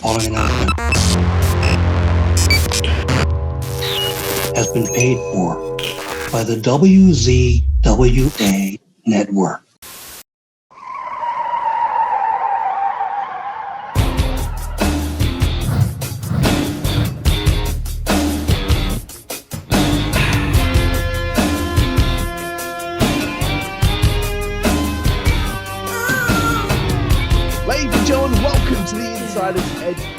following announcement has been paid for by the WZWA Network.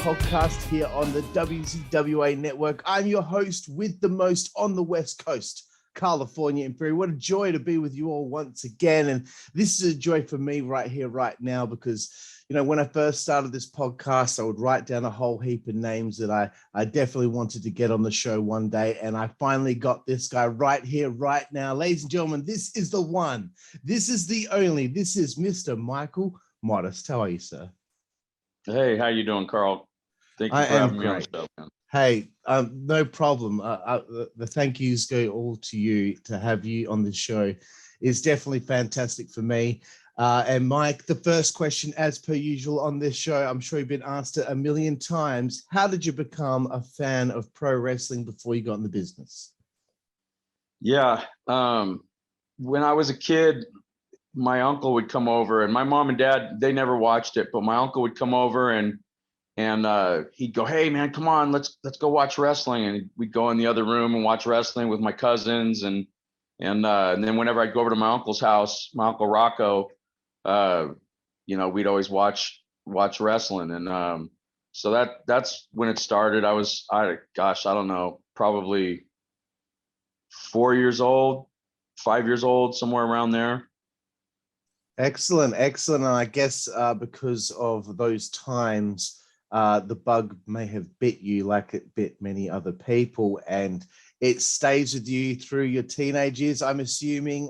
Podcast here on the WZWA Network. I'm your host with the most on the West Coast, Karlifornia Haguesly. What a joy to be with you all once again. And this is a joy for me right here, right now, because, you know, when I first started this podcast, I would write down a whole heap of names that I definitely wanted to get on the show one day. And I finally got this guy right here, right now. Ladies and gentlemen, this is the one. This is the only. This is Mr. Michael Modest. How are you, sir? Hey, how you doing, Carl? Thank you for having me on the show, man. Hey, no problem. The thank yous go all to you. To have you on the show is definitely fantastic for me. And Mike, the first question, as per usual on this show, I'm sure you've been asked it a million times. How did you become a fan of pro wrestling before you got in the business? Yeah, when I was a kid, my uncle would come over, and my mom and dad, they never watched it, but my uncle would come over and he'd go, "Hey man, come on, let's go watch wrestling." And we'd go in the other room and watch wrestling with my cousins, and then whenever I'd go over to my uncle's house, my uncle Rocco, you know, we'd always watch wrestling, and so that's when it started. I don't know, probably 4 years old, 5 years old, somewhere around there. Excellent. And I guess because of those times, the bug may have bit you like it bit many other people, and it stays with you through your teenage years, I'm assuming.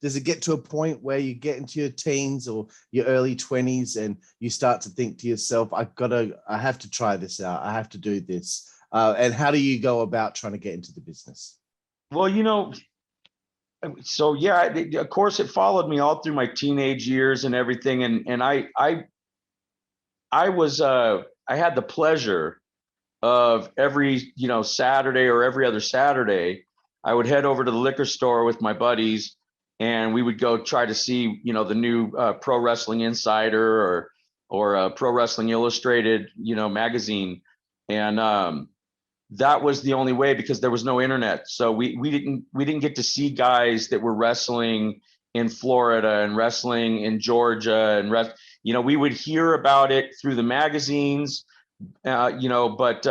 Does it get to a point where you get into your teens or your early 20s and you start to think to yourself, I have to try this out. I have to do this. And how do you go about trying to get into the business? Well, you know, so yeah, of course it followed me all through my teenage years and everything. And I had the pleasure of every, you know, Saturday or every other Saturday, I would head over to the liquor store with my buddies, and we would go try to see, you know, the new Pro Wrestling Insider or Pro Wrestling Illustrated, you know, magazine. And that was the only way, because there was no internet. So we didn't get to see guys that were wrestling in Florida and wrestling in Georgia and you know, we would hear about it through the magazines, you know, but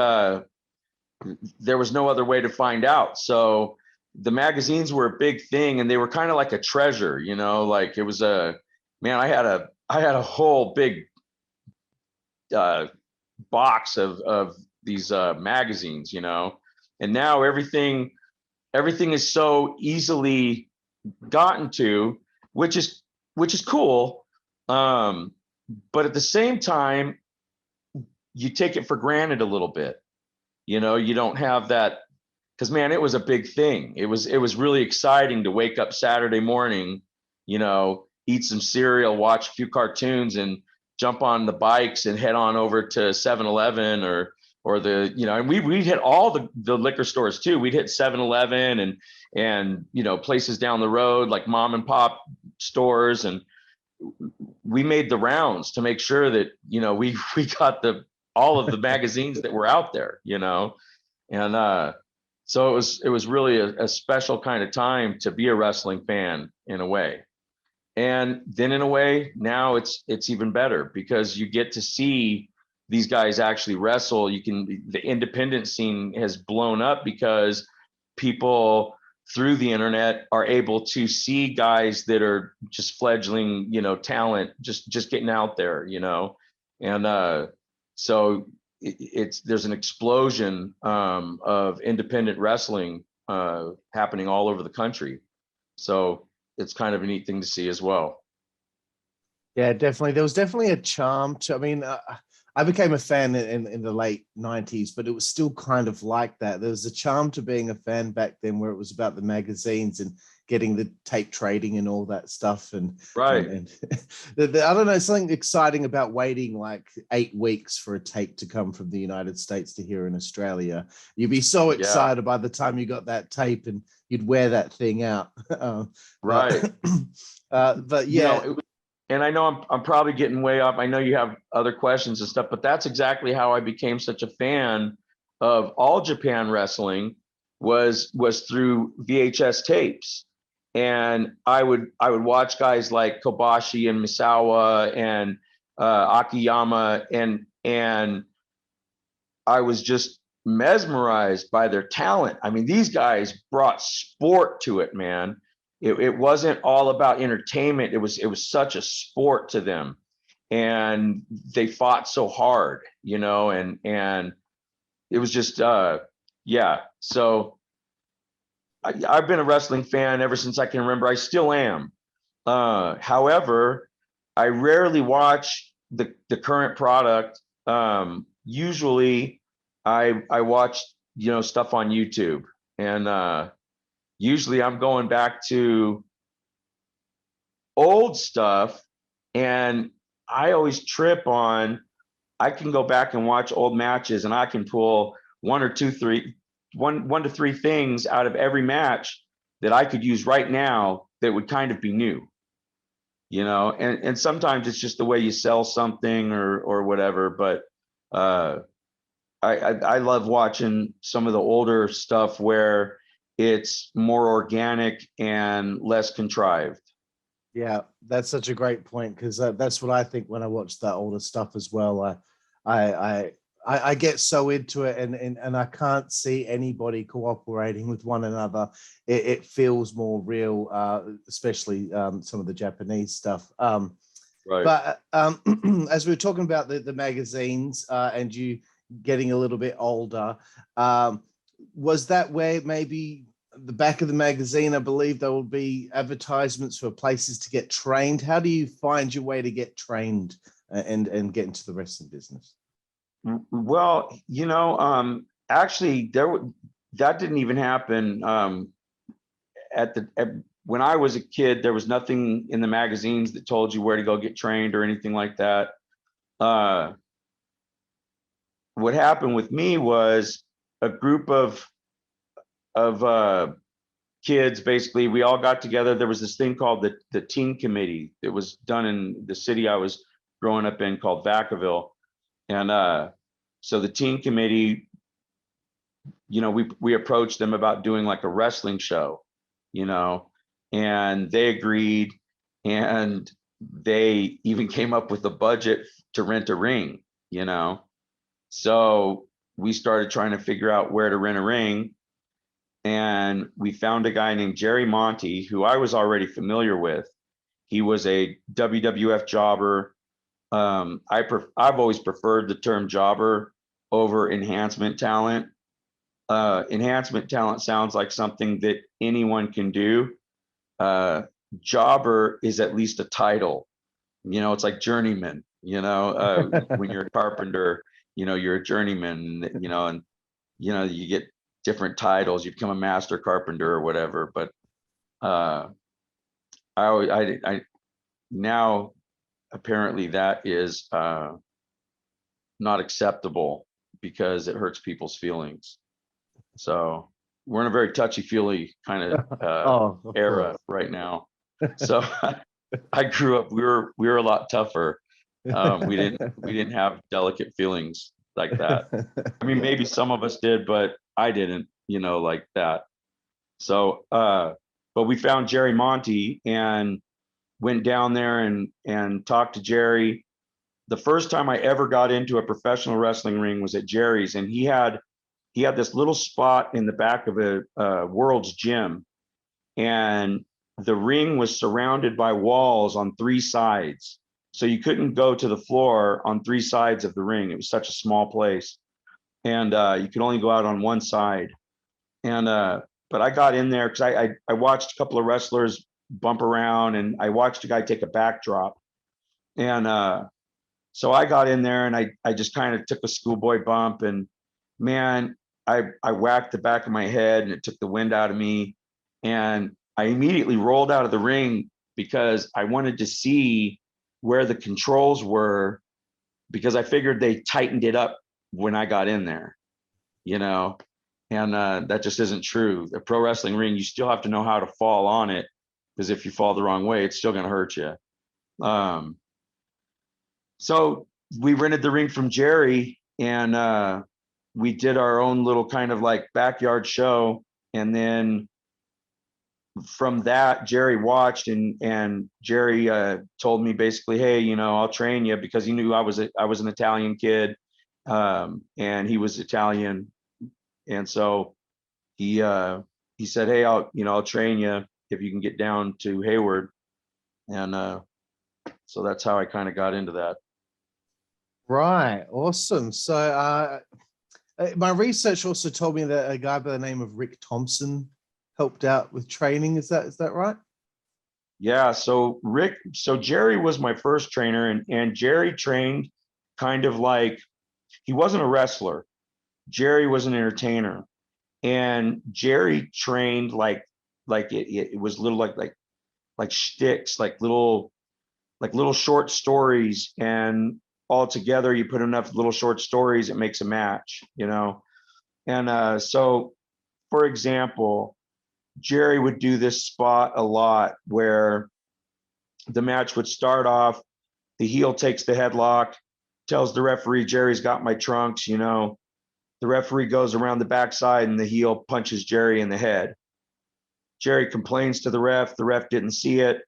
there was no other way to find out. So the magazines were a big thing, and they were kind of like a treasure, you know, like it was I had a whole big box of these magazines, you know, and now everything is so easily gotten to, which is cool. But at the same time, you take it for granted a little bit, you know. You don't have that, because man, it was a big thing. It was really exciting to wake up Saturday morning, you know, eat some cereal, watch a few cartoons, and jump on the bikes and head on over to 7-Eleven or the, you know, and we'd hit all the liquor stores too. We'd hit 7-Eleven and you know, places down the road like mom and pop stores, and we made the rounds to make sure that, you know, we got all of the magazines that were out there, you know. And so it was really a special kind of time to be a wrestling fan in a way. And then in a way, now it's even better, because you get to see these guys actually wrestle. The independent scene has blown up because people through the internet are able to see guys that are just fledgling, you know, talent, just getting out there, you know. And so there's an explosion of independent wrestling happening all over the country. So it's kind of a neat thing to see as well. Yeah, definitely. There was definitely a charm to, I mean, I became a fan in the late 90s, but it was still kind of like that. There was a charm to being a fan back then where it was about the magazines and getting the tape trading and all that stuff. And I don't know, something exciting about waiting like 8 weeks for a tape to come from the United States to here in Australia. You'd be so excited by the time you got that tape and you'd wear that thing out. Right. But yeah. And I know I'm probably getting way off. I know you have other questions and stuff, but that's exactly how I became such a fan of All Japan Wrestling was through VHS tapes. And I would watch guys like Kobashi and Misawa and Akiyama, and I was just mesmerized by their talent. I mean, these guys brought sport to it, man. It wasn't all about entertainment. It was such a sport to them, and they fought so hard, you know, and it was just yeah. So I've been a wrestling fan ever since I can remember. I still am. However, I rarely watch the current product. Usually I watch, you know, stuff on YouTube, and usually I'm going back to old stuff, and I always trip on, I can go back and watch old matches and I can pull one to three things out of every match that I could use right now that would kind of be new, you know, and sometimes it's just the way you sell something or whatever, but I love watching some of the older stuff where it's more organic and less contrived. Yeah, that's such a great point, because that's what I think when I watch that older stuff as well. I get so into it, and I can't see anybody cooperating with one another. It feels more real, especially some of the Japanese stuff. Right. But as we were talking about the magazines and you getting a little bit older, was that where maybe the back of the magazine, I believe there will be advertisements for places to get trained? How do you find your way to get trained and get into the wrestling business? Well, you know, actually that didn't even happen when I was a kid. There was nothing in the magazines that told you where to go get trained or anything like that. What happened with me was a group of kids, basically, we all got together. There was this thing called the teen committee that was done in the city I was growing up in called Vacaville. And so the teen committee, you know, we approached them about doing like a wrestling show, you know, and they agreed, and they even came up with a budget to rent a ring, you know. So we started trying to figure out where to rent a ring, and we found a guy named Jerry Monty, who I was already familiar with. He was a WWF jobber. I've always preferred the term jobber over enhancement talent. Enhancement talent sounds like something that anyone can do. Jobber is at least a title. You know, it's like journeyman, you know, when you're a carpenter, you know, you're a journeyman, you know, and, you know, you get different titles. You become a master carpenter or whatever. But I now apparently that is not acceptable because it hurts people's feelings. So we're in a very touchy-feely kind of era right now. So I grew up, we were a lot tougher. We didn't have delicate feelings like that. I mean, maybe some of us did, but I didn't, you know, like that. So but we found Jerry Monty and went down there and talked to Jerry. The first time I ever got into a professional wrestling ring was at Jerry's, and he had this little spot in the back of a World's Gym, and the ring was surrounded by walls on 3 sides. So you couldn't go to the floor on 3 sides of the ring. It was such a small place, and you could only go out on one side. And but I got in there because I watched a couple of wrestlers bump around, and I watched a guy take a backdrop, and So I got in there and I just kind of took a schoolboy bump, and man, I whacked the back of my head and it took the wind out of me. And I immediately rolled out of the ring because I wanted to see where the controls were, because I figured they tightened it up when I got in there, you know, and that just isn't true. The pro wrestling ring, you still have to know how to fall on it, because if you fall the wrong way, it's still going to hurt you. So we rented the ring from Jerry, and we did our own little kind of like backyard show. And then from that, Jerry watched, and Jerry told me basically, hey, you know, I'll train you, because he knew I was an Italian kid, and he was Italian. And so he said, hey, I'll train you if you can get down to Hayward. And so that's how I kind of got into that. Right. Awesome. So my research also told me that a guy by the name of Rick Thompson helped out with training. Is that right? Yeah. So Jerry was my first trainer, and Jerry trained kind of like, he wasn't a wrestler. Jerry was an entertainer, and Jerry trained like it was little like shticks, like little short stories, and all together you put enough little short stories, it makes a match, you know. And so, for example, Jerry would do this spot a lot where the match would start off, the heel takes the headlock, tells the referee, Jerry's got my trunks, you know. The referee goes around the backside and the heel punches Jerry in the head. Jerry complains to the ref didn't see it.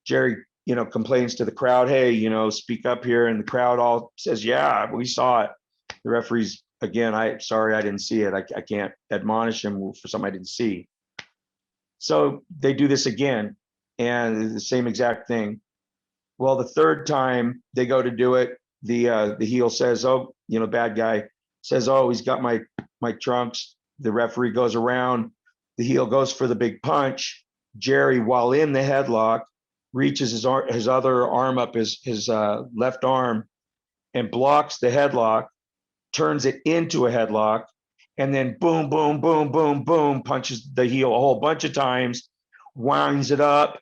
Jerry, you know, complains to the crowd, hey, you know, speak up here. And the crowd all says, yeah, we saw it. The referee's, again, sorry, I didn't see it. I can't admonish him for something I didn't see. So they do this again, and the same exact thing. Well, the third time they go to do it, the heel says, oh, you know, bad guy says, oh, he's got my trunks. The referee goes around, the heel goes for the big punch. Jerry, while in the headlock, reaches his other arm up, his left arm, and blocks the headlock, turns it into a headlock, and then boom, boom, boom, boom, boom, punches the heel a whole bunch of times, winds it up,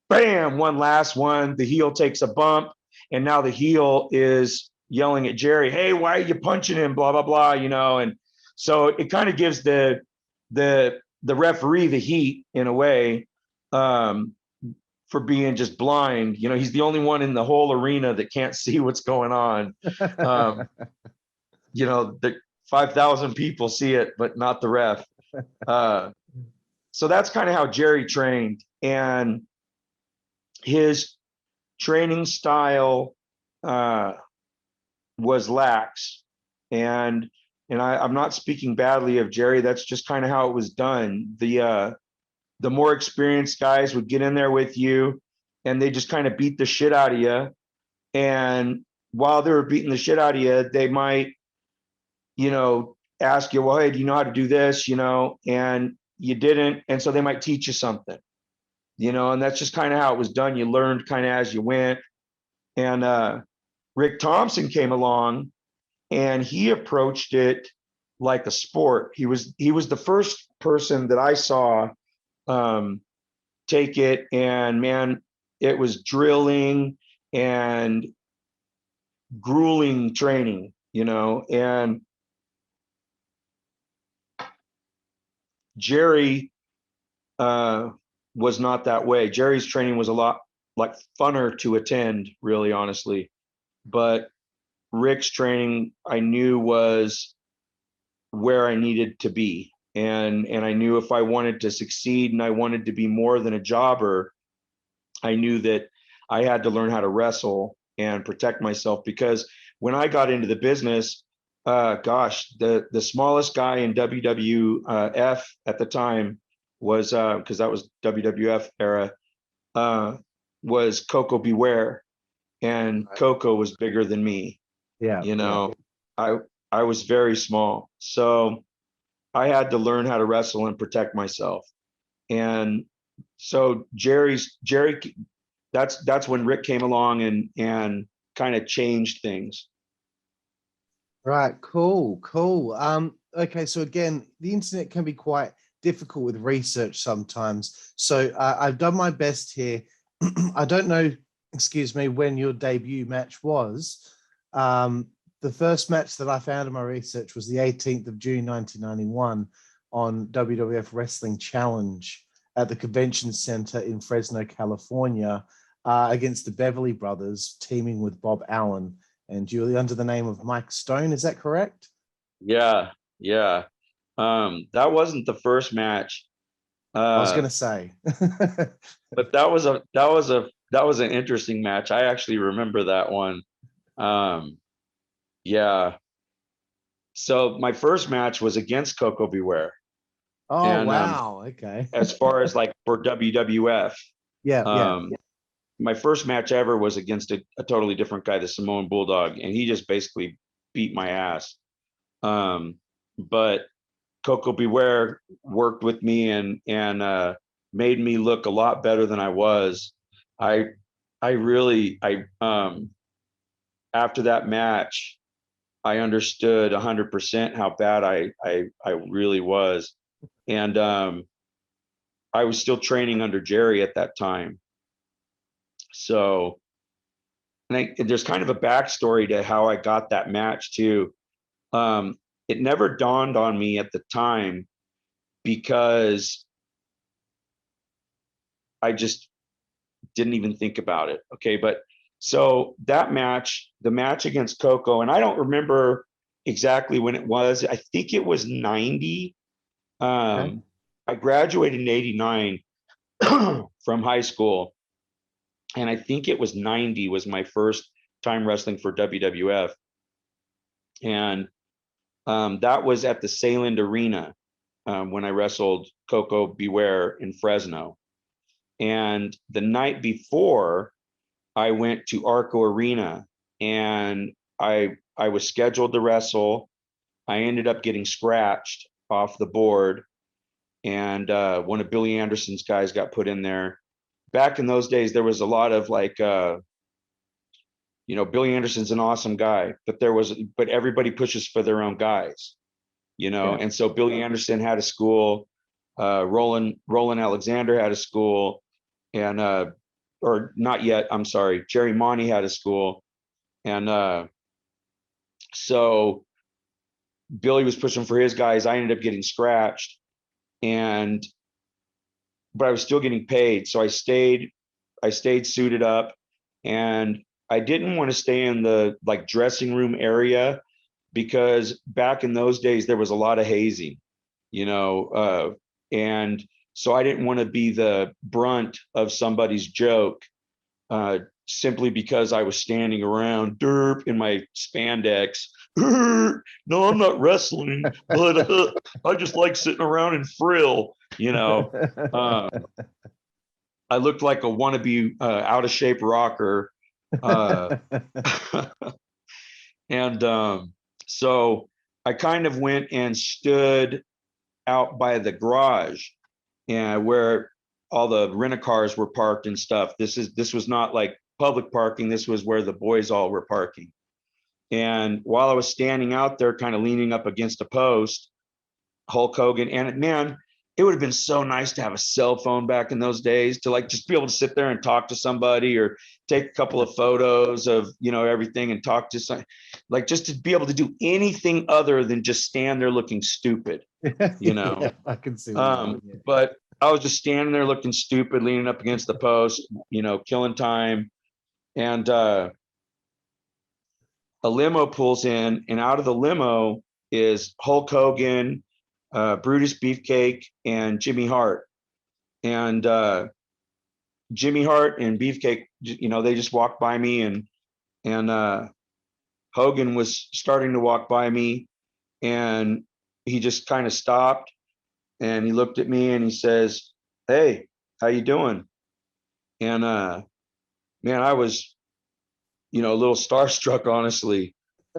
bam, one last one. The heel takes a bump, and now the heel is yelling at Jerry, hey, why are you punching him, blah, blah, blah, you know. And so it kind of gives the referee the heat in a way, for being just blind. You know, he's the only one in the whole arena that can't see what's going on. You know, the 5,000 people see it, but not the ref. So that's kind of how Jerry trained, and his training style was lax. And I'm not speaking badly of Jerry. That's just kind of how it was done. The more experienced guys would get in there with you, and they just kind of beat the shit out of you. And while they were beating the shit out of you, they might, you know, ask you, well, hey, do you know how to do this? You know, and you didn't. And so they might teach you something, you know, and that's just kind of how it was done. You learned kind of as you went. And Rick Thompson came along, and he approached it like a sport. He was the first person that I saw take it, and man, it was drilling and grueling training, you know. And Jerry was not that way. Jerry's training was a lot like funner to attend, really, honestly. But Rick's training, I knew, was where I needed to be. And I knew if I wanted to succeed and I wanted to be more than a jobber, I knew that I had to learn how to wrestle and protect myself. Because when I got into the business, gosh, the smallest guy in WWF at the time was, because that was WWF era, was Coco Beware, and Coco was bigger than me. Yeah, you know, yeah. I was very small, so I had to learn how to wrestle and protect myself. And so Jerry, that's when Rick came along, and kind of changed things. Right, cool. Okay, so again, the internet can be quite difficult with research sometimes. So I've done my best here. I don't know, excuse me, when your debut match was. The first match that I found in my research was the 18th of June, 1991 on WWF Wrestling Challenge at the Convention Center in Fresno, California, against the Beverly Brothers, teaming with Bob Allen. And you're under the name of Mike Stone, is that correct? Yeah. That wasn't the first match. I was going to say. But that was an interesting match. I actually remember that one. Yeah. So my first match was against Coco Beware. Oh, and wow. Okay. As far as like for WWF, Yeah. my first match ever was against a totally different guy, the Samoan Bulldog, and he just basically beat my ass. But Coco Beware worked with me and made me look a lot better than I was. I really after that match, I understood 100% how bad I really was, and I was still training under Jerry at that time. So, and there's kind of a backstory to how I got that match too. It never dawned on me at the time because I just didn't even think about it. Okay, but so that match, the match against Coco, and I don't remember exactly when it was. I think it was 90. Okay. I graduated in 89 from high school, and I think it was 90 was my first time wrestling for WWF. And that was at the Sayland Arena when I wrestled Coco Beware in Fresno. And the night before, I went to Arco Arena, and I was scheduled to wrestle. I ended up getting scratched off the board, and one of Billy Anderson's guys got put in there. Back in those days, there was a lot of like, Billy Anderson's an awesome guy, but everybody pushes for their own guys, Yeah. And so Billy Anderson had a school, Roland Alexander had a school, and or not yet, I'm sorry, Jerry Monty had a school, and so Billy was pushing for his guys. I ended up getting scratched, but I was still getting paid, so I stayed suited up, and I didn't want to stay in the like dressing room area because back in those days there was a lot of hazing, and so I didn't want to be the brunt of somebody's joke simply because I was standing around derp in my spandex. No, I'm not wrestling, but I just like sitting around and frill. I looked like a wannabe out of shape rocker. And so I kind of went and stood out by the garage and where all the rent-a-cars were parked and stuff. This was not like public parking. This was where the boys all were parking. And while I was standing out there, kind of leaning up against a post, Hulk Hogan, and man, it would have been so nice to have a cell phone back in those days to like just be able to sit there and talk to somebody or take a couple of photos of everything and talk to some, like just to be able to do anything other than just stand there looking stupid. Yeah, I can see that. Yeah. But I was just standing there looking stupid, leaning up against the post, killing time. And a limo pulls in, and out of the limo is Hulk Hogan, Brutus Beefcake, and Jimmy Hart. And Jimmy Hart and Beefcake, they just walked by me, and Hogan was starting to walk by me, and he just kind of stopped, and he looked at me and he says, "Hey, how you doing?" And man, I was, a little starstruck, honestly.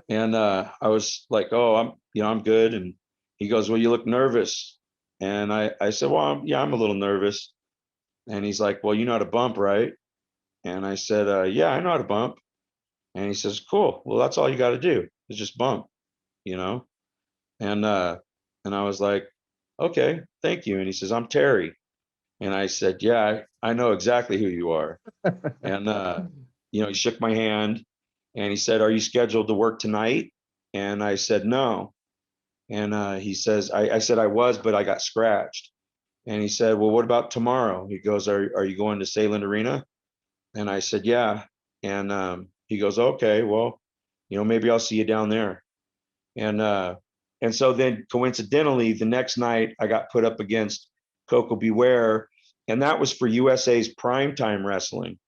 And I was like, "Oh, I'm good." And he goes, "Well, you look nervous." And I said, "Well, I'm a little nervous." And he's like, "Well, you know how to bump, right?" And I said, "Yeah, I know how to bump." And he says, cool. Well, that's all you got to do is just bump, you know? And I was like, okay, thank you. And he says, I'm Terry. And I said, yeah, I know exactly who you are. And, he shook my hand and he said, are you scheduled to work tonight? And I said, no. And he says, I said I was, but I got scratched. And he said, well, what about tomorrow? He goes, are you going to Salem Arena? And I said, yeah. And he goes, okay, well, maybe I'll see you down there. And so then coincidentally, the next night I got put up against Coco Beware, and that was for USA's primetime wrestling.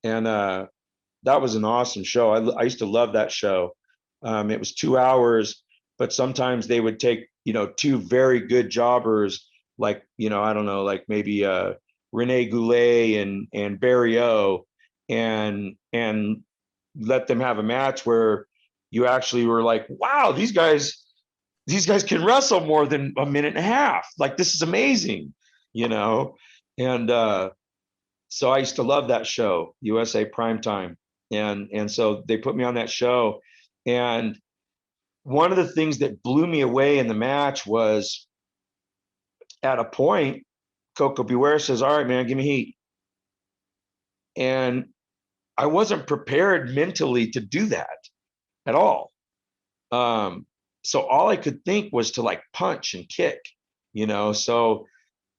And that was an awesome show. I used to love that show. It was 2 hours, but sometimes they would take, two very good jobbers, like, I don't know, like maybe Rene Goulet and Barry O, and let them have a match where you actually were like, wow, these guys can wrestle more than a minute and a half. Like, this is amazing, And so I used to love that show, USA Primetime. And so they put me on that show. And one of the things that blew me away in the match was, at a point, Coco Beware says, all right, man, give me heat. And I wasn't prepared mentally to do that at all. So all I could think was to like punch and kick, so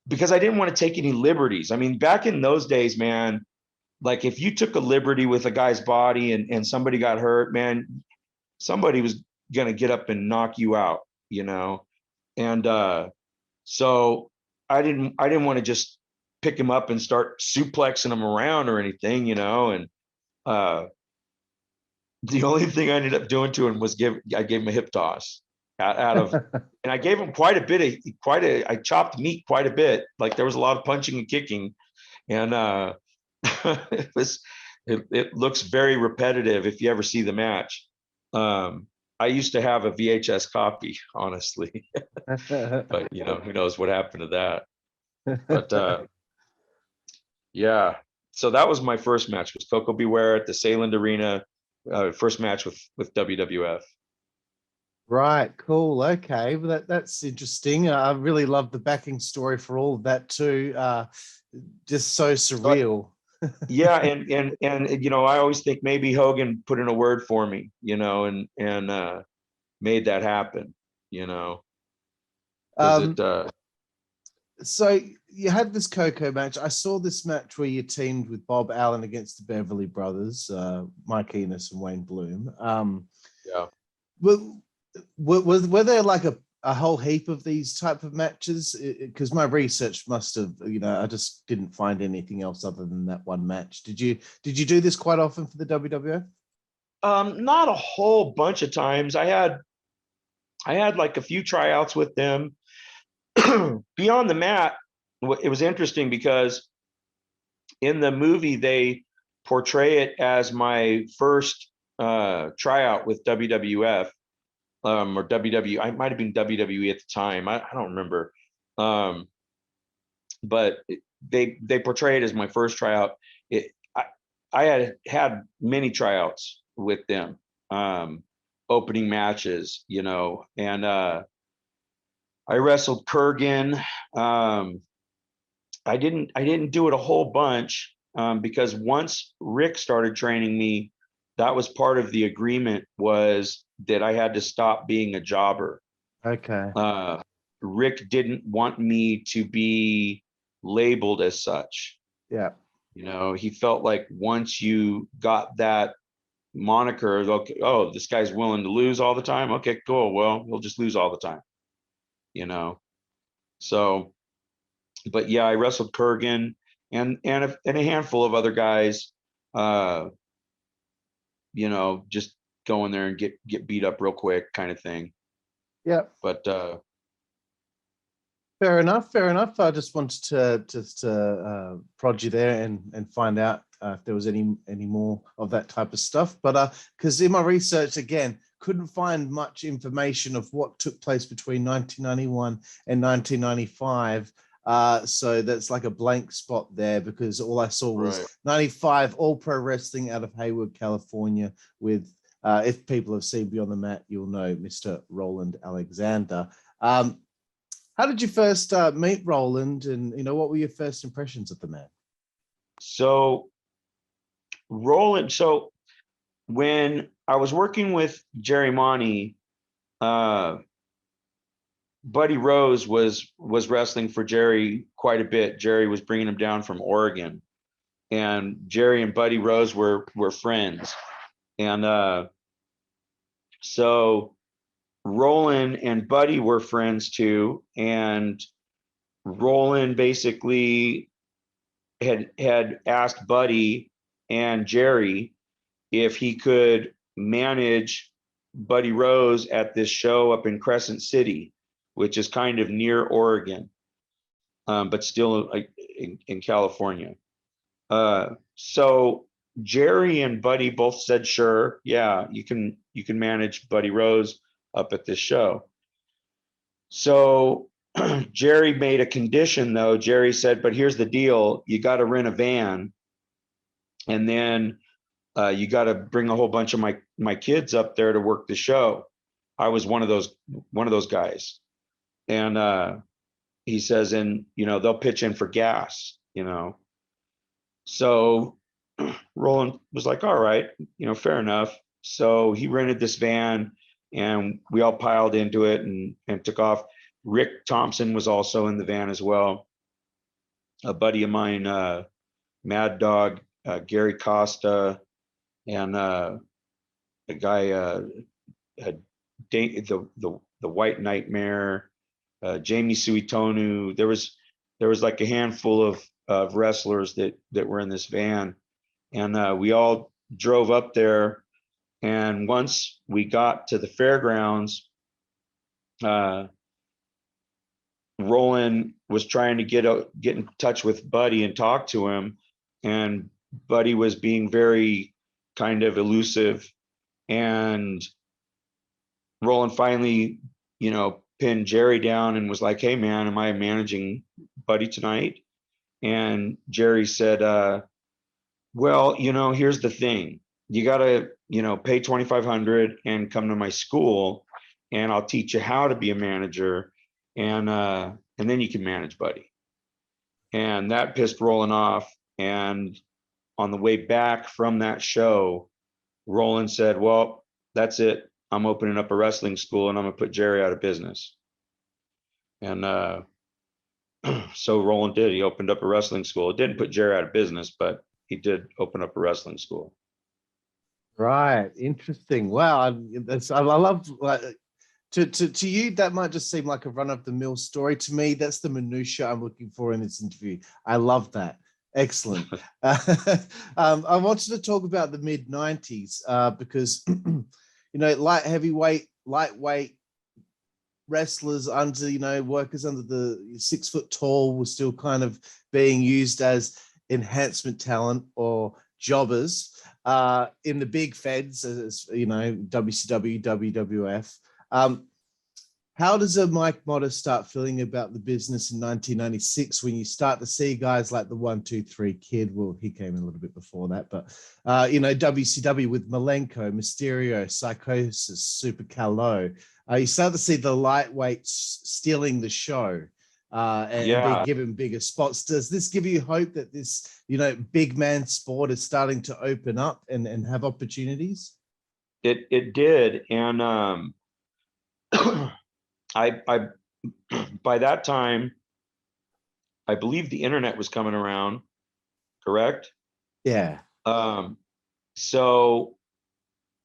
because I didn't want to take any liberties. I mean, back in those days, man, like if you took a liberty with a guy's body and somebody got hurt, man, somebody was going to get up and knock you out, And so I didn't want to just pick him up and start suplexing him around or anything, And the only thing I ended up doing to him was I gave him a hip toss out of, and I gave him I chopped meat quite a bit. Like there was a lot of punching and kicking, and it looks very repetitive if you ever see the match. I used to have a VHS copy, honestly, but who knows what happened to that. But yeah, so that was my first match, was Coco Beware at the Salem Arena. First match with WWF. Right, cool. Okay, well, that's interesting. I really love the backing story for all of that too. Just so surreal. Yeah, and I always think maybe Hogan put in a word for me, and made that happen, So you had this Coco match. I saw this match where you teamed with Bob Allen against the Beverly Brothers, Mike Enos and Wayne Bloom. Yeah. Were there like a whole heap of these type of matches? Because my research must have, I just didn't find anything else other than that one match. Did you do this quite often for the WWF? Not a whole bunch of times. I had like a few tryouts with them. Beyond the mat, it was interesting because in the movie they portray it as my first tryout with WWF, or WW. I might have been WWE at the time. I don't remember, but they portray it as my first tryout. I had many tryouts with them, opening matches, and I wrestled Kurgan. I didn't do it a whole bunch, because once Rick started training me, that was part of the agreement, was that I had to stop being a jobber. Okay. Rick didn't want me to be labeled as such. Yeah. He felt like once you got that moniker, okay, oh, this guy's willing to lose all the time. Okay, cool. Well, he'll just lose all the time. So, but yeah, I wrestled Kurgan and a handful of other guys, just go in there and get beat up real quick kind of thing. Yeah. But fair enough. I just wanted to prod you there and find out if there was any more of that type of stuff. But because in my research, again, couldn't find much information of what took place between 1991 and 1995. So that's like a blank spot there because all I saw was Right. 95 All Pro Wrestling out of Hayward, California with, if people have seen Beyond the Mat, you'll know Mr. Roland Alexander. How did you first meet Roland, and what were your first impressions of the man? So Roland, so when I was working with Jerry Monty, Buddy Rose was wrestling for Jerry quite a bit. Jerry was bringing him down from Oregon, and Jerry and Buddy Rose were friends. And so Roland and Buddy were friends too. And Roland basically had asked Buddy and Jerry if he could manage Buddy Rose at this show up in Crescent City, which is kind of near Oregon, but still like in California. So Jerry and Buddy both said, sure, yeah, you can manage Buddy Rose up at this show. So Jerry made a condition though. Jerry said, but here's the deal, you got to rent a van, and then you got to bring a whole bunch of my kids up there to work the show. I was one of those guys. And he says, and they'll pitch in for gas, So Roland was like, all right, fair enough. So he rented this van and we all piled into it and took off. Rick Thompson was also in the van as well. A buddy of mine, Mad Dog, Gary Costa, and a guy, the White Nightmare, Jamie Suitonu. There was like a handful of wrestlers that were in this van, and we all drove up there. And once we got to the fairgrounds, Roland was trying to get in touch with Buddy and talk to him, and Buddy was being very kind of elusive. And Roland finally, pinned Jerry down and was like, hey man, am I managing Buddy tonight? And Jerry said, well, here's the thing. You gotta, pay $2,500 and come to my school, and I'll teach you how to be a manager, and then you can manage Buddy. And that pissed Roland off. And on the way back from that show, Roland said, well, that's it. I'm opening up a wrestling school and I'm gonna put Jerry out of business. And so Roland did. He opened up a wrestling school. It didn't put Jerry out of business, but he did open up a wrestling school. Right. Interesting. Wow. I love, to you, that might just seem like a run-of-the-mill story. To me, that's the minutia I'm looking for in this interview. I love that. Excellent. I wanted to talk about the mid-90s because, lightweight wrestlers under, workers under the 6 foot tall were still kind of being used as enhancement talent or jobbers in the big feds, as WCW, WWF. How does a Mike Modest start feeling about the business in 1996 when you start to see guys like the 1-2-3 Kid? Well, he came in a little bit before that, but WCW with Malenko, Mysterio, Psychosis, Super Calo. You start to see the lightweights stealing the show and being given bigger spots. Does this give you hope that this, big man sport is starting to open up and have opportunities? It did, and I by that time, I believe the internet was coming around, correct? Yeah. So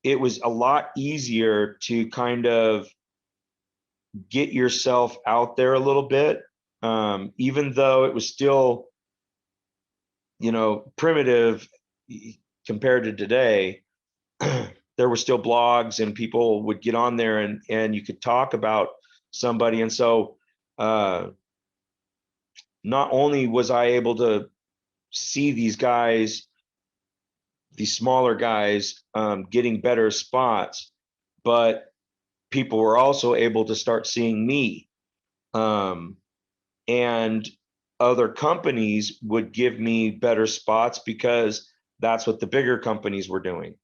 it was a lot easier to kind of get yourself out there a little bit, even though it was still, primitive compared to today. There were still blogs and people would get on there and you could talk about somebody. And so not only was I able to see these guys, these smaller guys, getting better spots, but people were also able to start seeing me. And other companies would give me better spots because that's what the bigger companies were doing.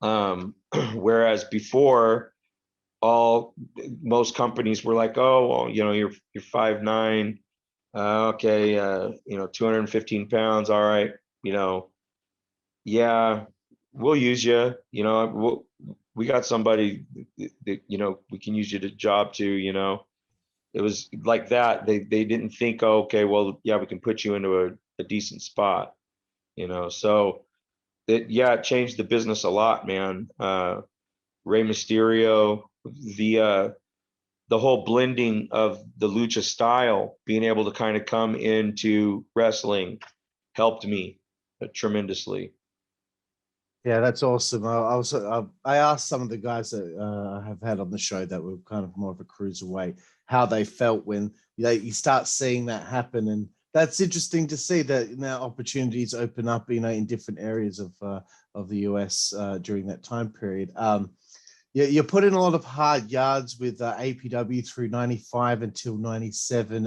Whereas before, most companies were like, oh, well, you're 5'9", okay, 215 pounds, all right, yeah, we'll use you, we got somebody that, we can use you to job to, it was like that. They didn't think, oh, okay, well, yeah, we can put you into a decent spot, so it changed the business a lot, man. Rey Mysterio, the whole blending of the lucha style, being able to kind of come into wrestling helped me tremendously. Yeah, that's awesome. I asked some of the guys that I have had on the show that were kind of more of a cruiserweight how they felt when you start seeing that happen, and that's interesting to see that now opportunities open up, in different areas of the US during that time period. You put in a lot of hard yards with APW through 95 until 97.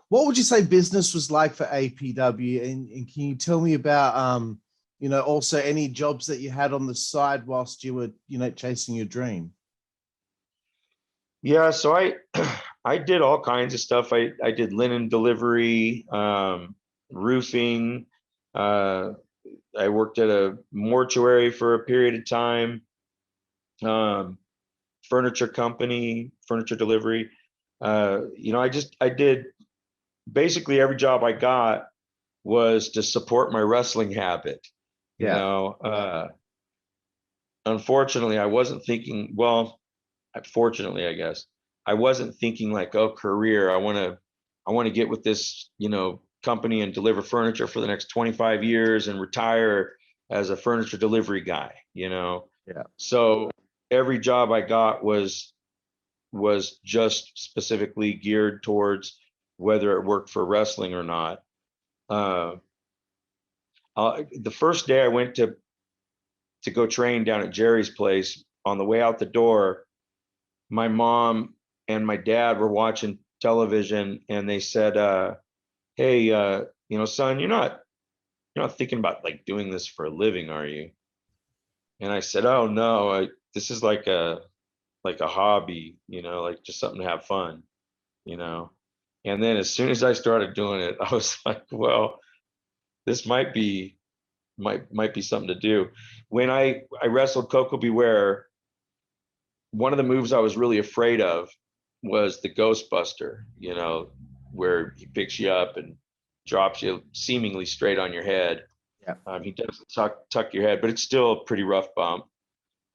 What would you say business was like for APW? And can you tell me about, also any jobs that you had on the side whilst you were, chasing your dream? Yeah, so I did all kinds of stuff. I did linen delivery, roofing. I worked at a mortuary for a period of time. Furniture company, furniture delivery. I did basically every job I got was to support my wrestling habit. Unfortunately, I wasn't thinking, well, fortunately, I guess, I wasn't thinking like, oh, career. I want to get with this, company and deliver furniture for the next 25 years and retire as a furniture delivery guy, Yeah. So every job I got was just specifically geared towards whether it worked for wrestling or not. The first day I went to go train down at Jerry's place, on the way out the door, my mom and my dad were watching television, and they said, hey, son, you're not thinking about like doing this for a living, are you? And I said, oh no, this is like a hobby, like just something to have fun, And then as soon as I started doing it, I was like, well, this might be something to do. When I wrestled Coco Beware, one of the moves I was really afraid of was the Ghostbuster, where he picks you up and drops you seemingly straight on your head. Yeah. He doesn't tuck your head, but it's still a pretty rough bump.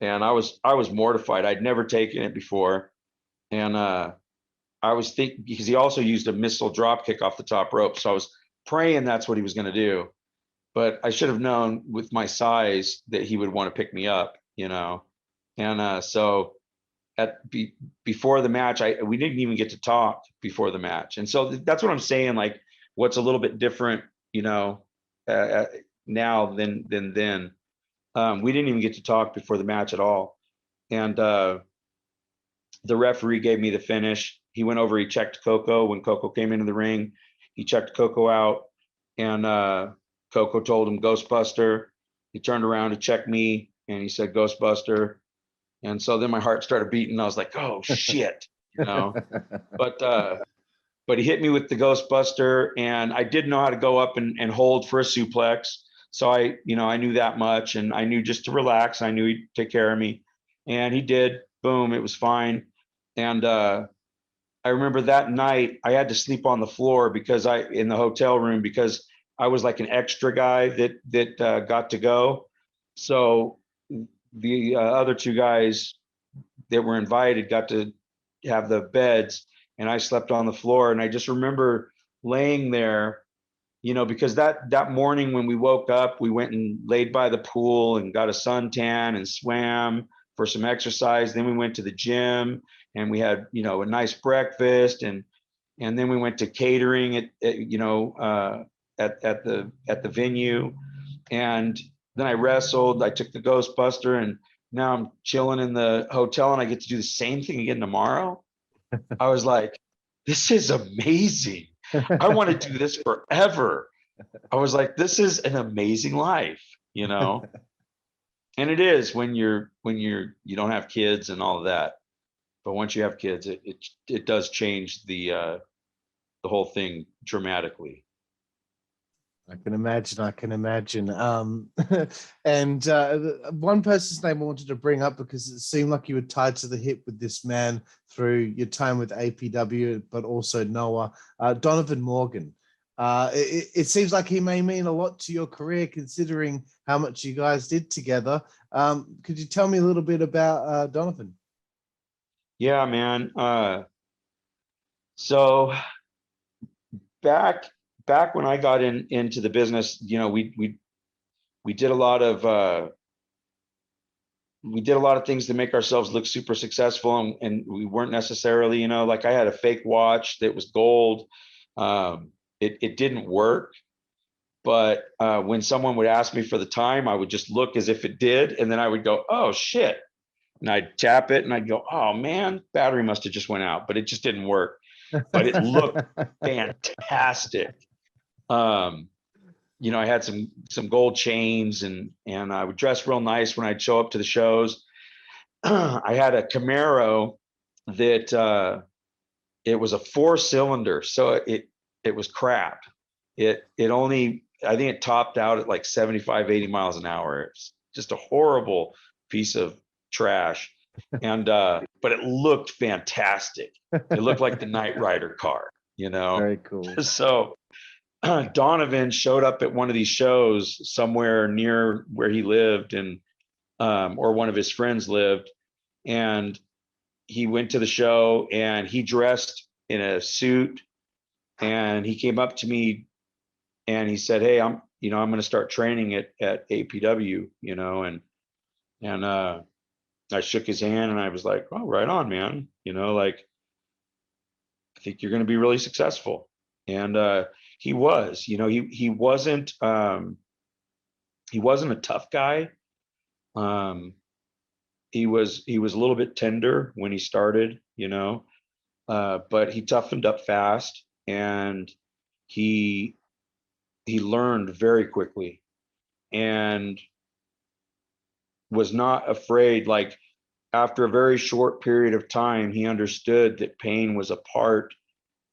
And I was mortified. I'd never taken it before. And I was thinking, because he also used a missile drop kick off the top rope. So I was praying that's what he was going to do. But I should have known with my size that he would want to pick me up, And so before the match, we didn't even get to talk before the match. And so that's what I'm saying, like what's a little bit different, now than then. We didn't even get to talk before the match at all. And the referee gave me the finish. He went over, he checked Coco when Coco came into the ring. He checked Coco out, and Coco told him Ghostbuster. He turned around to check me, and he said Ghostbuster. And so then my heart started beating. I was like, oh shit, But he hit me with the Ghostbuster, and I didn't know how to go up and hold for a suplex. So I knew that much, and I knew just to relax. I knew he'd take care of me, and he did. Boom, it was fine. And I remember that night I had to sleep on the floor in the hotel room, because I was like an extra guy that got to go. So the other two guys that were invited got to have the beds, and I slept on the floor. And I just remember laying there, because that morning when we woke up, we went and laid by the pool and got a suntan and swam for some exercise. Then we went to the gym, and we had, a nice breakfast, and then we went to catering at the venue. And then I wrestled. I took the Ghostbuster, and now I'm chilling in the hotel, and I get to do the same thing again tomorrow. I was like, this is amazing. I want to do this forever. I was like, this is an amazing life, you know? And it is when you don't have kids and all of that. But once you have kids, it does change the whole thing dramatically. I can imagine. I can imagine. And one person's name I wanted to bring up because it seemed like you were tied to the hip with this man through your time with APW, but also Noah, Donovan Morgan. It seems like he may mean a lot to your career, considering how much you guys did together. Could you tell me a little bit about Donovan? Yeah, man. So back when I got into the business, you know, we did a lot of things to make ourselves look super successful, and we weren't necessarily, you know, like I had a fake watch that was gold. It didn't work, but when someone would ask me for the time, I would just look as if it did, and then I would go, oh shit, and I'd tap it and I'd go, oh man, battery must have just went out, but it just didn't work. But it looked fantastic. You know, I had some gold chains, and I would dress real nice when I'd show up to the shows. I had a Camaro that it was a 4-cylinder, so it was crap. It only, I think it topped out at like 75, 80 miles an hour. It's just a horrible piece of trash. And but it looked fantastic. It looked like the Knight Rider car, you know. Very cool. So Donovan showed up at one of these shows somewhere near where he lived, and or one of his friends lived, and he went to the show and he dressed in a suit, and he came up to me and he said, hey, I'm going to start training at APW, you know, and I shook his hand and I was like, oh, right on, man, you know, like, I think you're going to be really successful. And he was, you know, he wasn't a tough guy. He was a little bit tender when he started, you know, but he toughened up fast, and he learned very quickly and was not afraid. Like, after a very short period of time, he understood that pain was a part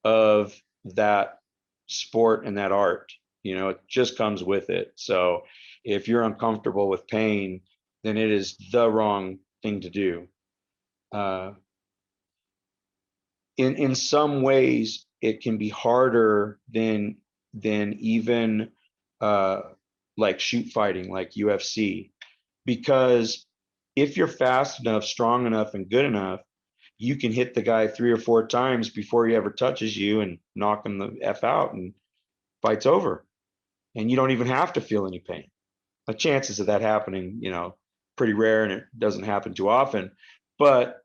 of that sport and that art. You know, it just comes with it. So if you're uncomfortable with pain, then it is the wrong thing to do. In some ways, it can be harder than even like shoot fighting, like UFC, because if you're fast enough, strong enough, and good enough, you can hit the guy 3 or 4 times before he ever touches you and knock him the F out, and fight's over. And you don't even have to feel any pain. The chances of that happening, you know, pretty rare, and it doesn't happen too often, but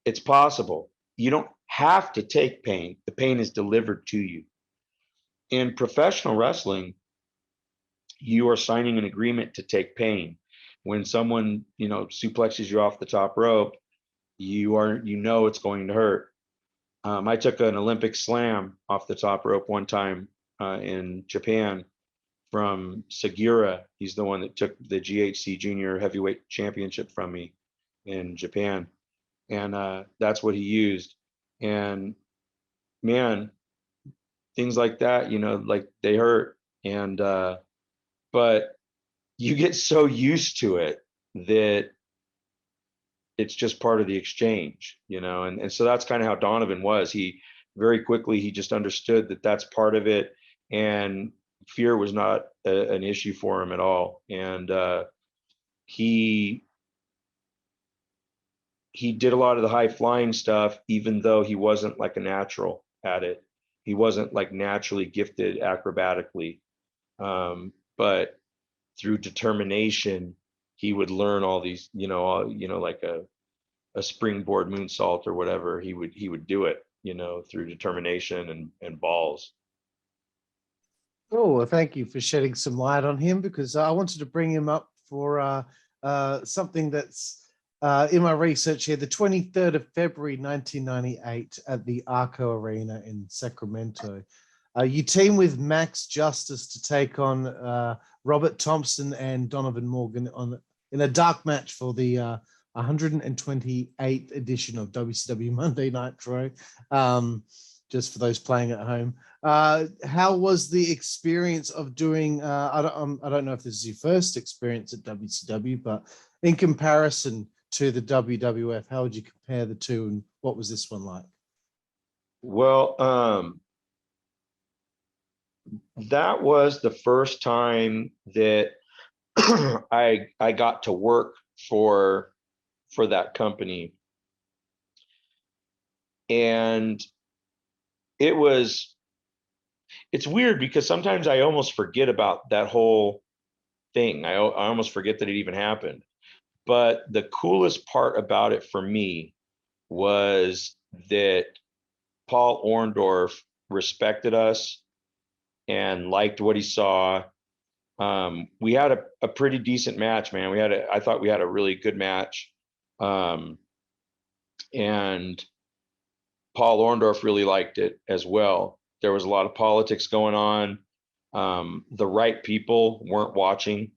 it's possible. You don't have to take pain. The pain is delivered to you. In professional wrestling, you are signing an agreement to take pain. When someone, you know, suplexes you off the top rope, you know it's going to hurt. I took an Olympic slam off the top rope one time in Japan from Segura. He's the one that took the GHC Junior Heavyweight Championship from me in Japan, and that's what he used. And man, things like that, you know, like, they hurt, and but you get so used to it that it's just part of the exchange, you know. And so that's kind of how Donovan was. He very quickly, he just understood that that's part of it, and fear was not an issue for him at all. And he did a lot of the high flying stuff, even though he wasn't like a natural at it. He wasn't like naturally gifted acrobatically, but through determination, he would learn all these, you know, like a springboard moonsault or whatever. He would do it, you know, through determination and balls. Oh, well, thank you for shedding some light on him, because I wanted to bring him up for something that's in my research here. The 23rd of February, 1998, at the Arco Arena in Sacramento. You team with Max Justice to take on Robert Thompson and Donovan Morgan in a dark match for the 128th edition of WCW Monday Nitro. Just for those playing at home, how was the experience of doing? I don't know if this is your first experience at WCW, but in comparison to the WWF, how would you compare the two, and what was this one like? Well, that was the first time that I got to work for that company, and it's weird because sometimes I almost forget about that whole thing. I almost forget that it even happened. But the coolest part about it for me was that Paul Orndorff respected us and liked what he saw. We had a pretty decent match, man. I thought we had a really good match. And Paul Orndorff really liked it as well. There was a lot of politics going on. The right people weren't watching.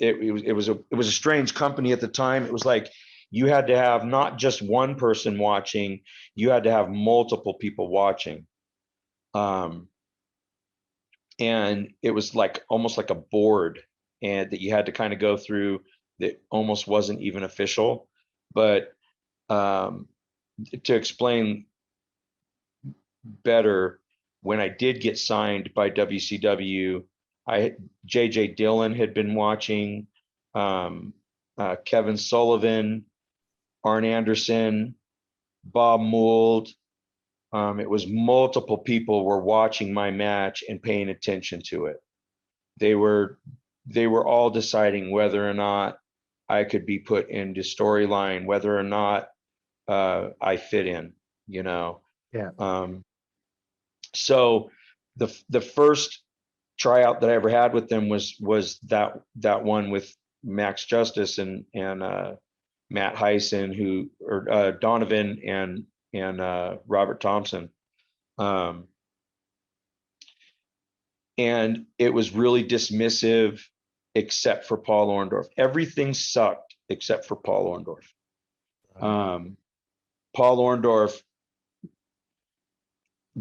It was a strange company at the time. It was like you had to have not just one person watching, you had to have multiple people watching. And it was like almost like a board, and that you had to kind of go through, that almost wasn't even official. But to explain better, when I did get signed by WCW, JJ Dillon had been watching, Kevin Sullivan, Arn Anderson, Bob Mould. It was multiple people were watching my match and paying attention to it. They were all deciding whether or not I could be put into storyline, whether or not I fit in, you know. Yeah. So the first tryout that I ever had with them was that one with Max Justice and Matt Heisen, or Donovan and Robert Thompson. And it was really dismissive, except for Paul Orndorff. Everything sucked except for Paul Orndorff. Paul Orndorff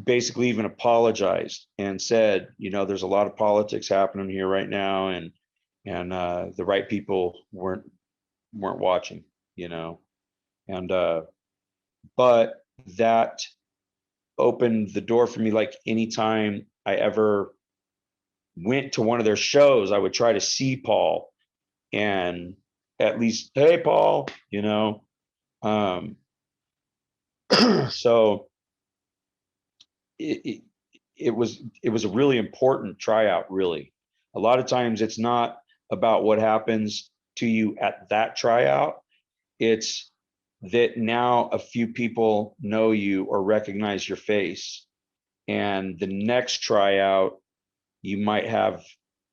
basically even apologized and said, you know, there's a lot of politics happening here right now, and the right people weren't watching, you know. And but that opened the door for me. Like anytime I ever went to one of their shows, I would try to see Paul and at least, hey Paul, you know. So it was a really important tryout. Really, a lot of times it's not about what happens to you at that tryout, it's that now a few people know you or recognize your face, and the next tryout you might have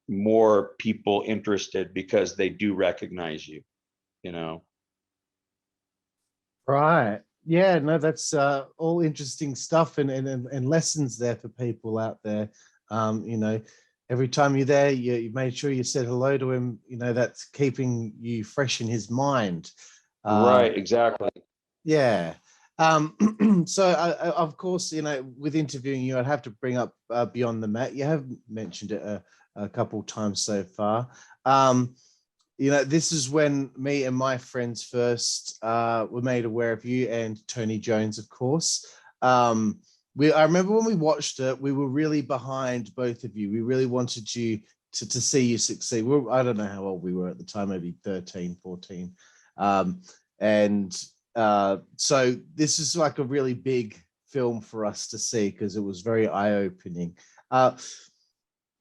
more people interested because they do recognize you, you know. Right. Yeah, no, that's all interesting stuff and lessons there for people out there. You know, every time you're there, you made sure you said hello to him. You know, that's keeping you fresh in his mind. Right, exactly. Yeah. So, of course, you know, with interviewing you, I'd have to bring up Beyond the Mat. You have mentioned it a couple times so far. You know, this is when me and my friends first were made aware of you, and Tony Jones, of course. I remember when we watched it, we were really behind both of you. We really wanted you to see you succeed. I don't know how old we were at the time, maybe 13, 14. So this is like a really big film for us to see because it was very eye-opening.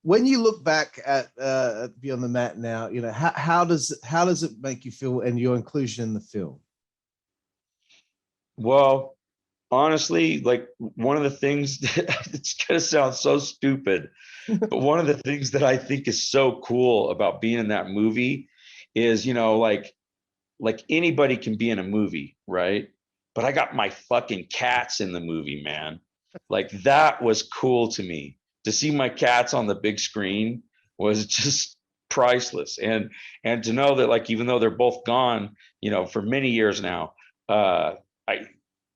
When you look back at Beyond the Mat now, you know, how does it make you feel, and your inclusion in the film? Well, honestly, like one of the things that, it's gonna sound so stupid, but one of the things that I think is so cool about being in that movie is, you know, like anybody can be in a movie, right? But I got my fucking cats in the movie, man. Like that was cool to me. To see my cats on the big screen was just priceless. And to know that, like, even though they're both gone, for many years now, I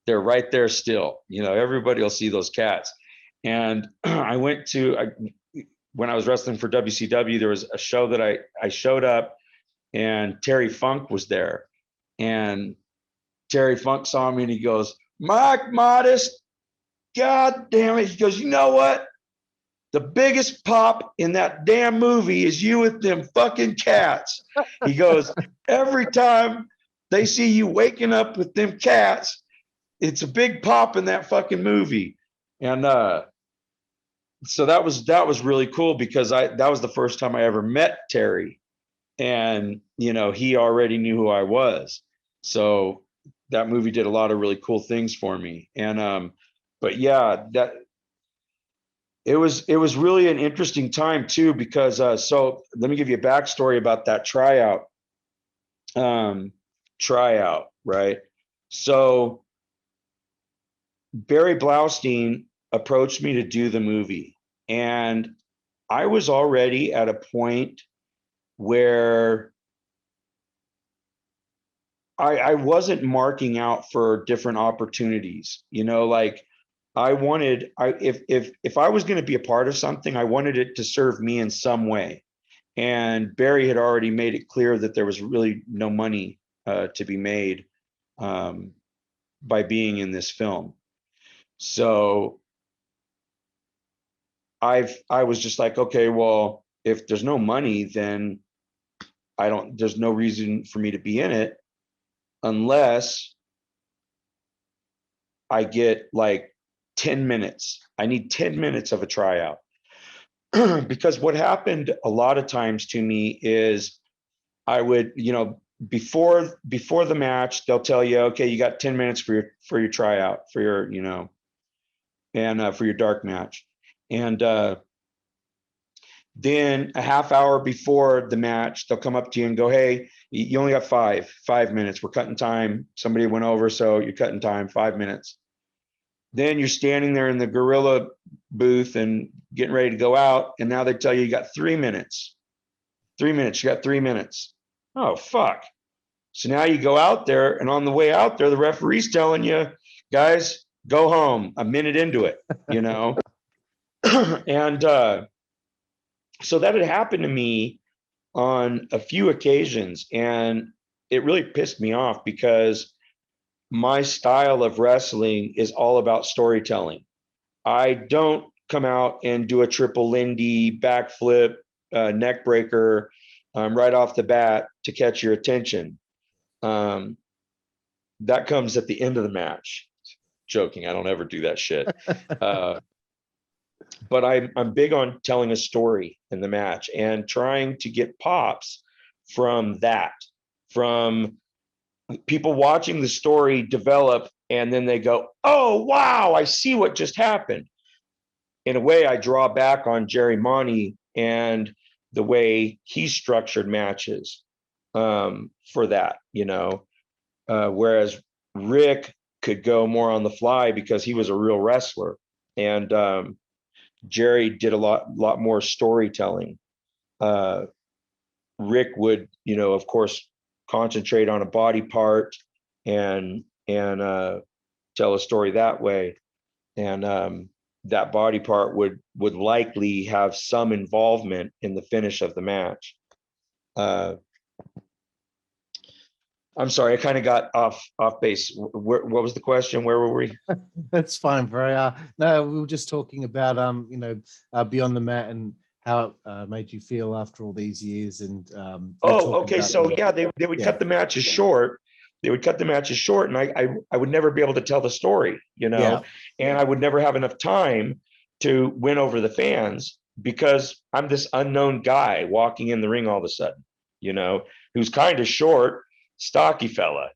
they're right there still. Everybody will see those cats. And when I was wrestling for WCW, there was a show that I showed up, and Terry Funk was there. And Terry Funk saw me and he goes, "Mike Modest, God damn it." He goes, "You know what? The biggest pop in that damn movie is you with them fucking cats." He goes, "Every time they see you waking up with them cats, it's a big pop in that fucking movie." And so that was really cool, because that was the first time I ever met Terry, and he already knew who I was. So that movie did a lot of really cool things for me. And but yeah, that it was really an interesting time too, because so let me give you a backstory about that tryout. Right? So Barry Blaustein approached me to do the movie, and I was already at a point where I wasn't marking out for different opportunities. Like if I was going to be a part of something, I wanted it to serve me in some way. And Barry had already made it clear that there was really no money to be made by being in this film. So I was just like, okay, well, if there's no money, then there's no reason for me to be in it, unless I get like 10 minutes. I need 10 minutes of a tryout. Because what happened a lot of times to me is I would, before the match, they'll tell you, okay, you got 10 minutes for your tryout, for your, and for your dark match. And then a half hour before the match, they'll come up to you and go, "Hey, you only got 5 minutes. We're cutting time. Somebody went over, so you're cutting time, 5 minutes." Then you're standing there in the gorilla booth and getting ready to go out, and now they tell you got 3 minutes. 3 minutes. You got 3 minutes. Oh, fuck. So now you go out there, and on the way out there, the referee's telling you, "Guys, go home," a minute into it, And so that had happened to me on a few occasions, and it really pissed me off, because my style of wrestling is all about storytelling. I don't come out and do a triple Lindy backflip, neck breaker right off the bat to catch your attention. That comes at the end of the match. Joking, I don't ever do that shit. But I'm big on telling a story in the match and trying to get pops from that, from people watching the story develop, and then they go, "Oh, wow, I see what just happened." In a way, I draw back on Jerry Monty and the way he structured matches for that, whereas Rick could go more on the fly because he was a real wrestler. And Jerry did a lot more storytelling. Rick would, of course, concentrate on a body part and tell a story that way. And that body part would likely have some involvement in the finish of the match. I'm sorry, I kind of got off base. What was the question? Where were we? That's fine, bro. No, we were just talking about Beyond the Mat and how it made you feel after all these years. And okay. So yeah, they would cut the matches short. They would cut the matches short, and I would never be able to tell the story, and I would never have enough time to win over the fans, because I'm this unknown guy walking in the ring all of a sudden, who's kind of short, stocky fella,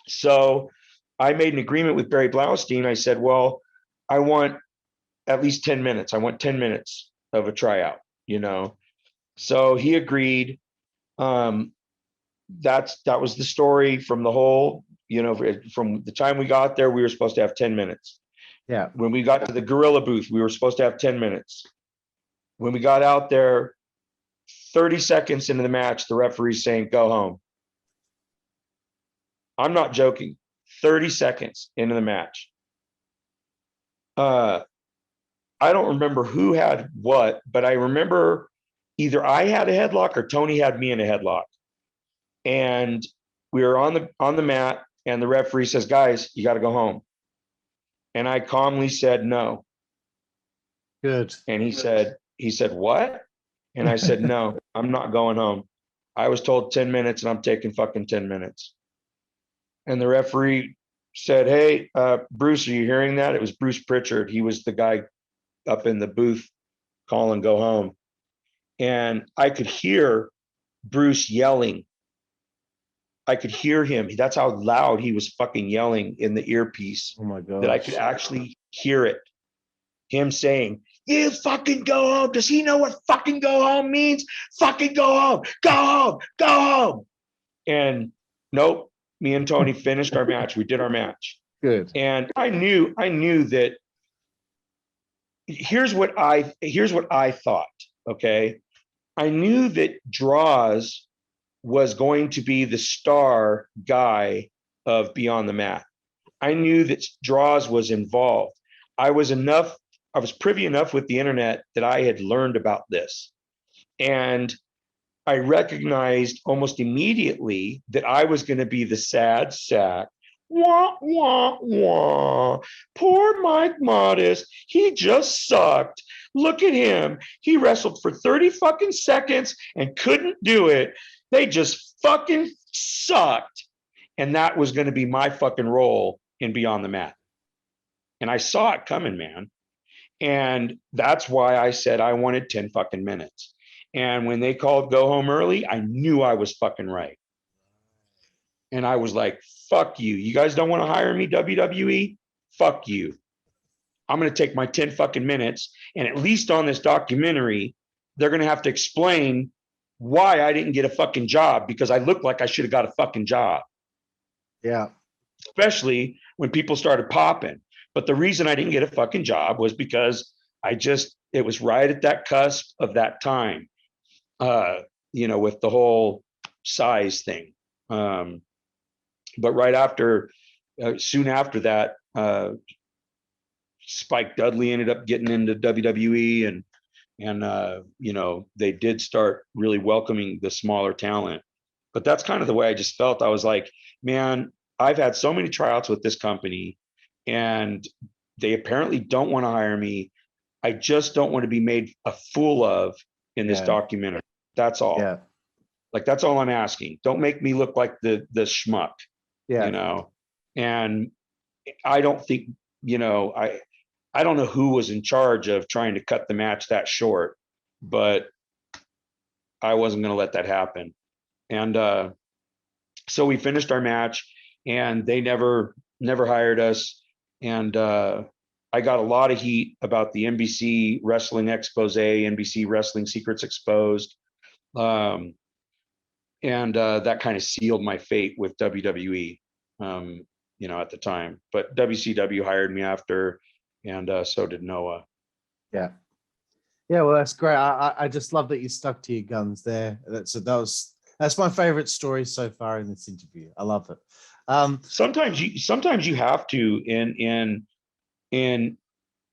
So I made an agreement with Barry Blaustein. I said, well, I want at least 10 minutes. I want 10 minutes of a tryout, So he agreed. That was the story from the whole, from the time we got there, we were supposed to have 10 minutes. Yeah. When we got to the gorilla booth, we were supposed to have 10 minutes. When we got out there, 30 seconds into the match, the referee's saying, go home. I'm not joking. 30 seconds into the match. I don't remember who had what, but I remember either I had a headlock or Tony had me in a headlock. And we were on the mat, and the referee says, guys, you got to go home. And I calmly said, no. Good. And he said, what? And I said, no, I'm not going home. I was told 10 minutes and I'm taking fucking 10 minutes. And the referee said, hey, Bruce, are you hearing that? It was Bruce Pritchard. He was the guy up in the booth calling, go home. And I could hear Bruce yelling. I could hear him. That's how loud he was fucking yelling in the earpiece. Oh my God. That I could actually hear it. Him saying, you fucking go home. Does he know what fucking go home means? Fucking go home. Go home. Go home. And nope, me and Tony finished our match. We did our match. Good. And I knew that here's what I thought. Okay. I knew that Draws was going to be the star guy of Beyond the Mat. I knew that Draws was involved. I was privy enough with the internet that I had learned about this. And I recognized almost immediately that I was going to be the sad sack. Wah, wah, wah. Poor Mike Modest. He just sucked. Look at him. He wrestled for 30 fucking seconds and couldn't do it. They just fucking sucked. And that was going to be my fucking role in Beyond the Mat. And I saw it coming, man. And that's why I said I wanted 10 fucking minutes. And when they called go home early, I knew I was fucking right. And I was like, fuck you. You guys don't want to hire me, WWE? Fuck you. I'm going to take my 10 fucking minutes. And at least on this documentary, they're going to have to explain why I didn't get a fucking job, because I looked like I should have got a fucking job. Yeah. Especially when people started popping. But the reason I didn't get a fucking job was because it was right at that cusp of that time, with the whole size thing. But right after, soon after that, Spike Dudley ended up getting into WWE, and they did start really welcoming the smaller talent. But that's kind of the way I just felt. I was like, man, I've had so many tryouts with this company, and they apparently don't want to hire me. I just don't want to be made a fool of in this documentary. That's all. Yeah. Like, that's all I'm asking. Don't make me look like the schmuck. Yeah. And I don't think, I don't know who was in charge of trying to cut the match that short, but I wasn't going to let that happen. And so we finished our match, and they never hired us. And I got a lot of heat about the NBC Wrestling Expose, NBC Wrestling Secrets Exposed. And that kind of sealed my fate with WWE, at the time. But WCW hired me after, and so did Noah. Yeah. Yeah, well, that's great. I just love that you stuck to your guns there. That's my favorite story so far in this interview. I love it. Sometimes you have to in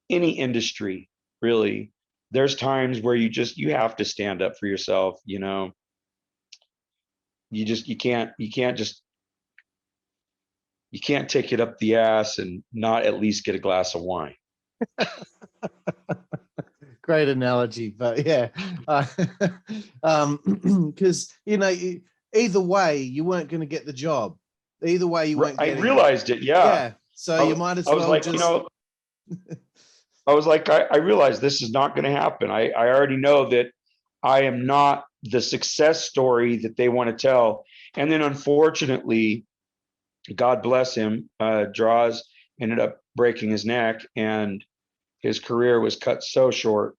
any industry, really. There's times where you have to stand up for yourself. You can't take it up the ass and not at least get a glass of wine. Great analogy, but yeah, because either way you weren't going to get the job. Either way you weren't. I realized it. Yeah. So you might as well. I was like, I realized this is not going to happen. I already know that I am not the success story that they want to tell. And then, unfortunately, God bless him, Draws ended up breaking his neck, and his career was cut so short,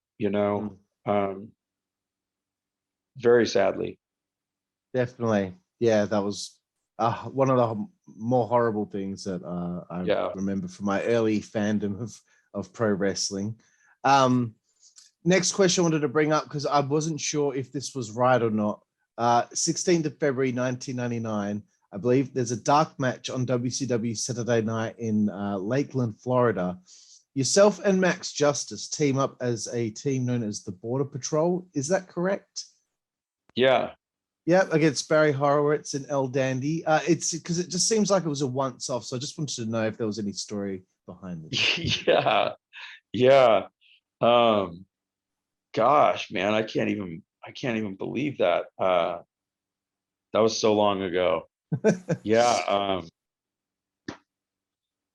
very sadly. Definitely. Yeah, that was one of the more horrible things that I remember from my early fandom of pro wrestling. Next question I wanted to bring up, because I wasn't sure if this was right or not. 16th of February 1999, I believe there's a dark match on WCW Saturday Night in Lakeland, Florida. Yourself and Max Justice team up as a team known as the Border Patrol. Is that correct? Yeah. Yeah, against Barry Horowitz and El Dandy. It's because it just seems like it was a once-off, so I just wanted to know if there was any story behind this. Yeah. Gosh, man, I can't even believe that. That was so long ago. Yeah.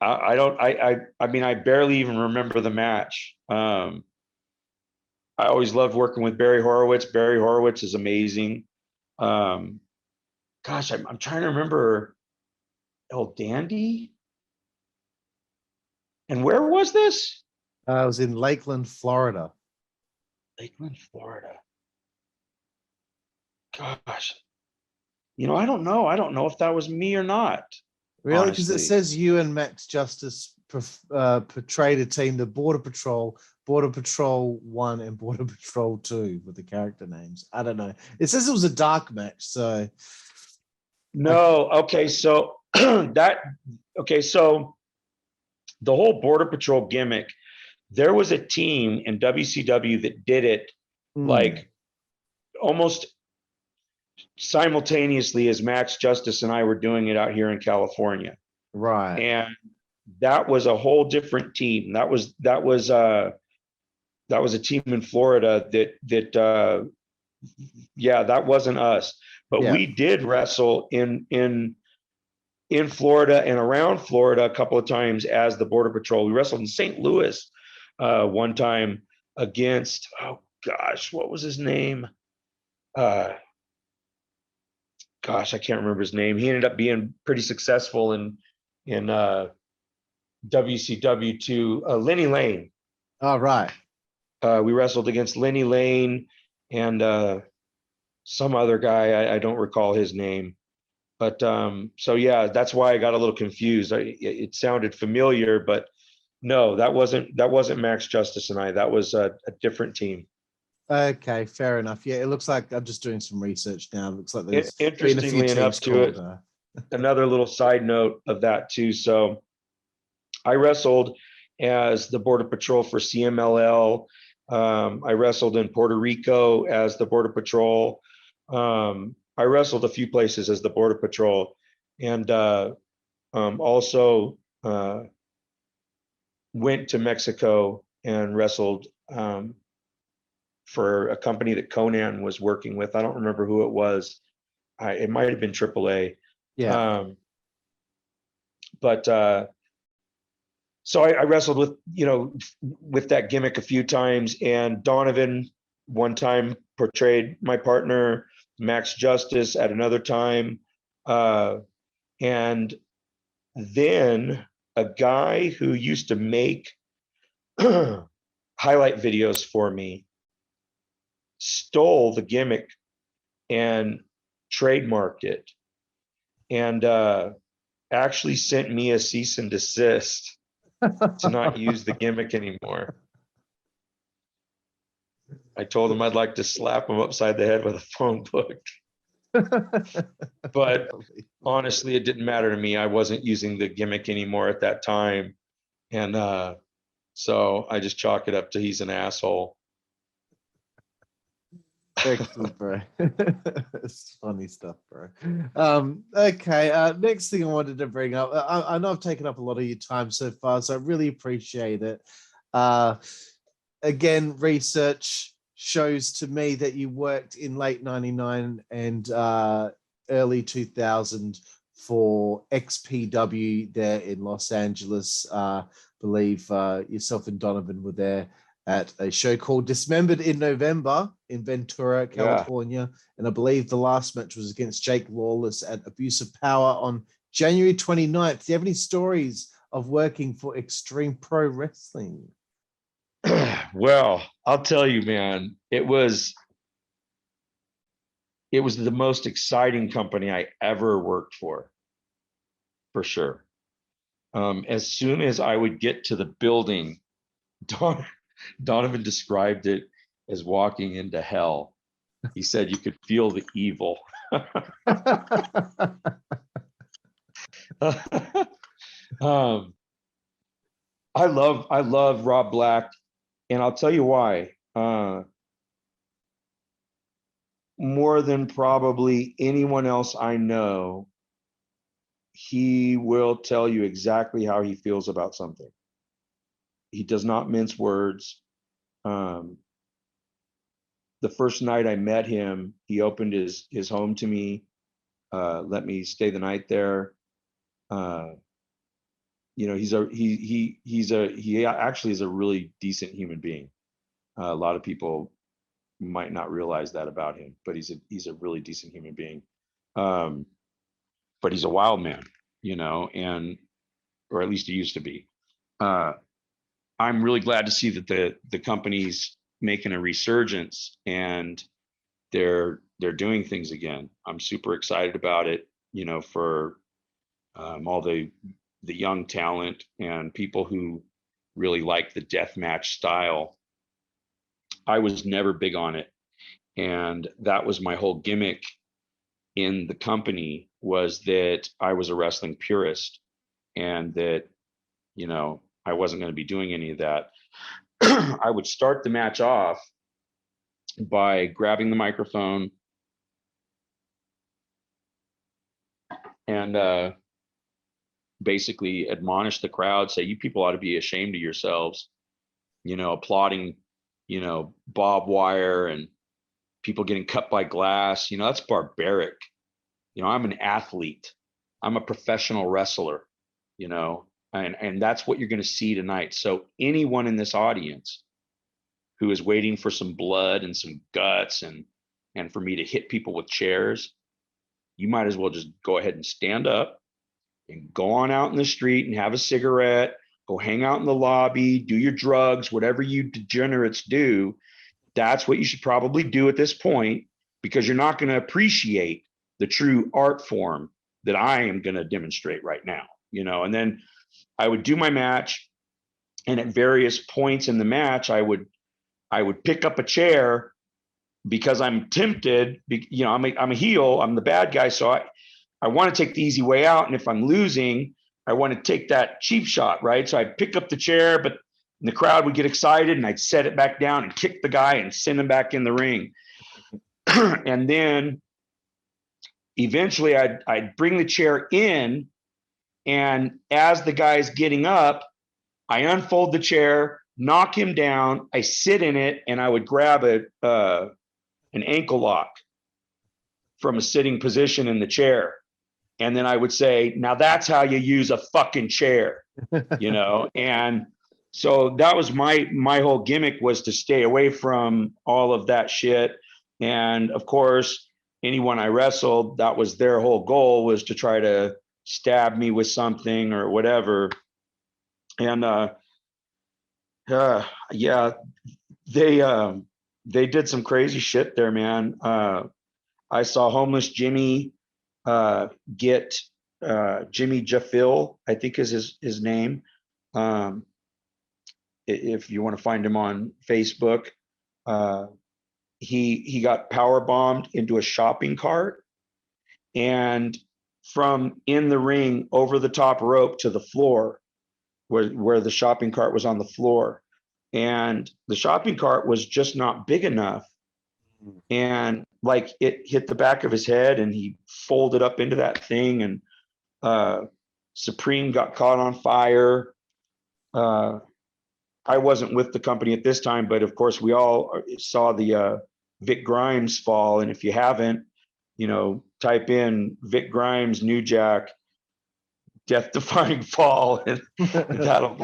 I mean, I barely even remember the match. I always loved working with Barry Horowitz. Barry Horowitz is amazing. Gosh, I'm trying to remember El Dandy. And where was this? I was in Lakeland, Florida. Lakeland, Florida. Gosh, I don't know. I don't know if that was me or not. Really? Because it says you and Max Justice portrayed a team, the Border Patrol 1 and Border Patrol 2 with the character names. I don't know. It says it was a dark match, so. No, okay, so so the whole Border Patrol gimmick, there was a team in WCW that did it like almost simultaneously as Max Justice and I were doing it out here in California. Right. And that was a whole different team. That was a team in Florida that that wasn't us. But we did wrestle in Florida and around Florida a couple of times as the Border Patrol. We wrestled in St. Louis one time against, oh gosh, what was his name? Gosh, I can't remember his name. He ended up being pretty successful in WCW too. Lenny Lane. All right. We wrestled against Lenny Lane and some other guy. I don't recall his name. But so yeah, that's why I got a little confused. It sounded familiar, but no, that wasn't Max Justice and I. That was a different team. Okay, fair enough. Yeah, it looks like I'm just doing some research now. It looks like there's interestingly enough to it. Another little side note of that too. So I wrestled as the Border Patrol for CMLL. I wrestled in Puerto Rico as the Border Patrol. I wrestled a few places as the Border Patrol, and also went to Mexico and wrestled for a company that Conan was working with. I don't remember who it was. It might have been AAA. Yeah. But so I wrestled with that gimmick a few times, and Donovan one time portrayed my partner, Max Justice, at another time. And then a guy who used to make highlight videos for me stole the gimmick and trademarked it, and actually sent me a cease and desist to not use the gimmick anymore. I told him I'd like to slap him upside the head with a phone book. But honestly, it didn't matter to me. I wasn't using the gimmick anymore at that time. And so I just chalk it up to he's an asshole. Excellent, bro. It's funny stuff, bro. Okay, next thing I wanted to bring up, I know I've taken up a lot of your time so far, so I really appreciate it. Again, research shows to me that you worked in late 99 and early 2000 for XPW there in Los Angeles. Believe yourself and Donovan were there at a show called Dismembered in November in Ventura, California. Yeah. And I believe the last match was against Jake Lawless at Abuse of Power on January 29th. Do you have any stories of working for Extreme Pro Wrestling? Well, I'll tell you, man, it was the most exciting company I ever worked for. for sure. As soon as I would get to the building, Donovan described it as walking into hell. He said you could feel the evil. I love Rob Black, and I'll tell you why. More than probably anyone else I know, he will tell you exactly how he feels about something. He does not mince words. The first night I met him, he opened his home to me, let me stay the night there. You know, he actually is a really decent human being. A lot of people might not realize that about him, but he's a really decent human being. But he's a wild man, you know, or at least he used to be. I'm really glad to see that the company's making a resurgence and they're doing things again. I'm super excited about it, you know, for all the young talent and people who really like the deathmatch style. I was never big on it, and that was my whole gimmick in the company, was that I was a wrestling purist and that, you know, I wasn't going to be doing any of that. I would start the match off by grabbing the microphone and basically admonish the crowd, say, you people ought to be ashamed of yourselves, you know, applauding, you know, barbed wire and people getting cut by glass. You know, that's barbaric. You know, I'm an athlete. I'm a professional wrestler, you know, and that's what you're going to see tonight. So anyone in this audience who is waiting for some blood and some guts and for me to hit people with chairs, you might as well just go ahead and stand up and go on out in the street and have a cigarette, go hang out in the lobby, do your drugs, whatever you degenerates do. That's what you should probably do at this point, because you're not going to appreciate the true art form that I am going to demonstrate right now, you know. And then I would do my match, and at various points in the match, I would pick up a chair because I'm tempted. You know, I'm a heel, I'm the bad guy, so I want to take the easy way out. And if I'm losing, I want to take that cheap shot, right? So I'd pick up the chair, but the crowd would get excited and I'd set it back down and kick the guy and send him back in the ring. And then eventually I'd bring the chair in, and as the guy's getting up, I unfold the chair, knock him down, I sit in it, and I would grab an ankle lock from a sitting position in the chair. And then I would say, now that's how you use a fucking chair, you know? And so that was my whole gimmick, was to stay away from all of that shit. And of course, anyone I wrestled, that was their whole goal, was to try to stab me with something or whatever. And yeah, they did some crazy shit there, man. I saw Homeless Jimmy get Jimmy Jaffil, I think is his name. If you want to find him on Facebook, he got power bombed into a shopping cart, and from in the ring over the top rope to the floor, where the shopping cart was on the floor, and the shopping cart was just not big enough, and like it hit the back of his head and he folded up into that thing, and Supreme got caught on fire. I wasn't with the company at this time, but of course we all saw the Vic Grimes fall. And if you haven't, you know, type in Vic Grimes, New Jack, death defying fall, and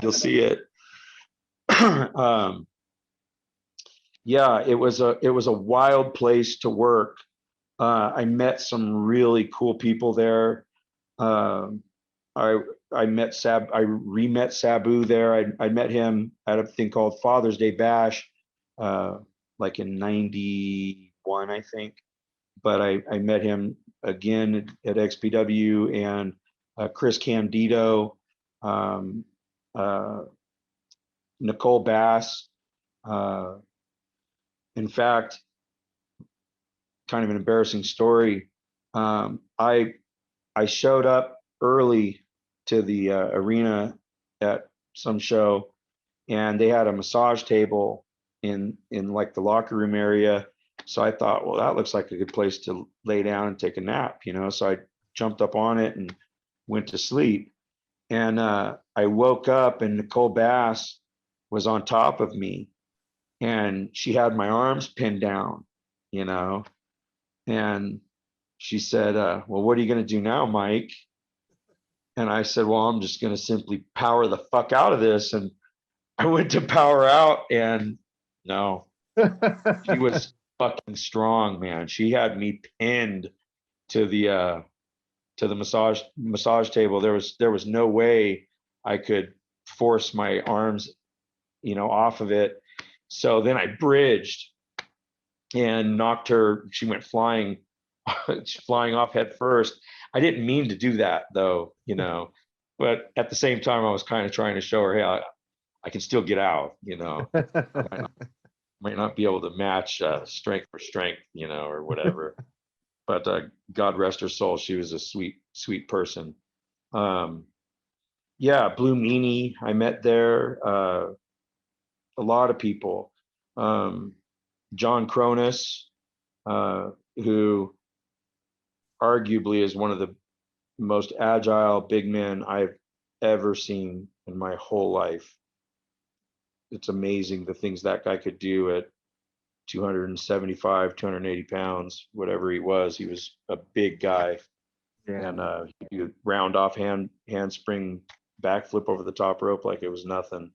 you'll see it. Yeah, it was a wild place to work. I met some really cool people there. I re-met Sabu there. I met him at a thing called Father's Day Bash, like in '91, I think. But I met him again at XPW, and Chris Candido, Nicole Bass. In fact, kind of an embarrassing story. I showed up early to the arena at some show, and they had a massage table in like the locker room area. So I thought, well, that looks like a good place to lay down and take a nap, you know. So I jumped up on it and went to sleep. And I woke up, and Nicole Bass was on top of me, and she had my arms pinned down, you know. And she said, well, what are you going to do now, Mike? And I said, well, I'm just going to simply power the fuck out of this. And I went to power out, and no, she was fucking strong, man. She had me pinned to the massage table. There was no way I could force my arms, you know, off of it. So then I bridged and knocked her. She went flying off head first. I didn't mean to do that, though, you know, but at the same time, I was kind of trying to show her, hey, I can still get out, you know. Might not be able to match strength for strength, you know, or whatever. But God rest her soul, she was a sweet person. Yeah, Blue Meanie, I met there. A lot of people. John Cronus, who arguably is one of the most agile big men I've ever seen in my whole life. It's amazing the things that guy could do at 275, 280 pounds, whatever he was. He was a big guy. Yeah. And he could round off handspring backflip over the top rope like it was nothing.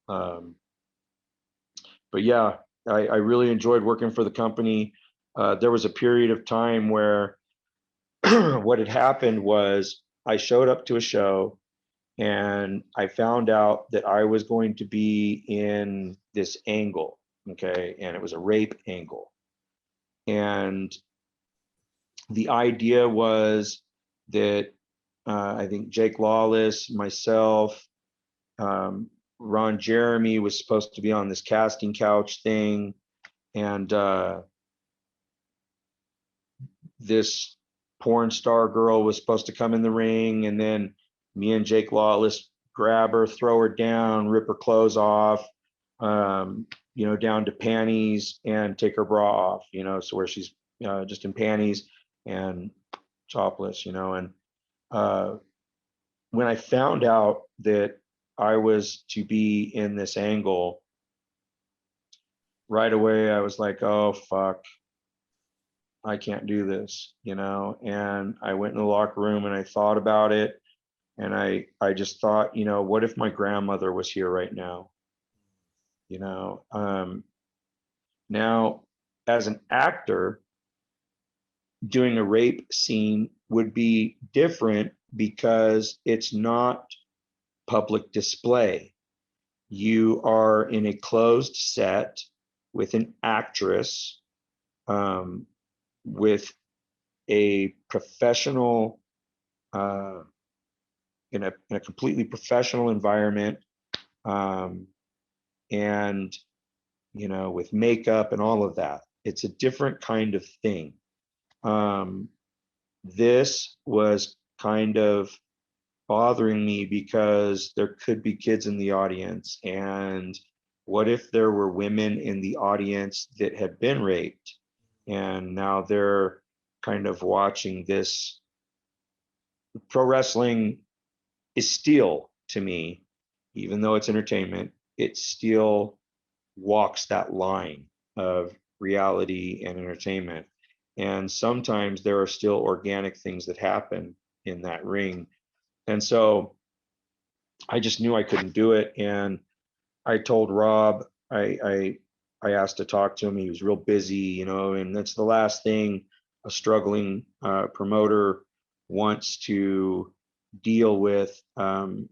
But yeah, I really enjoyed working for the company. There was a period of time where what had happened was I showed up to a show, and I found out that I was going to be in this angle, okay? And it was a rape angle. And the idea was that I think Jake Lawless, myself, Ron Jeremy was supposed to be on this casting couch thing. And this porn star girl was supposed to come in the ring, and then me and Jake Lawless grab her, throw her down, rip her clothes off, you know, down to panties, and take her bra off, you know, so where she's just in panties and topless, you know. And when I found out that I was to be in this angle, right away I was like, oh fuck, I can't do this, you know. And I went in the locker room and I thought about it. And I just thought, you know, what if my grandmother was here right now? You know, now as an actor, doing a rape scene would be different because it's not public display. You are in a closed set with an actress, with a professional, in a completely professional environment, and, you know, with makeup and all of that. It's a different kind of thing. This was kind of bothering me because there could be kids in the audience, and what if there were women in the audience that had been raped, and now they're kind of watching this. Pro wrestling is still, to me, even though it's entertainment, it still walks that line of reality and entertainment. And sometimes there are still organic things that happen in that ring. And so I just knew I couldn't do it. And I told Rob, I asked to talk to him. He was real busy, you know, and that's the last thing a struggling promoter wants to deal with.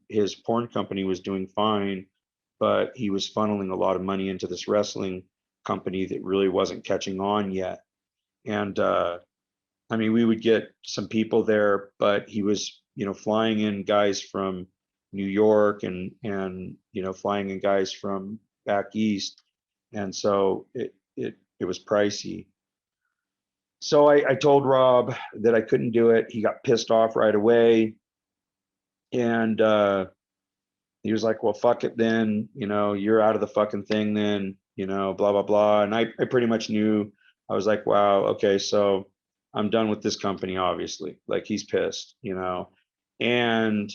His porn company was doing fine, but he was funneling a lot of money into this wrestling company that really wasn't catching on yet. And I mean, we would get some people there, but he was flying in guys from New York and flying in guys from back east, and so it was pricey. So I told Rob that I couldn't do it. He got pissed off right away, and he was like, "Well, fuck it then. You're out of the fucking thing then. Blah blah blah." And I pretty much knew. I was like, "Wow, okay, so I'm done with this company." Obviously, like he's pissed, and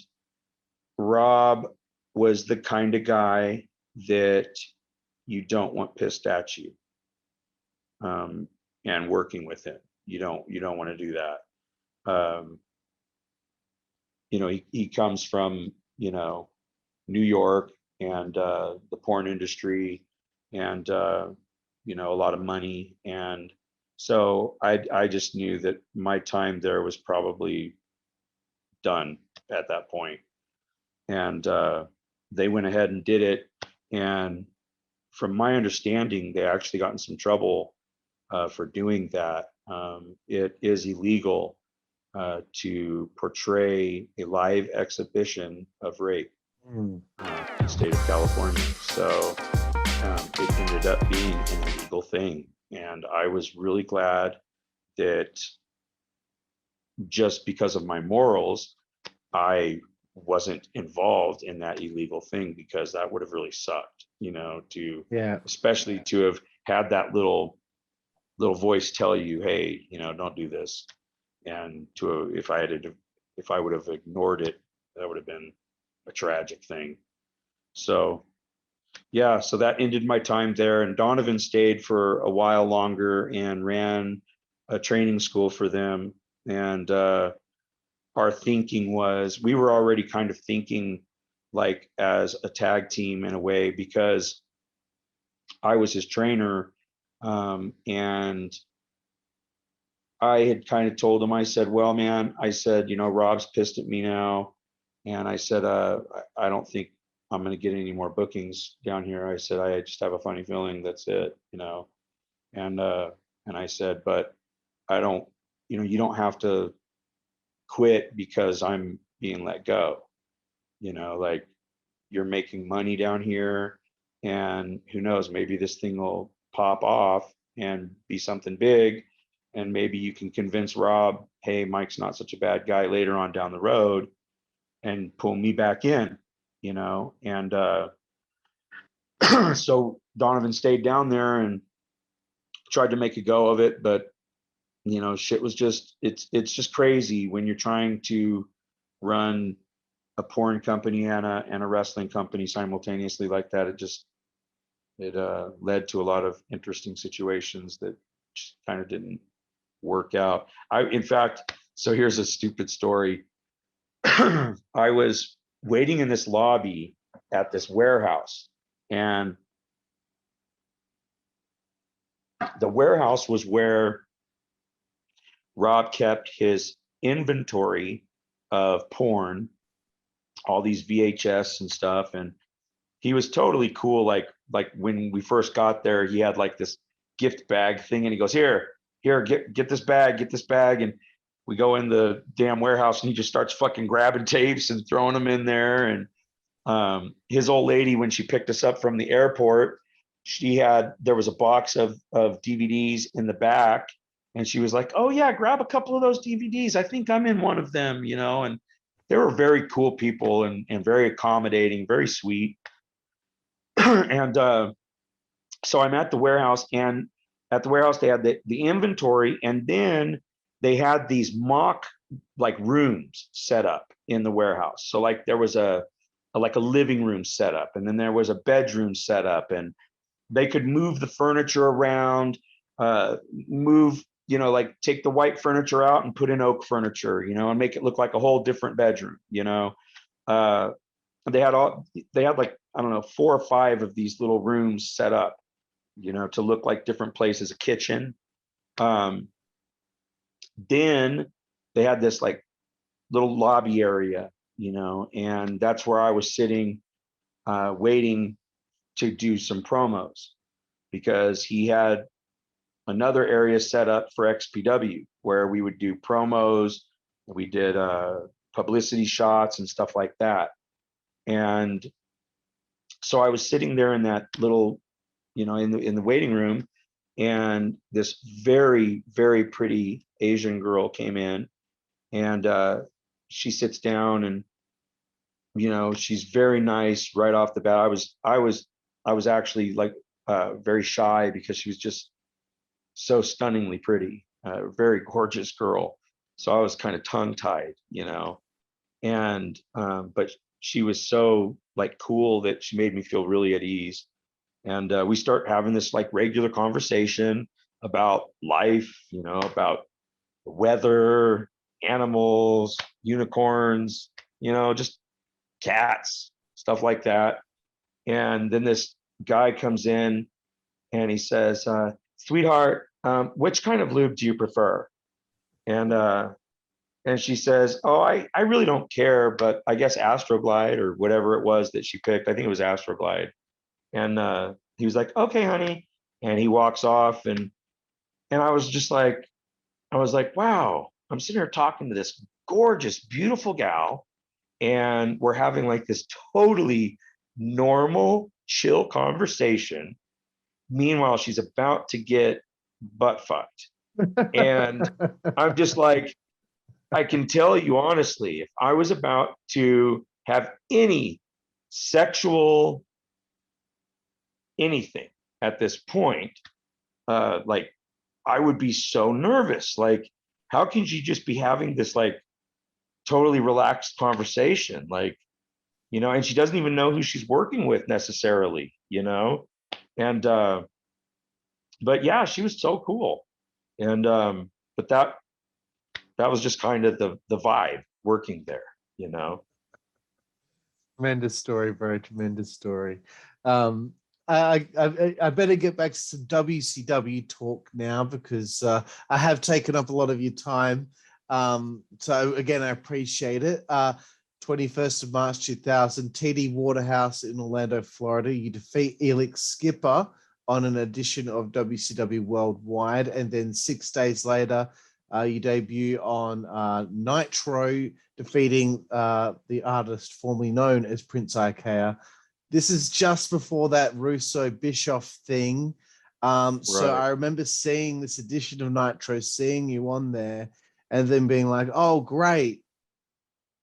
Rob was the kind of guy that you don't want pissed at you. And working with him, you don't want to do that. He comes from New York and the porn industry, and a lot of money, and so I just knew that my time there was probably done at that point. And they went ahead and did it, and from my understanding, they actually got in some trouble for doing that. It is illegal to portray a live exhibition of rape in the state of California. So it ended up being an illegal thing. And I was really glad that just because of my morals, I wasn't involved in that illegal thing, because that would have really sucked, especially to have had that little voice tell you, hey, don't do this. And if I would have ignored it, that would have been a tragic thing. So yeah, so that ended my time there. And Donovan stayed for a while longer and ran a training school for them. And our thinking was, we were already kind of thinking like as a tag team in a way, because I was his trainer. And I had kind of told him, I said, well, man, I said, Rob's pissed at me now. And I said, I don't think I'm going to get any more bookings down here. I said, I just have a funny feeling, that's it, and I said, but I don't, you don't have to quit because I'm being let go, like you're making money down here, and who knows, maybe this thing will pop off and be something big. And maybe you can convince Rob, hey, Mike's not such a bad guy later on down the road, and pull me back in, and so Donovan stayed down there and tried to make a go of it, but shit was just, it's just crazy when you're trying to run a porn company and a wrestling company simultaneously like that. It led to a lot of interesting situations that just kind of didn't work out. In fact, so here's a stupid story. I was waiting in this lobby at this warehouse, and the warehouse was where Rob kept his inventory of porn, all these VHS and stuff. And he was totally cool. Like when we first got there, he had like this gift bag thing, and he goes, here, get this bag. And we go in the damn warehouse, and he just starts fucking grabbing tapes and throwing them in there. And his old lady, when she picked us up from the airport, there was a box of DVDs in the back, and she was like, oh yeah, grab a couple of those DVDs. I think I'm in one of them, and they were very cool people and very accommodating, very sweet. And so I'm at the warehouse, and at the warehouse they had the inventory, and then they had these mock like rooms set up in the warehouse. So like there was a living room set up, and then there was a bedroom set up, and they could move the furniture around, like take the white furniture out and put in oak furniture, and make it look like a whole different bedroom. They had like, I don't know, 4 or 5 of these little rooms set up, to look like different places, a kitchen. Then they had this like little lobby area, and that's where I was sitting, waiting to do some promos, because he had another area set up for XPW where we would do promos. We did publicity shots and stuff like that. And so I was sitting there in that little, in the waiting room, and this very, very pretty Asian girl came in, and she sits down, and she's very nice right off the bat. I was actually like very shy because she was just so stunningly pretty, very gorgeous girl. So I was kind of tongue-tied, and but she was so like cool that she made me feel really at ease. And we start having this like regular conversation about life, about the weather, animals, unicorns, just cats, stuff like that. And then this guy comes in and he says, sweetheart, which kind of lube do you prefer? And she says, oh, I really don't care, but I guess Astroglide or whatever it was that she picked. I think it was Astroglide. And he was like, okay, honey. And he walks off, and I was like, wow, I'm sitting here talking to this gorgeous, beautiful gal, and we're having like this totally normal, chill conversation. Meanwhile, she's about to get butt fucked. And I'm just like, I can tell you honestly, if I was about to have any sexual anything at this point, like I would be so nervous. Like, how can she just be having this like totally relaxed conversation? Like, and she doesn't even know who she's working with necessarily, and but yeah, she was so cool. And but that was just kind of the vibe working there, Tremendous story, bro. Tremendous story. I better get back to some WCW talk now, because I have taken up a lot of your time. So again, I appreciate it. 21st of March 2000, TD Waterhouse in Orlando, Florida. You defeat Elix Skipper on an edition of WCW Worldwide, and then 6 days later, you debut on Nitro, defeating the artist formerly known as Prince Ikea. This is just before that Russo Bischoff thing. So I remember seeing this edition of Nitro, seeing you on there, and then being like, oh, great.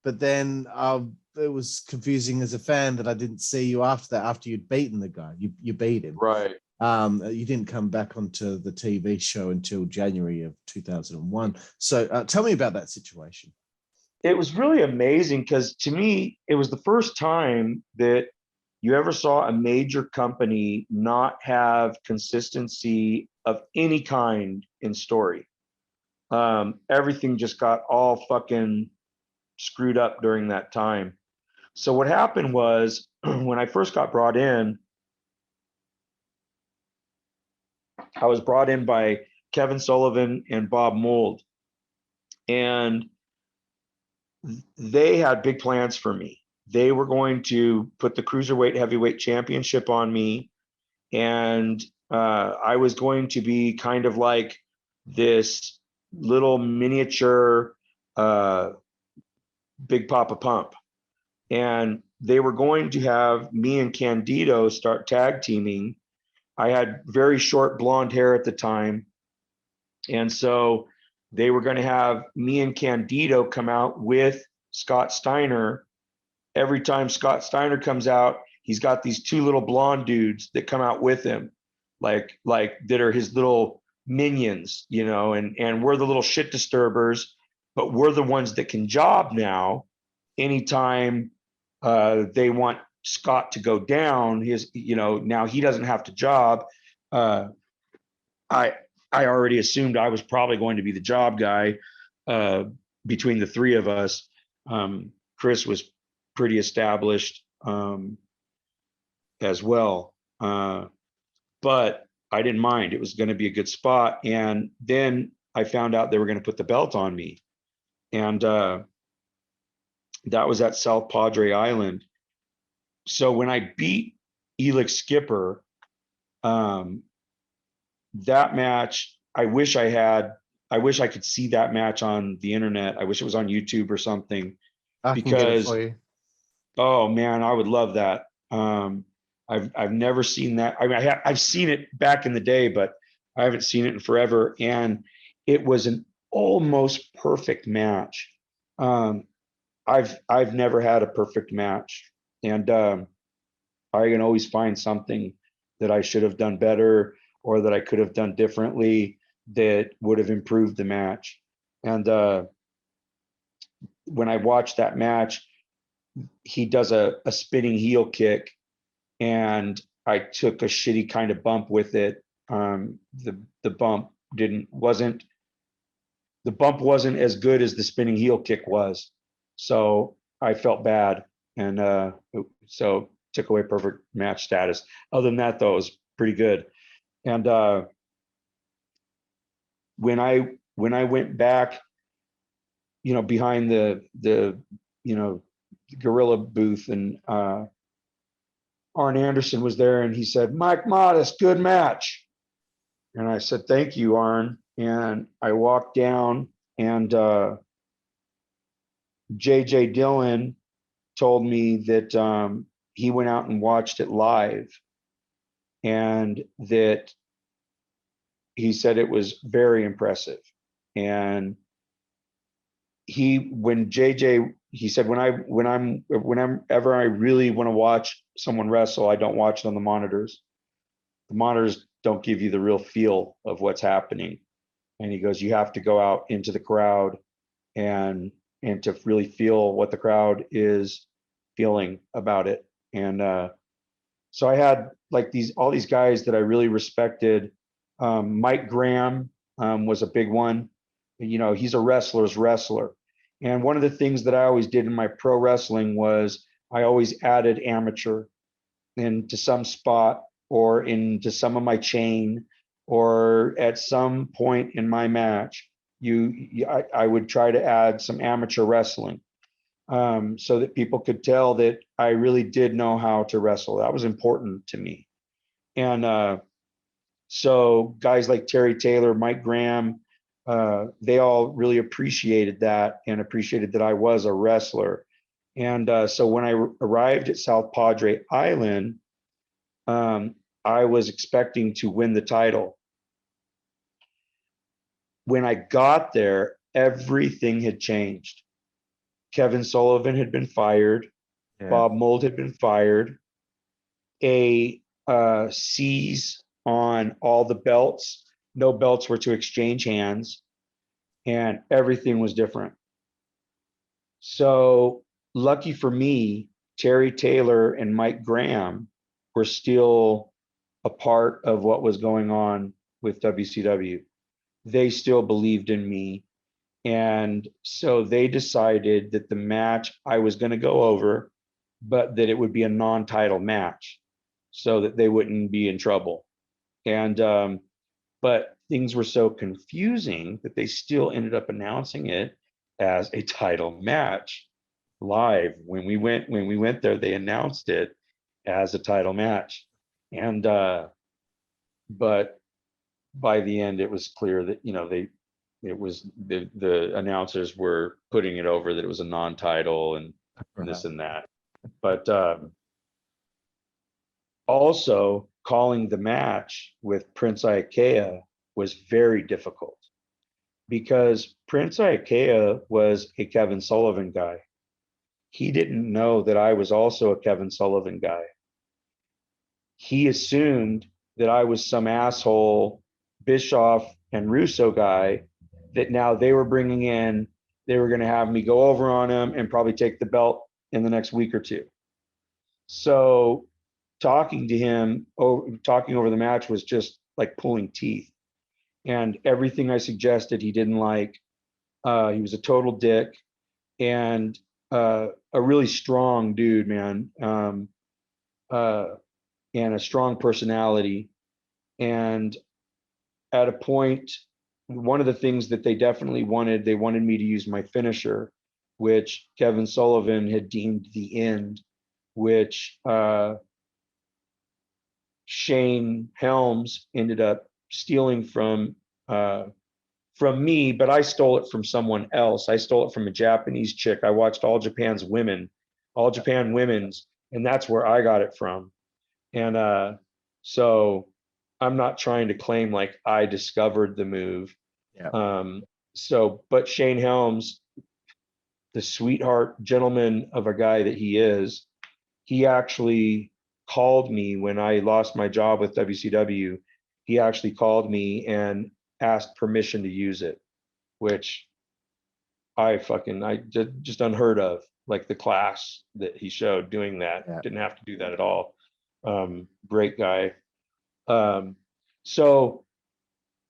But then it was confusing as a fan that I didn't see you after that, after you'd beaten the guy. You beat him. Right. You didn't come back onto the TV show until January of 2001. So tell me about that situation. It was really amazing, because to me, it was the first time that you ever saw a major company not have consistency of any kind in story. Everything just got all fucking screwed up during that time. So what happened was, when I first got brought in, I was brought in by Kevin Sullivan and Bob Mould, and they had big plans for me. They were going to put the Cruiserweight Heavyweight Championship on me, and I was going to be kind of like this little miniature Big Papa Pump. And they were going to have me and Candido start tag teaming. I had very short blonde hair at the time, and so they were going to have me and Candido come out with Scott Steiner. Every time Scott Steiner comes out, he's got these two little blonde dudes that come out with him, like that are his little minions, and we're the little shit disturbers, but we're the ones that can job now. Anytime they want Scott to go down, now he doesn't have to job. I already assumed I was probably going to be the job guy between the three of us. Chris was pretty established as well. But I didn't mind. It was going to be a good spot. And then I found out they were going to put the belt on me. And that was at South Padre Island. So when I beat Elix Skipper, that match, I wish I could see that match on the internet. I wish it was on YouTube or something. I can get it for you. Oh man, I would love that. I've never seen that. I mean, I've seen it back in the day, but I haven't seen it in forever. And it was an almost perfect match. I've never had a perfect match, and I can always find something that I should have done better or that I could have done differently that would have improved the match. And when I watched that match, he does a spinning heel kick, and I took a shitty kind of bump with it. The bump wasn't as good as the spinning heel kick was, so I felt bad, and so took away perfect match status. Other than that, though, it was pretty good. And when I went back, behind the gorilla booth, and Arn Anderson was there, and he said, "Mike Modest, good match." And I said, "Thank you, Arn." And I walked down, and JJ Dillon told me that he went out and watched it live, and that he said it was very impressive. And he said, whenever I really want to watch someone wrestle, I don't watch it on the monitors. The monitors don't give you the real feel of what's happening. And he goes, you have to go out into the crowd and to really feel what the crowd is feeling about it. And so I had like all these guys that I really respected. Mike Graham was a big one. He's a wrestler's wrestler. And one of the things that I always did in my pro wrestling was I always added amateur into some spot or into some of my chain, or at some point in my match, I would try to add some amateur wrestling, so that people could tell that I really did know how to wrestle. That was important to me. And so guys like Terry Taylor, Mike Graham, they all really appreciated that and appreciated that I was a wrestler. And so when I arrived at South Padre Island, I was expecting to win the title. When I got there, everything had changed. Kevin Sullivan had been fired. Yeah. Bob Mould had been fired. A seize on all the belts. No belts were to exchange hands, and everything was different. So lucky for me, Terry Taylor and Mike Graham were still a part of what was going on with WCW. They still believed in me. And so they decided that the match I was going to go over, but that it would be a non-title match so that they wouldn't be in trouble. And but things were so confusing that they still ended up announcing it as a title match live. When we went there, they announced it as a title match. And but by the end, it was clear that the announcers were putting it over that it was a non-title and this and that. But also calling the match with Prince Iaukea was very difficult, because Prince Iaukea was a Kevin Sullivan guy. He didn't know that I was also a Kevin Sullivan guy. He assumed that I was some asshole Bischoff and Russo guy that now they were bringing in. They were going to have me go over on him and probably take the belt in the next week or two. So talking over the match was just like pulling teeth. And everything I suggested, he didn't like. He was a total dick, and a really strong dude, man, and a strong personality. And at a point, one of the things that they definitely wanted, they wanted me to use my finisher, which Kevin Sullivan had deemed the end, which Shane Helms ended up stealing from from me, but I stole it from someone else. I stole it from a Japanese chick. I watched All Japan Women's, and that's where I got it from. And so I'm not trying to claim like I discovered the move. Yeah. But Shane Helms, the sweetheart gentleman of a guy that he is, he actually called me when I lost my job with WCW. He actually called me and asked permission to use it, which I just unheard of. Like the class that he showed doing that, didn't have to do that at all. Great guy. So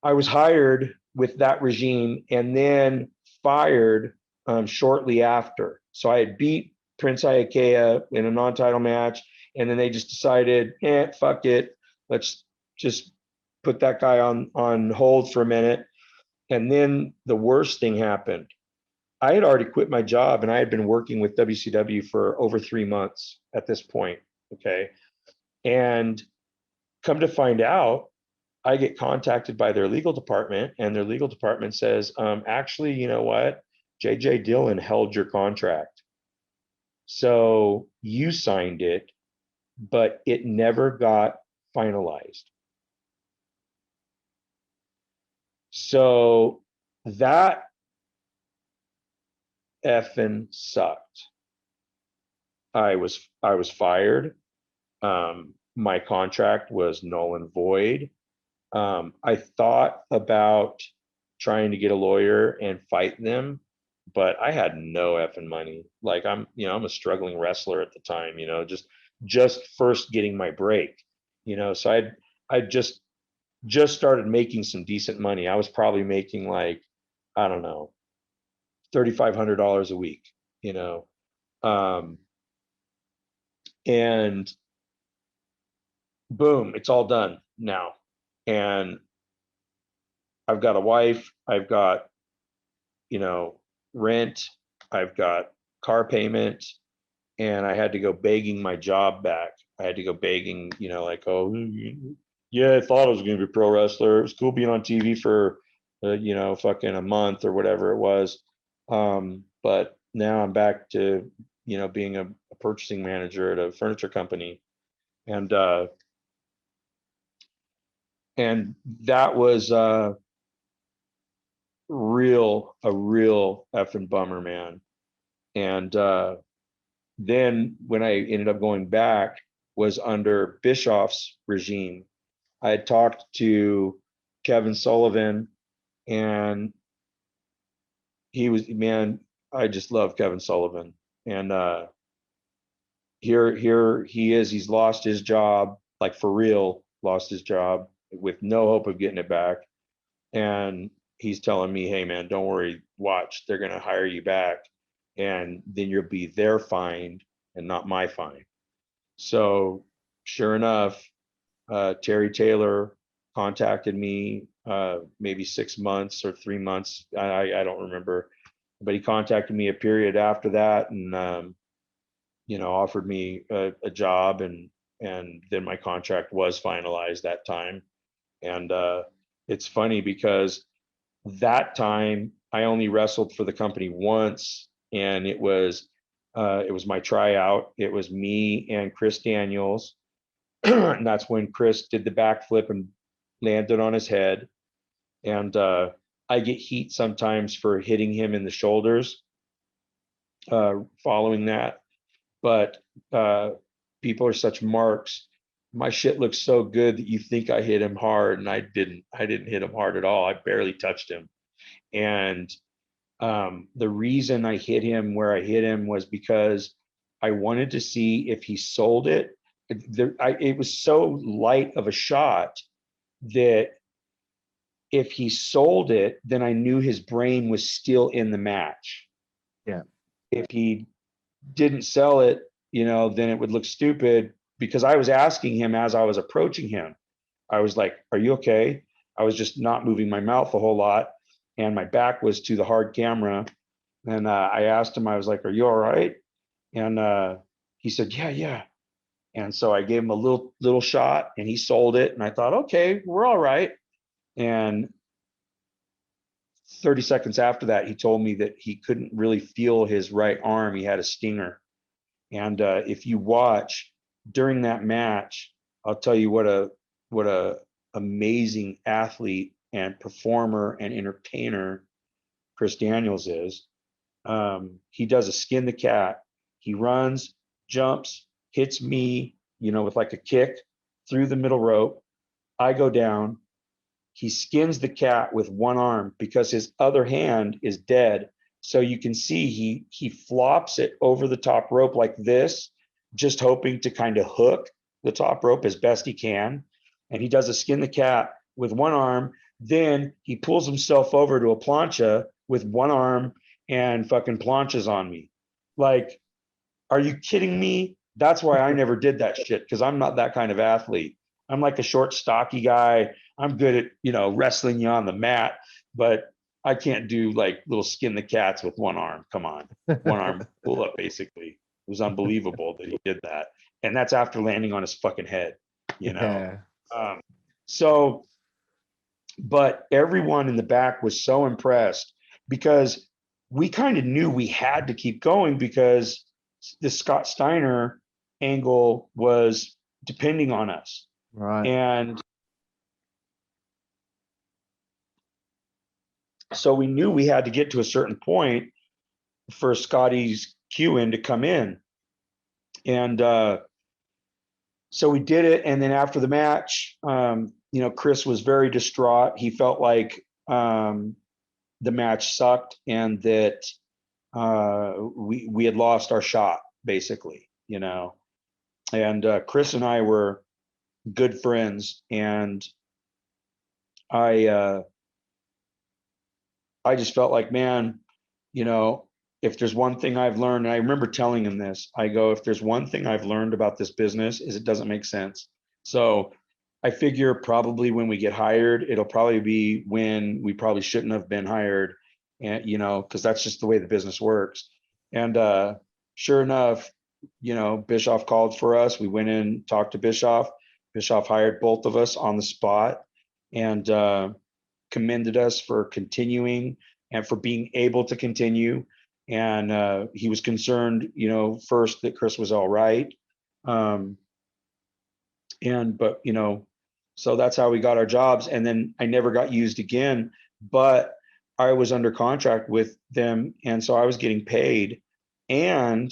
I was hired with that regime and then fired shortly after. So I had beat Prince Iaukea in a non-title match, and then they just decided, fuck it, let's just put that guy on hold for a minute. And then the worst thing happened. I had already quit my job, and I had been working with WCW for over 3 months at this point. Okay. And come to find out, I get contacted by their legal department, and their legal department says, actually, you know what? JJ Dillon held your contract. So you signed it, but it never got finalized. So that effing sucked. I was fired. My contract was null and void. I thought about trying to get a lawyer and fight them, but I had no effing money. Like I'm a struggling wrestler at the time, just first getting my break, so I just started making some decent money. I was probably making like, I don't know, $3,500 a week, and boom, it's all done now. And I've got a wife, I've got, rent, I've got car payment, and I had to go begging my job back. I had to go begging, like, oh, yeah, I thought I was going to be a pro wrestler. It was cool being on TV for, fucking a month or whatever it was. But now I'm back to, being a purchasing manager at a furniture company. And that was a real effing bummer, man. And then when I ended up going back was under Bischoff's regime. I had talked to Kevin Sullivan, and I just love Kevin Sullivan. And here he is, he's lost his job, like for real, lost his job with no hope of getting it back. And he's telling me, hey man, don't worry, watch, they're going to hire you back, and then you'll be their fine and not my fine. So sure enough, Terry Taylor contacted me maybe 6 months or 3 months, I don't remember, but he contacted me a period after that, and offered me a job, and then my contract was finalized that time. And it's funny because that time I only wrestled for the company once, and it was my tryout. It was me and Chris Daniels. And that's when Chris did the backflip and landed on his head. And I get heat sometimes for hitting him in the shoulders following that. But people are such marks. My shit looks so good that you think I hit him hard, and I didn't hit him hard at all. I barely touched him. And the reason I hit him where I hit him was because I wanted to see if he sold it. It was so light of a shot that if he sold it, then I knew his brain was still in the match. Yeah. If he didn't sell it, then it would look stupid, because I was asking him as I was approaching him. I was like, are you okay? I was just not moving my mouth a whole lot, and my back was to the hard camera. And I asked him, I was like, are you all right? And he said, yeah. And so I gave him a little shot, and he sold it. And I thought, okay, we're all right. And 30 seconds after that, he told me that he couldn't really feel his right arm. He had a stinger. And if you watch during that match, I'll tell you what a amazing athlete and performer and entertainer Chris Daniels is. He does a skin the cat. He runs, jumps, hits me, with like a kick through the middle rope. I go down. He skins the cat with one arm because his other hand is dead. So you can see he flops it over the top rope like this, just hoping to kind of hook the top rope as best he can. And he does a skin the cat with one arm. Then he pulls himself over to a plancha with one arm and fucking planchas on me. Like, are you kidding me? That's why I never did that shit, because I'm not that kind of athlete. I'm like a short, stocky guy. I'm good at, wrestling you on the mat, but I can't do like little skin the cats with one arm. Come on. One arm pull up, basically. It was unbelievable that he did that. And that's after landing on his fucking head, Yeah. So, but everyone in the back was so impressed because we kind of knew we had to keep going because the Scott Steiner angle was depending on us. Right. And so we knew we had to get to a certain point for Scotty's cue in to come in. And so we did it. And then after the match, Chris was very distraught. He felt like the match sucked and that we had lost our shot, basically, And Chris and I were good friends. And I just felt like, man, if there's one thing I've learned, and I remember telling him this, I go, if there's one thing I've learned about this business is it doesn't make sense. So I figure probably when we get hired, it'll probably be when we probably shouldn't have been hired, and because that's just the way the business works. And sure enough, Bischoff called for us. We went in, talked to Bischoff. Bischoff hired both of us on the spot and commended us for continuing and for being able to continue. And he was concerned, first that Chris was all right. So that's how we got our jobs. And then I never got used again, but I was under contract with them. And so I was getting paid. And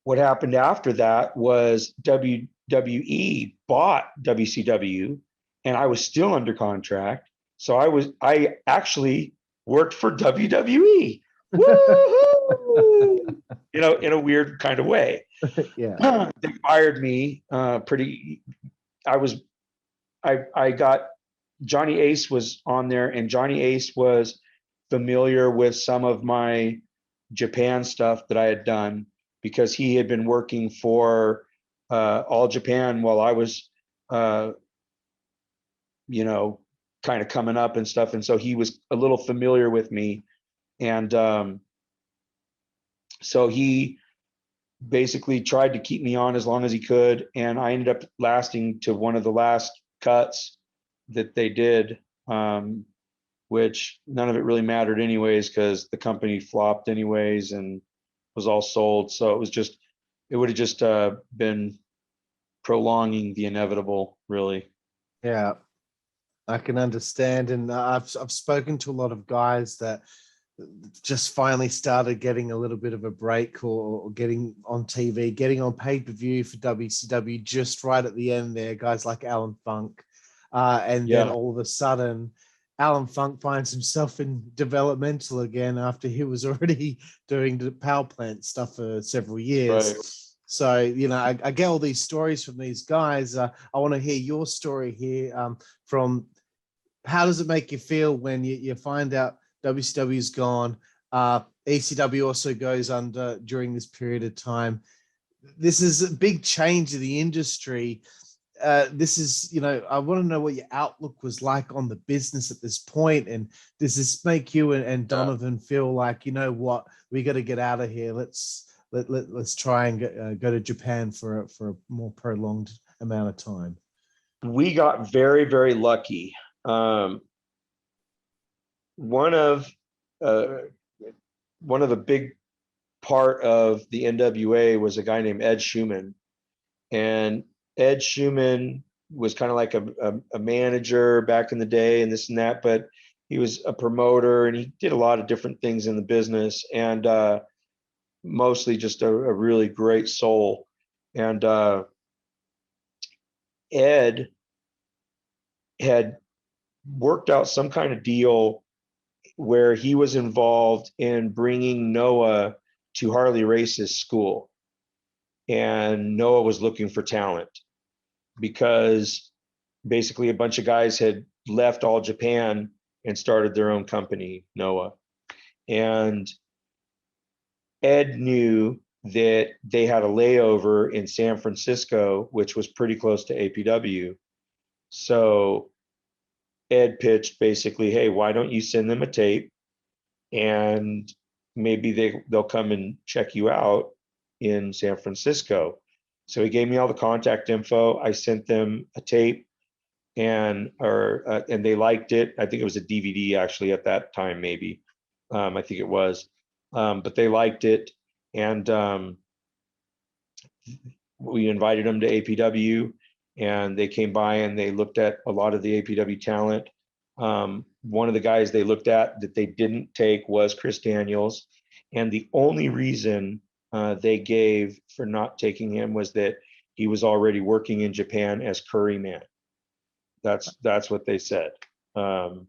what happened after that was WWE bought WCW and I was still under contract. So I actually worked for WWE. Woo-hoo! In a weird kind of way. Yeah. They fired me I got Johnny Ace was on there, and Johnny Ace was familiar with some of my Japan stuff that I had done because he had been working for All Japan while I was kind of coming up and stuff. And so he was a little familiar with me. And so he basically tried to keep me on as long as he could. And I ended up lasting to one of the last cuts that they did, which none of it really mattered anyways, because the company flopped anyways and was all sold. So it would have just been prolonging the inevitable, really. Yeah, I can understand. And I've spoken to a lot of guys that just finally started getting a little bit of a break or getting on TV, getting on pay-per-view for WCW just right at the end there, guys like Alan Funk. Then all of a sudden, Alan Funk finds himself in developmental again after he was already doing the power plant stuff for several years. Right. So, I get all these stories from these guys. I want to hear your story here from how does it make you feel when you find out WCW is gone? ECW also goes under during this period of time. This is a big change in the industry. This is, I want to know what your outlook was like on the business at this point. And does this make you and Donovan feel like, what, we got to get out of here. Let's try and go to Japan for a more prolonged amount of time. We got very, very lucky. one of uh, one of the big part of the NWA was a guy named Ed Schumann, and Ed Schumann was kind of like a manager back in the day and this and that, but he was a promoter and he did a lot of different things in the business, and mostly just a really great soul. And Ed had worked out some kind of deal where he was involved in bringing Noah to Harley Race's school. And Noah was looking for talent because basically a bunch of guys had left All Japan and started their own company, Noah. And Ed knew that they had a layover in San Francisco, which was pretty close to APW. So Ed pitched basically, hey, why don't you send them a tape and maybe they'll come and check you out in San Francisco. So he gave me all the contact info. I sent them a tape, and they liked it. I think it was a DVD actually at that time, maybe. I think it was, but they liked it, and we invited them to APW, and they came by and they looked at a lot of the APW talent. One of the guys they looked at that they didn't take was Chris Daniels, and the only reason they gave for not taking him was that he was already working in Japan as Curry Man. That's what they said. You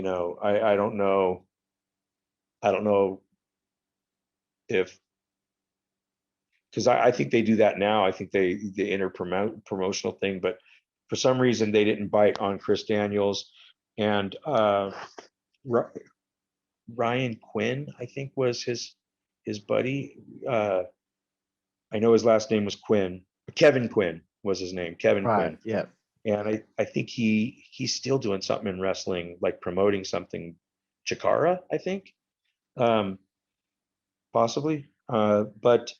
know, I don't know. I don't know if, because I think they do that now. I think the inner promotional thing, but for some reason they didn't bite on Chris Daniels, and Ryan Quinn, I think, was his buddy. I know his last name was Quinn. Kevin Quinn was his name. Kevin Right. Quinn. Yeah. And I think he's still doing something in wrestling, like promoting something, Chikara, I think, possibly. But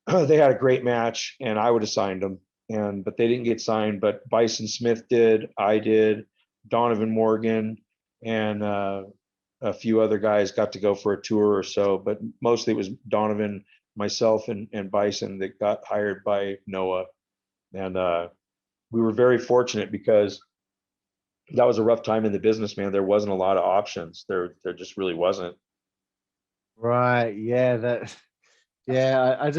they had a great match, and I would have signed them, but they didn't get signed. But Bison Smith did, I did, Donovan Morgan, and a few other guys got to go for a tour or so, but mostly it was Donovan, myself, and Bison that got hired by Noah. And we were very fortunate because that was a rough time in the business, man. There wasn't a lot of options. There just really wasn't. Right. Yeah. Yeah. I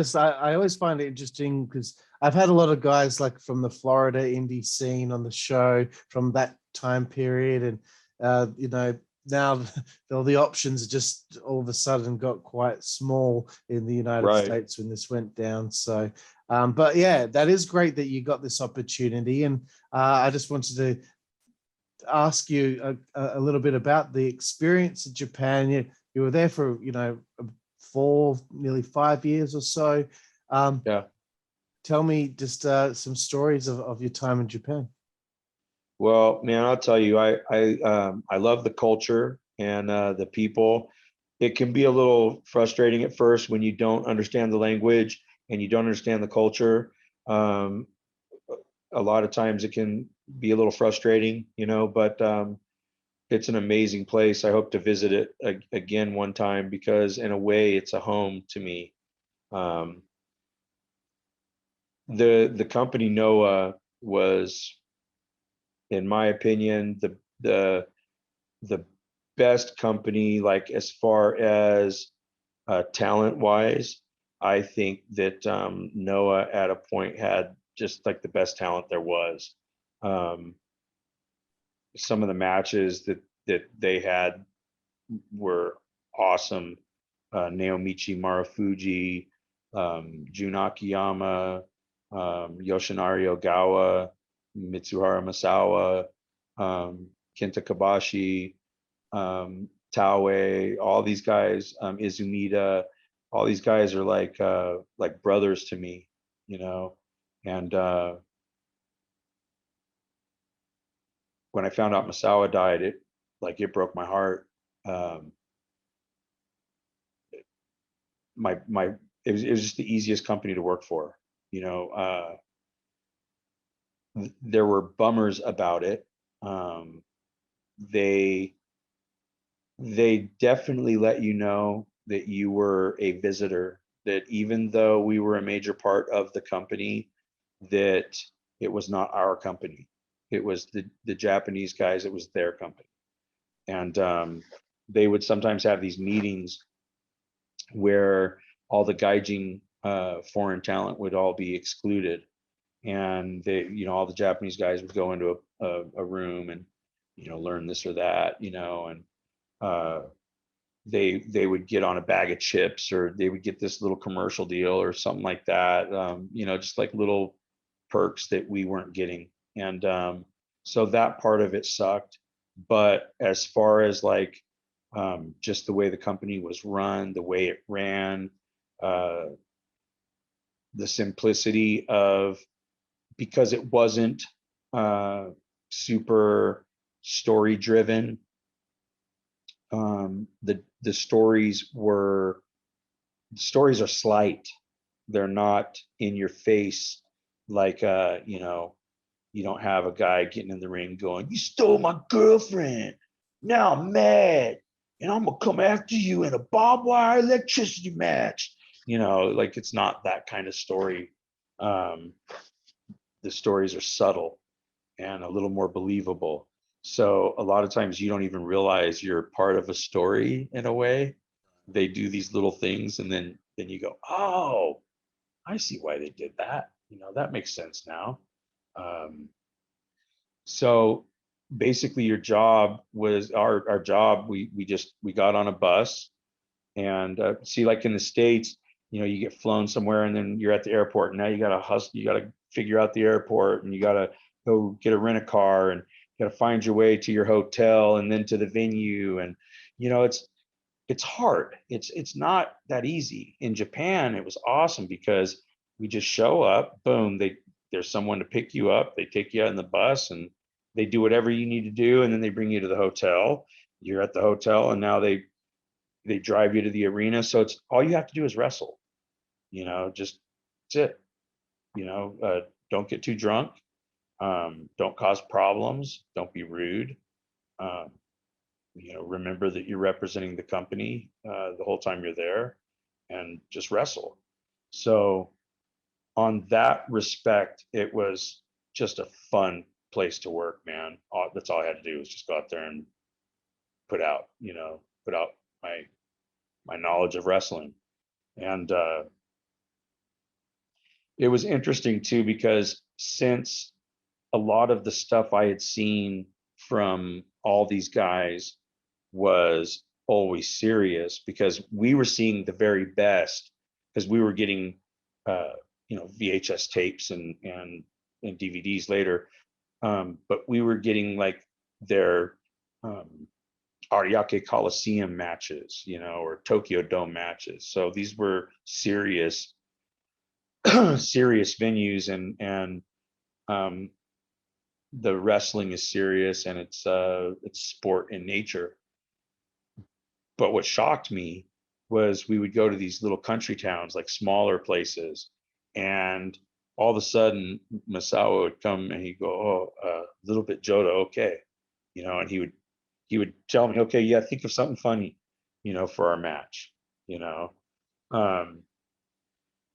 always find it interesting because I've had a lot of guys like from the Florida indie scene on the show from that time period. And, you know, now all the options just all of a sudden got quite small in the United Right. States when this went down. So, but yeah, that is great that you got this opportunity. And I just wanted to ask you a little bit about the experience in Japan. You were there for, you know, nearly 5 years or so. Yeah. Tell me just some stories of your time in Japan. Well, man, I'll tell you, I love the culture and the people. It can be a little frustrating at first when you don't understand the language and you don't understand the culture. A lot of times it can be a little frustrating, you know, but it's an amazing place. I hope to visit it again one time because in a way it's a home to me. The company Noah was, in my opinion, the best company, like as far as talent wise. I think that Noah at a point had just like the best talent there was. Some of the matches that they had were awesome. Naomichi Marufuji, Jun Akiyama, Yoshinari Ogawa, Mitsuhara Masawa, Kenta Kobashi, Taue, all these guys, Izumida, all these guys are like brothers to me, you know. And when I found out Masawa died, it broke my heart. It was just the easiest company to work for, you know. There were bummers about it. they definitely let you know that you were a visitor, that even though we were a major part of the company, that it was not our company. It was the Japanese guys, it was their company. And they would sometimes have these meetings where all the gaijin foreign talent would all be excluded. And they, all the Japanese guys would go into a room and, learn this or that, and they would get on a bag of chips, or they would get this little commercial deal or something like that. Just like little perks that we weren't getting. And so that part of it sucked. But as far as like just the way the company was run, the way it ran, the simplicity of, because it wasn't super story driven, the stories are slight. They're not in your face, like you don't have a guy getting in the ring going, "You stole my girlfriend, now I'm mad and I'm gonna come after you in a barbed wire electricity match." Like, it's not that kind of story. The stories are subtle and a little more believable. So a lot of times you don't even realize you're part of a story in a way. They do these little things and then you go, "Oh, I see why they did that. That makes sense now." So basically your job was our job. We got on a bus and see, like in the States, you get flown somewhere and then you're at the airport, and now you got to hustle, you got to figure out the airport, and you got to go get a rent a car, and you got to find your way to your hotel and then to the venue. And it's hard. It's not that easy. In Japan, it was awesome because we just show up, boom, there's someone to pick you up, they take you out in the bus and they do whatever you need to do, and then they bring you to the hotel. You're at the hotel, and now they drive you to the arena. So it's all you have to do is wrestle. Just sit. Don't get too drunk. Don't cause problems. Don't be rude. Remember that you're representing the company the whole time you're there, and just wrestle. So on that respect, it was just a fun place to work, man. That's all I had to do was just go out there and put out my knowledge of wrestling. And it was interesting too, because since a lot of the stuff I had seen from all these guys was always serious, because we were seeing the very best, because we were getting VHS tapes and DVDs later, but we were getting like their Ariake Coliseum matches, or Tokyo Dome matches. So these were serious venues, and the wrestling is serious, and it's sport in nature. But what shocked me was we would go to these little country towns, like smaller places, and all of a sudden Masawa would come and he'd go, "Oh, a little bit Jodo, okay," and he would tell me, "Okay, yeah, think of something funny, for our match."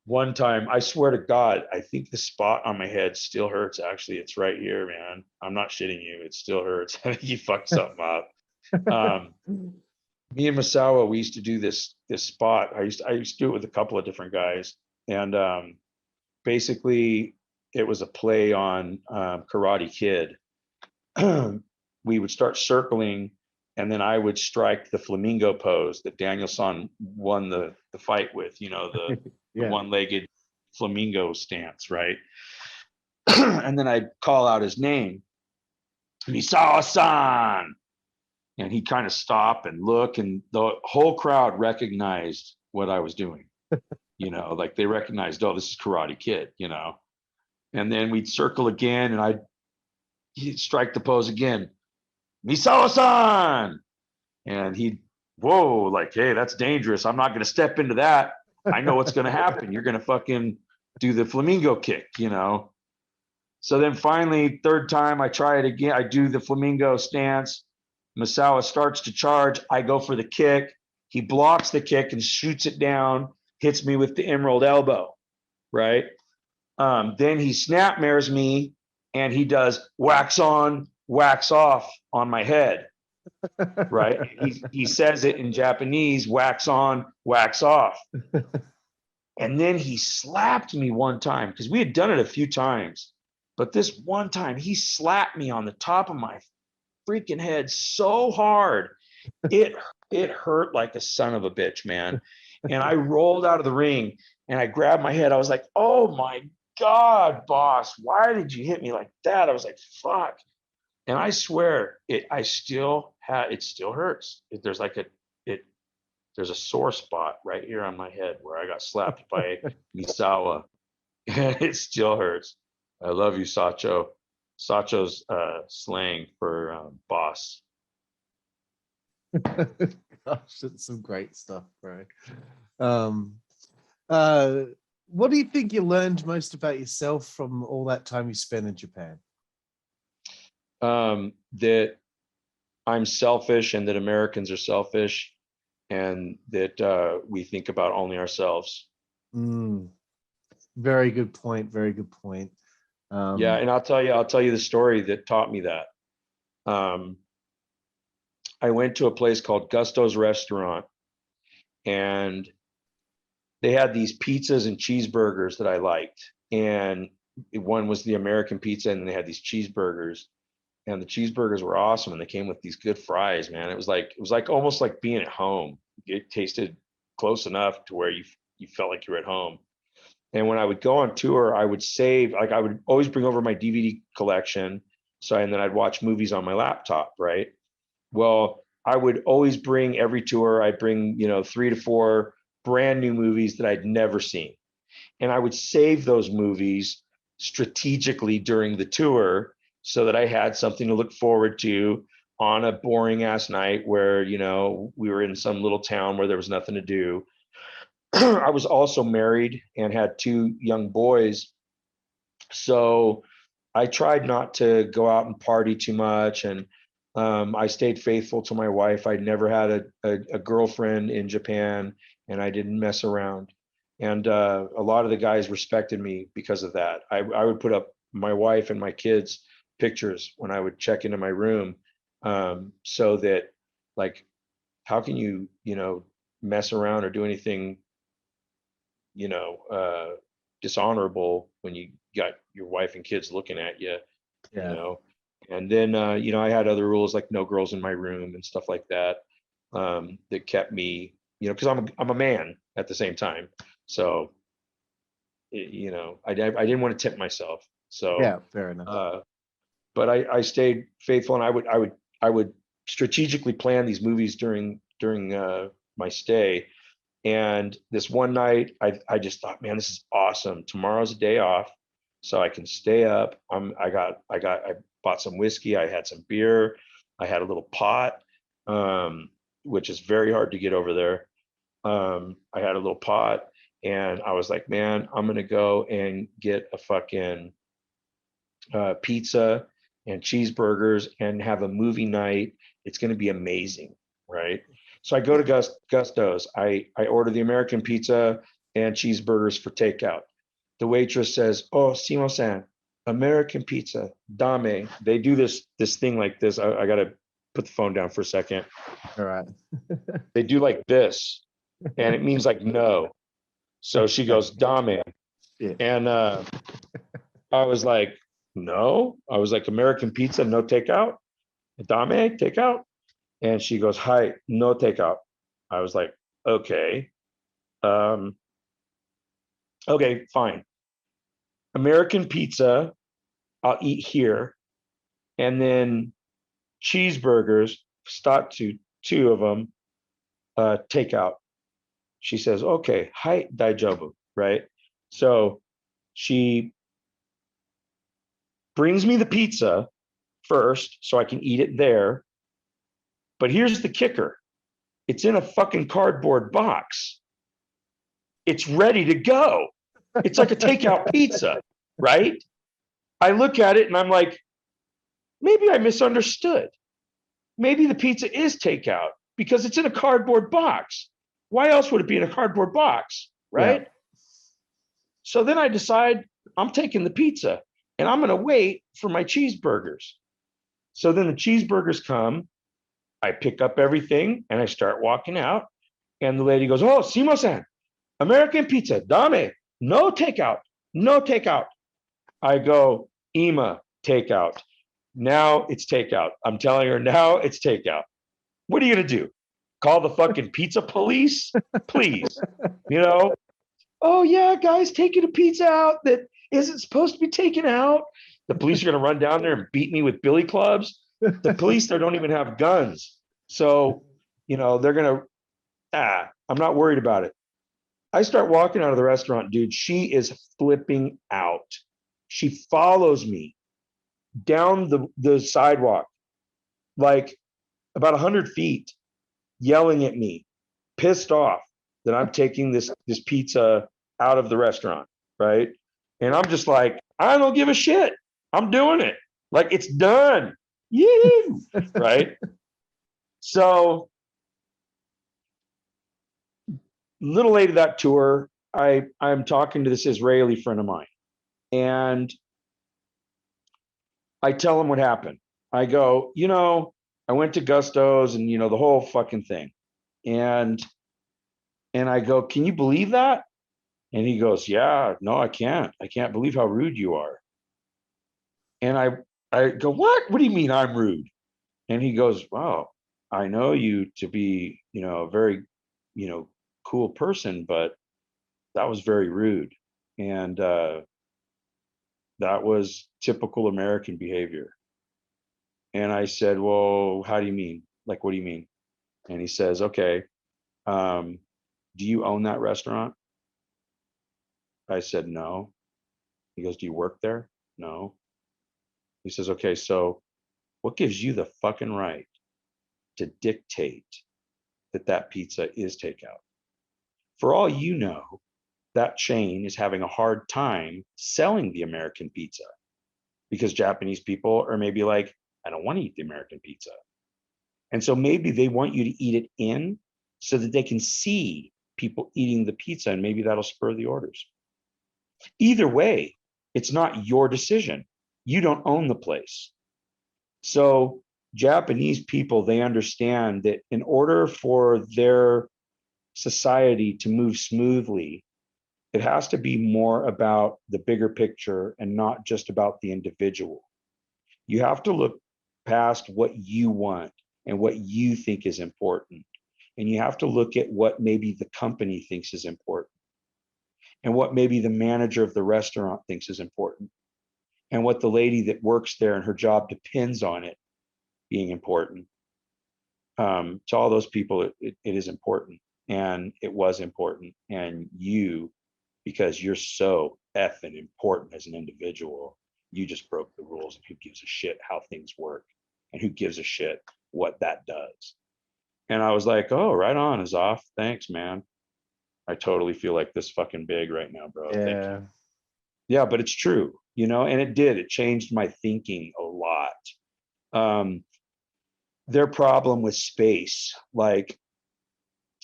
One time, I swear to God, I think the spot on my head still hurts. Actually, it's right here, man. I'm not shitting you. It still hurts. I think you fucked something up. Me and Masawa, we used to do this spot. I used to do it with a couple of different guys, and basically it was a play on Karate Kid. We would start circling, and then I would strike the flamingo pose that Danielson won the fight with, the Yeah. one-legged flamingo stance, right? And then I'd call out his name, Misawa-san, and he'd kind of stop and look, and the whole crowd recognized what I was doing. Like they recognized, oh, this is Karate Kid, and then we'd circle again, and he'd strike the pose again, Misawa-san, and he'd, whoa, like, hey, that's dangerous. I'm not going to step into that. I know what's going to happen. You're going to fucking do the flamingo kick, So then finally, third time I try it again. I do the flamingo stance, Misawa starts to charge. I go for the kick. He blocks the kick and shoots it down, hits me with the emerald elbow, right? Then he snap mares me and he does wax on, wax off on my head, right? He says it in Japanese, wax on, wax off. And then he slapped me one time because we had done it a few times. But this one time he slapped me on the top of my freaking head so hard. It hurt like a son of a bitch, man. And I rolled out of the ring and I grabbed my head. I was like, oh my God, boss, why did you hit me like that? I was like, fuck. And I swear it still hurts. There's a sore spot right here on my head where I got slapped by Misawa. And it still hurts. I love you, Sacho. Sacho's slang for boss. Gosh, that's some great stuff, bro. What do you think you learned most about yourself from all that time you spent in Japan? That I'm selfish and that Americans are selfish and that we think about only ourselves. Very good point. Very good point. Yeah, and I'll tell you the story that taught me that. I went to a place called Gusto's Restaurant, and they had these pizzas and cheeseburgers that I liked. And one was the American pizza, and they had these cheeseburgers, and the cheeseburgers were awesome, and they came with these good fries, man. It was like almost like being at home. It tasted close enough to where you felt like you were at home. And when I would go on tour, I would save, like I would always bring over my DVD collection. And then I'd watch movies on my laptop, right? Well, I would always bring every tour, I'd bring, 3 to 4 brand new movies that I'd never seen. And I would save those movies strategically during the tour so that I had something to look forward to on a boring ass night where, we were in some little town where there was nothing to do. I was also married and had 2 young boys. So I tried not to go out and party too much. And I stayed faithful to my wife. I never had a girlfriend in Japan, and I didn't mess around. And a lot of the guys respected me because of that. I would put up my wife and my kids' pictures when I would check into my room, so that, like, how can you, mess around or do anything dishonorable when you got your wife and kids looking at you, and then I had other rules like no girls in my room and stuff like that, that kept me, because I'm a man at the same time, so I didn't want to tip myself, so yeah, fair enough. But I stayed faithful, and I would strategically plan these movies during my stay. And this one night, I just thought, man, this is awesome. Tomorrow's a day off, so I can stay up. I bought some whiskey. I had some beer. I had a little pot, which is very hard to get over there. I had a little pot, and I was like, man, I'm gonna go and get a fucking pizza and cheeseburgers and have a movie night. It's gonna be amazing, right? So I go to Gusto's. I order the American pizza and cheeseburgers for takeout. The waitress says, "Oh, Simo-san, American pizza, dame." They do this thing like this. I gotta put the phone down for a second. All right. They do like this, and it means like no. So she goes, "Dame," Yeah. and I was like, "No." I was like, "American pizza, no takeout. Dame, takeout." And she goes, "Hi, no takeout." I was like, okay. Okay, fine. American pizza, I'll eat here. And then cheeseburgers, start to 2 of them, takeout. She says, okay, hi, daijobu, right? So she brings me the pizza first so I can eat it there. But here's the kicker. It's in a fucking cardboard box. It's ready to go. It's like a takeout pizza, right? I look at it and I'm like, maybe I misunderstood. maybe the pizza is takeout because it's in a cardboard box. Why else would it be in a cardboard box, right? Yeah. So then I decide I'm taking the pizza and I'm going to wait for my cheeseburgers. So then the cheeseburgers come, I pick up everything and I start walking out. And the lady goes, "Oh, Simo-san, American pizza, dame, no takeout, no takeout." I go, "Ima, takeout." Now it's takeout. I'm telling her now it's takeout. What are you going to do? Call the fucking pizza police? Please. Oh yeah, guys, taking a pizza out that isn't supposed to be taken out. The police are going to run down there and beat me with billy clubs. The police there don't even have guns. So, they're going to, I'm not worried about it. I start walking out of the restaurant, dude. She is flipping out. She follows me down the sidewalk, like about 100 feet, yelling at me, pissed off that I'm taking this pizza out of the restaurant, right? And I'm just like, I don't give a shit. I'm doing it. Like, it's done. Yee! Right? So, little late of that tour, I'm talking to this Israeli friend of mine, and I tell him what happened. I go, I went to Gusto's and the whole fucking thing. And I go, "Can you believe that?" And he goes, "Yeah, no, I can't. I can't believe how rude you are." And I go, "What? What do you mean I'm rude?" And he goes, "Wow, I know you to be, a very, cool person, but that was very rude." And that was typical American behavior. And I said, "Well, how do you mean? Like, what do you mean?" And he says, "Okay, do you own that restaurant?" I said, "No." He goes, "Do you work there?" "No." He says, "Okay, so what gives you the fucking right to dictate that pizza is takeout? For all you know, that chain is having a hard time selling the American pizza because Japanese people are maybe like, I don't want to eat the American pizza. And so maybe they want you to eat it in so that they can see people eating the pizza and maybe that'll spur the orders. Either way, it's not your decision. You don't own the place." So Japanese people, they understand that in order for their society to move smoothly, it has to be more about the bigger picture and not just about the individual. You have to look past what you want and what you think is important. And you have to look at what maybe the company thinks is important and what maybe the manager of the restaurant thinks is important and what the lady that works there and her job depends on it being important. To all those people, it is important, and it was important. And you, because you're so effing important as an individual, you just broke the rules. And who gives a shit how things work, and who gives a shit what that does? And I was like, "Oh, right on, Azaf. Thanks, man. I totally feel like this fucking big right now, bro. Yeah. Thank you." Yeah, but it's true, and it did. It changed my thinking a lot. Their problem with space, like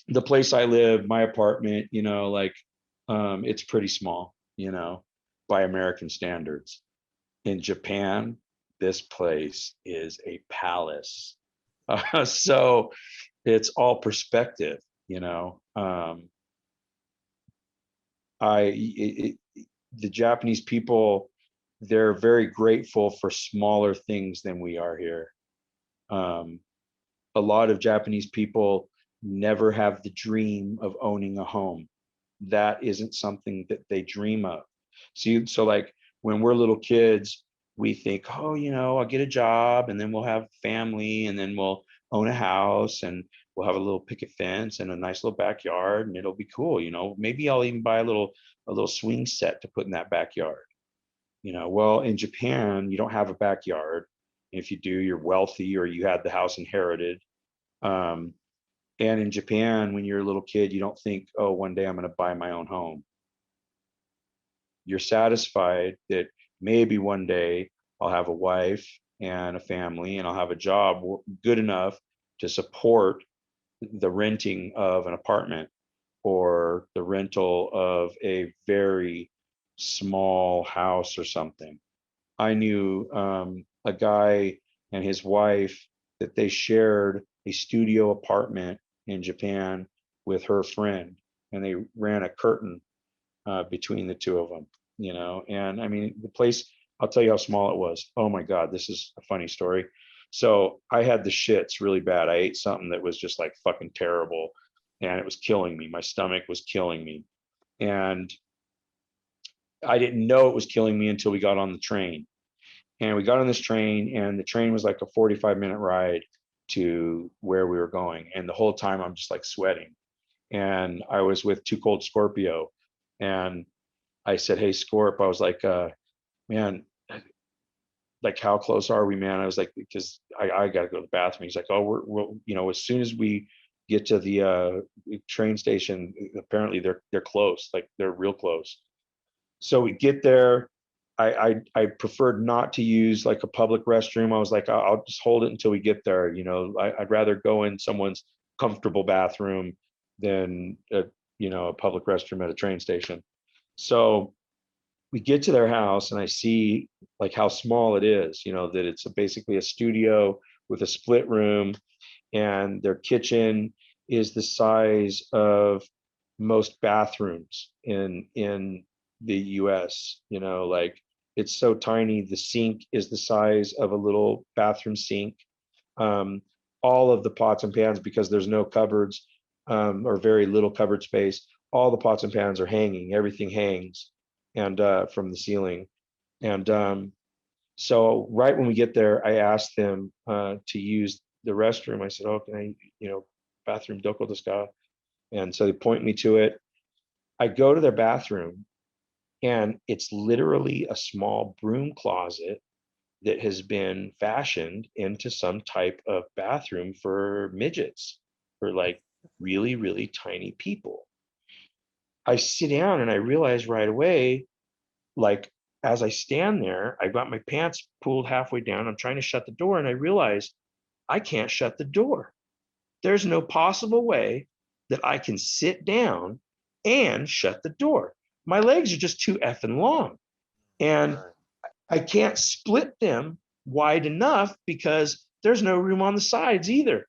the place I live, my apartment, it's pretty small, by American standards. In Japan, this place is a palace. So it's all perspective, the Japanese people, they're very grateful for smaller things than we are here. A lot of Japanese people never have the dream of owning a home. That isn't something that they dream of. See, so like when we're little kids, we think, "Oh, I'll get a job and then we'll have family and then we'll own a house and we'll have a little picket fence and a nice little backyard and it'll be cool. Maybe I'll even buy a little swing set to put in that backyard." Well, in Japan, you don't have a backyard. If you do, you're wealthy or you had the house inherited. And in Japan, when you're a little kid, you don't think, "Oh, one day I'm going to buy my own home." You're satisfied that maybe one day I'll have a wife and a family, and I'll have a job good enough to support the renting of an apartment or the rental of a very small house or something. I knew a guy and his wife that they shared a studio apartment in Japan with her friend, and they ran a curtain between the two of them, you know. And I mean, the place, I'll tell you how small it was. Oh my God, this is a funny story. So I had the shits really bad. I ate something that was just like fucking terrible, and it was killing me. My stomach was killing me. And I didn't know it was killing me until we got on the train. And we got on this train, and the train was like a 45-minute ride to where we were going. And the whole time I'm just like sweating. And I was with Too Cold Scorpio. And I said, hey, Scorp, I was like, man, like, how close are we, man? I was like, because I got to go to the bathroom. He's like, oh, we're, you know, as soon as we get to the train station, apparently they're close, like they're real close. So we get there. I preferred not to use like a public restroom. I was like, I'll just hold it until we get there. You know, I'd rather go in someone's comfortable bathroom than a public restroom at a train station. So we get to their house, and I see like how small it is, you know, that it's basically a studio with a split room, and their kitchen is the size of most bathrooms in the US, you know, like it's so tiny. The sink is the size of a little bathroom sink. All of the pots and pans, because there's no cupboards or very little cupboard space, all the pots and pans are hanging. Everything hangs and from the ceiling. And so right when we get there, I asked them to use the restroom. I said, oh, can I, bathroom doko desu ka? And so they point me to it. I go to their bathroom, and it's literally a small broom closet that has been fashioned into some type of bathroom for midgets, for like really, really tiny people. I sit down and I realize right away, like, as I stand there, I've got my pants pulled halfway down. I'm trying to shut the door, and I realize I can't shut the door. There's no possible way that I can sit down and shut the door. My legs are just too effing long, and I can't split them wide enough because there's no room on the sides either.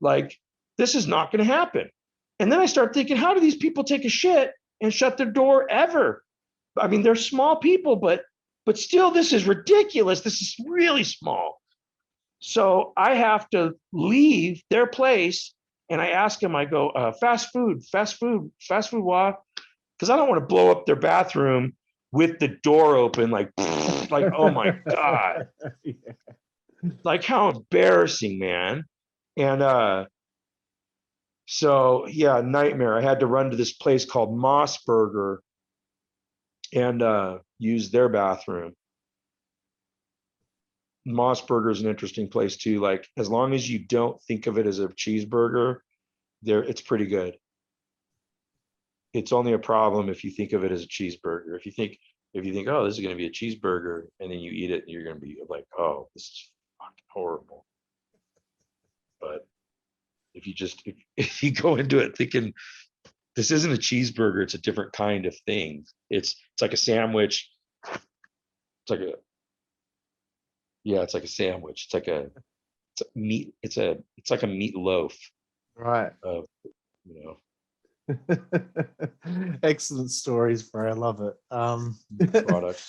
Like, this is not going to happen. And then I start thinking, how do these people take a shit and shut their door ever? I mean, they're small people, but still, this is ridiculous. This is really small. So I have to leave their place, and I ask them, I go, fast food, wa? Because I don't want to blow up their bathroom with the door open, like, oh my God. Yeah. Like, how embarrassing, man. And so, yeah, nightmare. I had to run to this place called Mossburger and use their bathroom. Mossburger is an interesting place too. Like, as long as you don't think of it as a cheeseburger, it's pretty good. It's only a problem if you think of it as a cheeseburger. If you think, oh, this is going to be a cheeseburger, and then you eat it, and you're going to be like, oh, this is fucking horrible. But if you go into it thinking this isn't a cheeseburger, it's a different kind of thing. It's like a sandwich. It's like a sandwich. It's like a meat. It's like a meat loaf. Right. Excellent stories, bro. I love it. Product.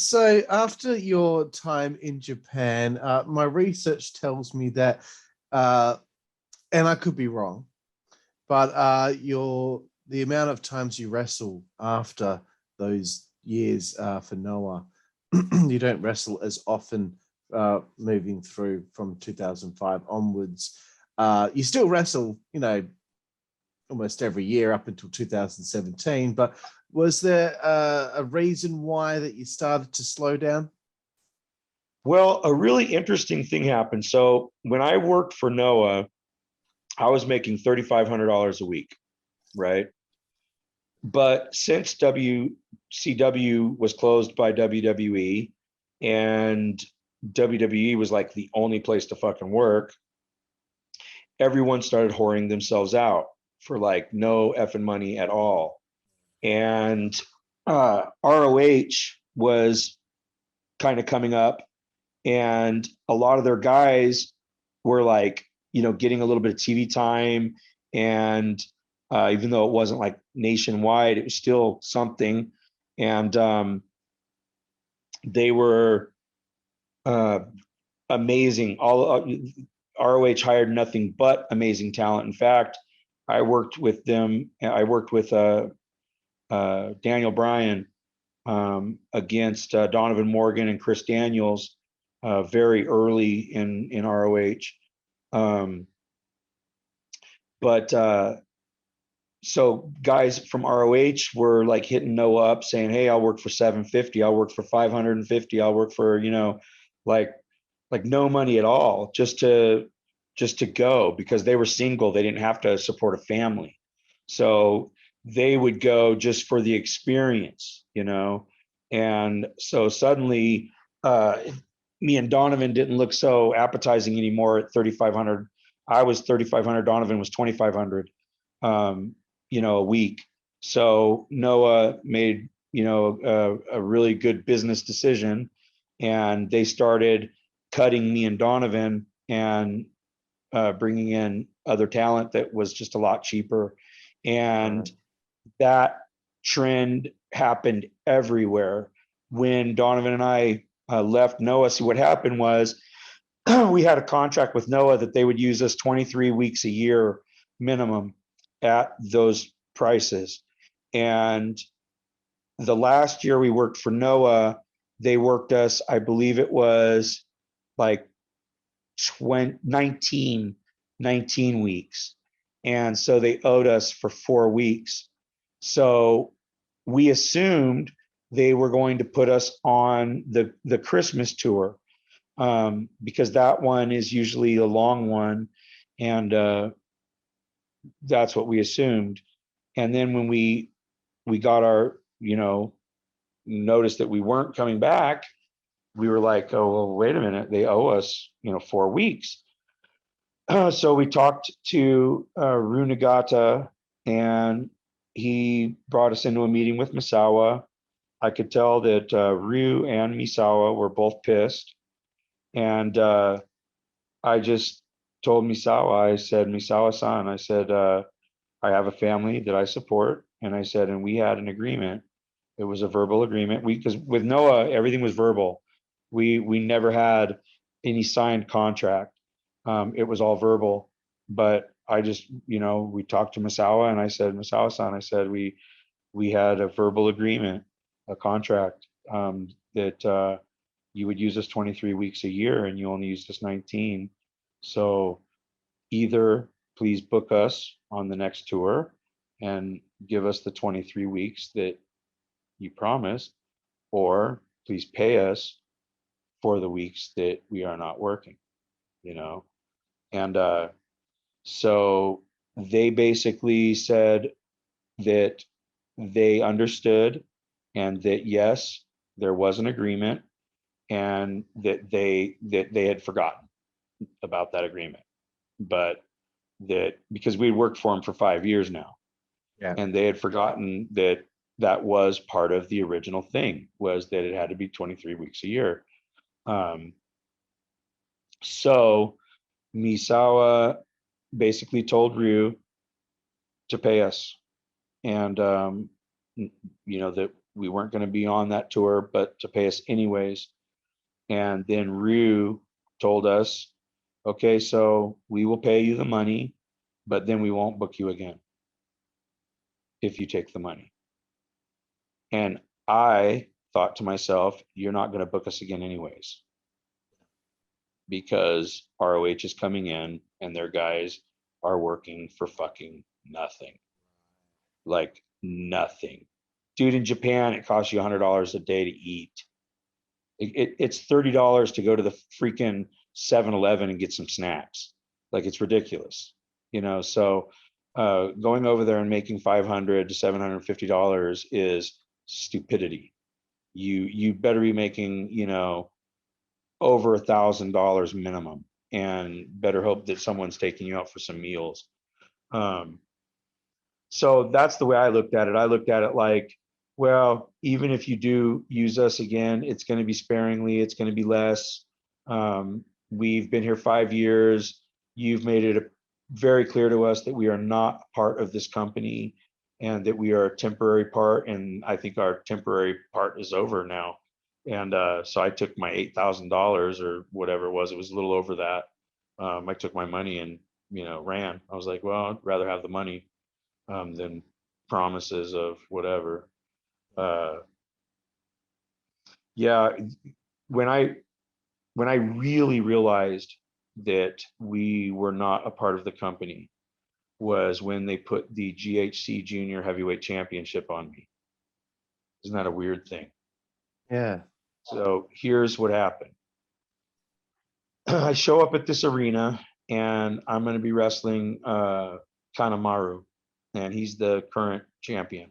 So after your time in Japan, my research tells me that, and I could be wrong, but the amount of times you wrestle after those years for Noah, you don't wrestle as often moving through from 2005 onwards. You still wrestle, almost every year up until 2017, but was there a reason why that you started to slow down? Well, a really interesting thing happened. So when I worked for Noah, I was making $3,500 a week, right? But since WCW was closed by WWE, and WWE was like the only place to fucking work, everyone started whoring themselves out for like no effing money at all. And ROH was kind of coming up, and a lot of their guys were like, you know, getting a little bit of TV time. And even though it wasn't like nationwide, it was still something. And they were amazing. All ROH hired nothing but amazing talent. In fact, I worked with them. I worked with Daniel Bryan against Donovan Morgan and Chris Daniels very early in ROH. So guys from ROH were like hitting Noah up saying, hey, I'll work for $750. I'll work for $550. I'll work for, you know, like no money at all, just to go, because they were single. They didn't have to support a family. So they would go just for the experience, you know? And so suddenly me and Donovan didn't look so appetizing anymore at 3,500. I was 3,500. Donovan was 2,500, you know, a week. So Noah made, you know, a really good business decision, and they started cutting me and Donovan and bringing in other talent that was just a lot cheaper. And that trend happened everywhere. When Donovan and I left Noah, see, what happened was we had a contract with Noah that they would use us 23 weeks a year minimum at those prices. And the last year we worked for Noah, they worked us, I believe it was like 19 weeks. And so they owed us for 4 weeks. So we assumed they were going to put us on the Christmas tour, because that one is usually a long one. And that's what we assumed. And then when we got our, you know, notice that we weren't coming back, we were like, oh, well, wait a minute, they owe us, you know, 4 weeks. So we talked to Rue Nagata, and he brought us into a meeting with Misawa. I could tell that Ryu and Misawa were both pissed. And I just told Misawa, I said, Misawa-san, I said, I have a family that I support. And I said, and we had an agreement. It was a verbal agreement. Because with Noah, everything was verbal. We never had any signed contract. It was all verbal. But I just, you know, we talked to Misawa, and I said, Misawa-san, I said, we had a verbal agreement, a contract, that you would use us 23 weeks a year, and you only used us 19. So either please book us on the next tour and give us the 23 weeks that you promised, or please pay us for the weeks that we are not working, you know? And so they basically said that they understood, and that yes, there was an agreement, and that they had forgotten about that agreement, but that because we had worked for them for 5 years now, and they had forgotten that that was part of the original thing, was that it had to be 23 weeks a year. So Misawa basically told Ryu to pay us, and you know, that we weren't going to be on that tour, but to pay us anyways. And then Ryu told us, okay, so we will pay you the money, but then we won't book you again if you take the money. And I thought to myself, you're not going to book us again anyways, because ROH is coming in and their guys are working for fucking nothing. Like nothing. Dude, in Japan, it costs you $100 a day to eat. It's $30 to go to the freaking 7-Eleven and get some snacks. Like, it's ridiculous, you know? So going over there and making $500 to $750 is stupidity. You better be making, you know, over $1,000 minimum, and better hope that someone's taking you out for some meals. So that's the way I looked at it. I looked at it like, well, even if you do use us again, it's going to be sparingly, it's going to be less. We've been here 5 years. You've made it very clear to us that we are not part of this company and that we are a temporary part. And I think our temporary part is over now. And so I took my $8,000 or whatever it was a little over that. I took my money and, ran. I was like, well, I'd rather have the money than promises of whatever. Yeah, when I really realized that we were not a part of the company was when they put the GHC Junior Heavyweight Championship on me. Isn't that a weird thing? Yeah. So here's what happened. I show up at this arena and I'm going to be wrestling Kanemaru, and he's the current champion.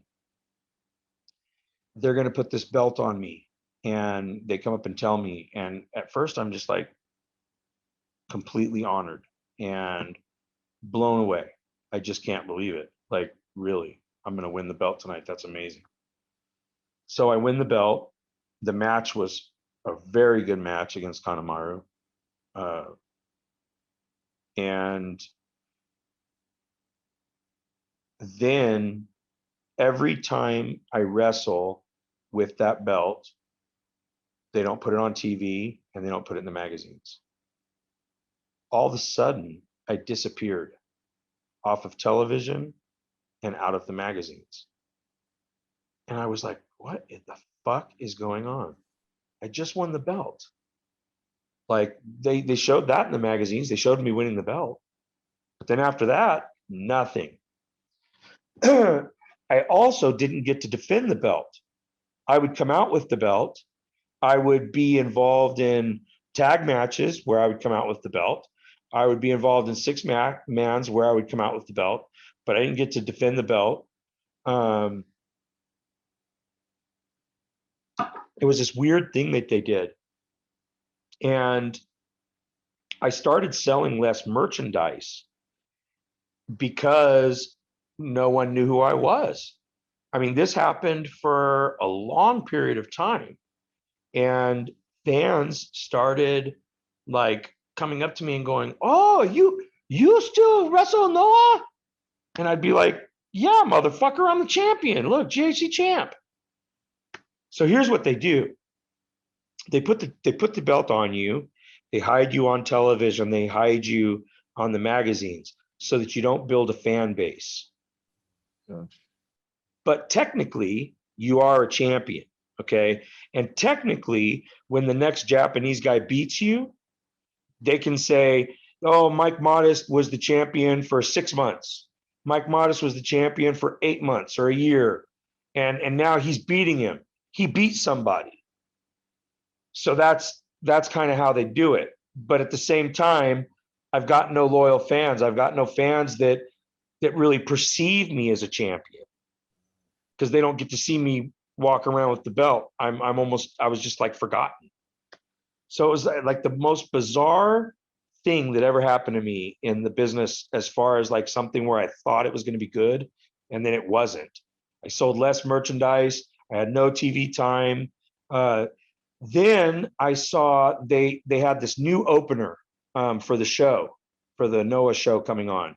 They're going to put this belt on me, and they come up and tell me. And at first I'm just like completely honored and blown away. I just can't believe it. Like, really, I'm going to win the belt tonight. That's amazing. So I win the belt. The match was a very good match against Kanemaru. And then every time I wrestle with that belt, they don't put it on TV and they don't put it in the magazines. All of a sudden, I disappeared off of television and out of the magazines. And I was like, what the fuck is going on? I just won the belt. Like, they showed that in the magazines. They showed me winning the belt. But then after that, nothing. I also didn't get to defend the belt. I would come out with the belt. I would be involved in tag matches where I would come out with the belt. I would be involved in six-mans where I would come out with the belt, but I didn't get to defend the belt. It was this weird thing that they did. And I started selling less merchandise because no one knew who I was. I mean, this happened for a long period of time. And fans started like coming up to me and going, oh, you still wrestle Noah? And I'd be like, yeah, motherfucker, I'm the champion. Look, GHC champ. So here's what they do. They put the belt on you. They hide you on television. They hide you on the magazines so that you don't build a fan base. Gosh. But technically, you are a champion, okay? And technically, when the next Japanese guy beats you, they can say, oh, Mike Modest was the champion for 6 months. Mike Modest was the champion for 8 months or a year. And now he's beating him. He beat somebody. So that's kind of how they do it. But at the same time, I've got no loyal fans. I've got no fans that really perceive me as a champion, because they don't get to see me walk around with the belt. I was just like forgotten. So it was like the most bizarre thing that ever happened to me in the business, as far as like something where I thought it was going to be good and then it wasn't. I sold less merchandise. I had no TV time. Then I saw they had this new opener for the show, for the Noah show coming on.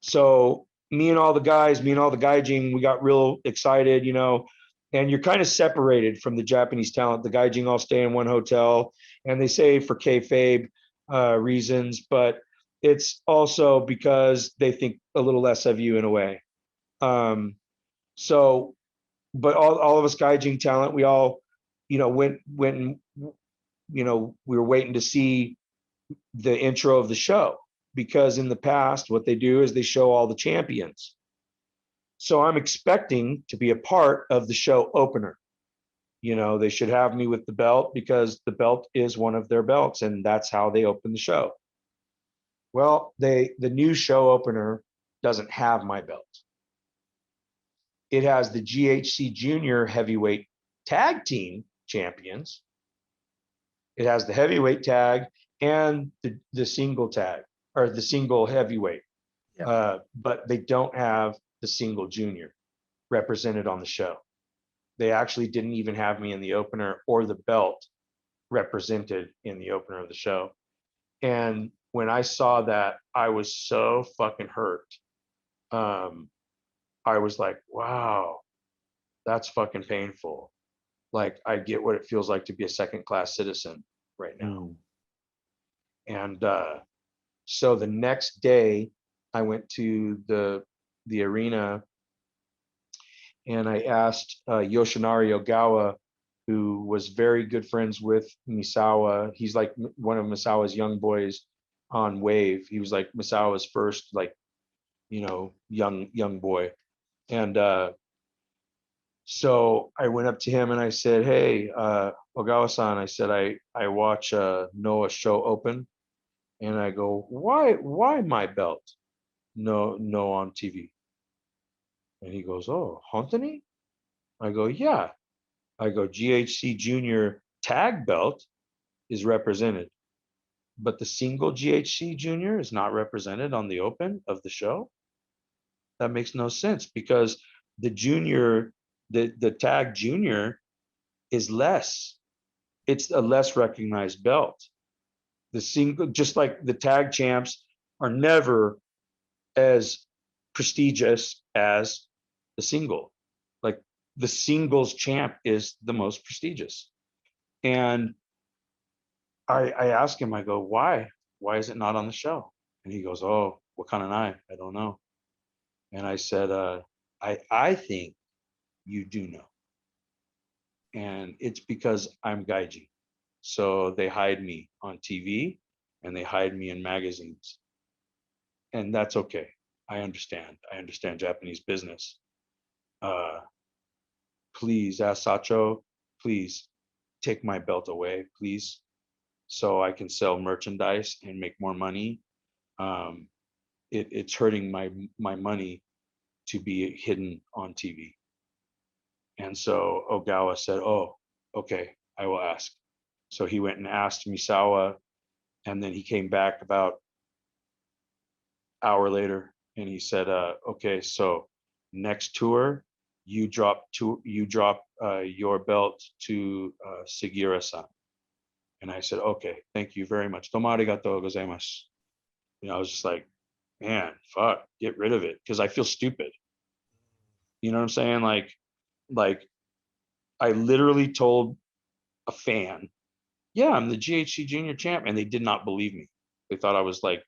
So me and all the gaijin, we got real excited, and you're kind of separated from the Japanese talent. The gaijin all stay in one hotel, and they say for kayfabe reasons, but it's also because they think a little less of you in a way. So, but all of us gaijin talent, we all, went and, we were waiting to see the intro of the show, because in the past, what they do is they show all the champions. So I'm expecting to be a part of the show opener. They should have me with the belt because the belt is one of their belts, and that's how they open the show. Well, the new show opener doesn't have my belt. It has the GHC Junior Heavyweight Tag Team Champions, It has the heavyweight tag and the single tag, or the single heavyweight. Yep. But they don't have the single junior represented on the show. They actually didn't even have me in the opener or the belt represented in the opener of the show. And when I saw that, I was so fucking hurt. I was like, wow, that's fucking painful. Like, I get what it feels like to be a second-class citizen right now. And so the next day, I went to the arena, and I asked Yoshinari Ogawa, who was very good friends with Misawa. He's like one of Misawa's young boys on Wave. He was like Misawa's first, like, young boy. And so I went up to him and I said, hey, Ogawa-san, I said, I watch Noah's show open, and I go, why my belt? No on TV. And he goes, oh, Hontoni? I go, yeah. I go, GHC Junior tag belt is represented, but the single GHC Junior is not represented on the open of the show. That makes no sense, because the junior, the tag junior is less. It's a less recognized belt. The single, just like the tag champs are never as prestigious as the single. Like, the singles champ is the most prestigious. And I asked him, I go, why is it not on the show? And he goes, oh, what kind of eye? I don't know. And I said, I think you do know. And it's because I'm Gaiji. So they hide me on TV and they hide me in magazines. And that's okay. I understand Japanese business. Please ask Sacho, please take my belt away, please, so I can sell merchandise and make more money. It's hurting my money to be hidden on TV. And so Ogawa said, oh, okay, I will ask. So he went and asked Misawa, and then he came back about an hour later, and he said, okay, so next tour, you drop your belt to Sugiura-san. And I said, okay, thank you very much. Domo arigatou gozaimasu. I was just like, man, fuck, get rid of it, because I feel stupid. You know what I'm saying? Like I literally told a fan, yeah, I'm the GHC Junior champ, and they did not believe me. They thought I was like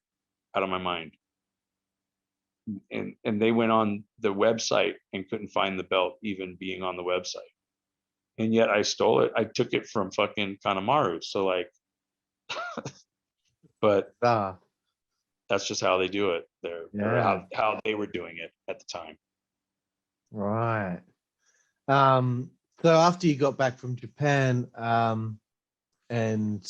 out of my mind. And they went on the website and couldn't find the belt even being on the website. And yet I stole it. I took it from fucking Kanemaru. So like, but that's just how they do it there. Yeah. Or how they were doing it at the time. Right. So after you got back from Japan, and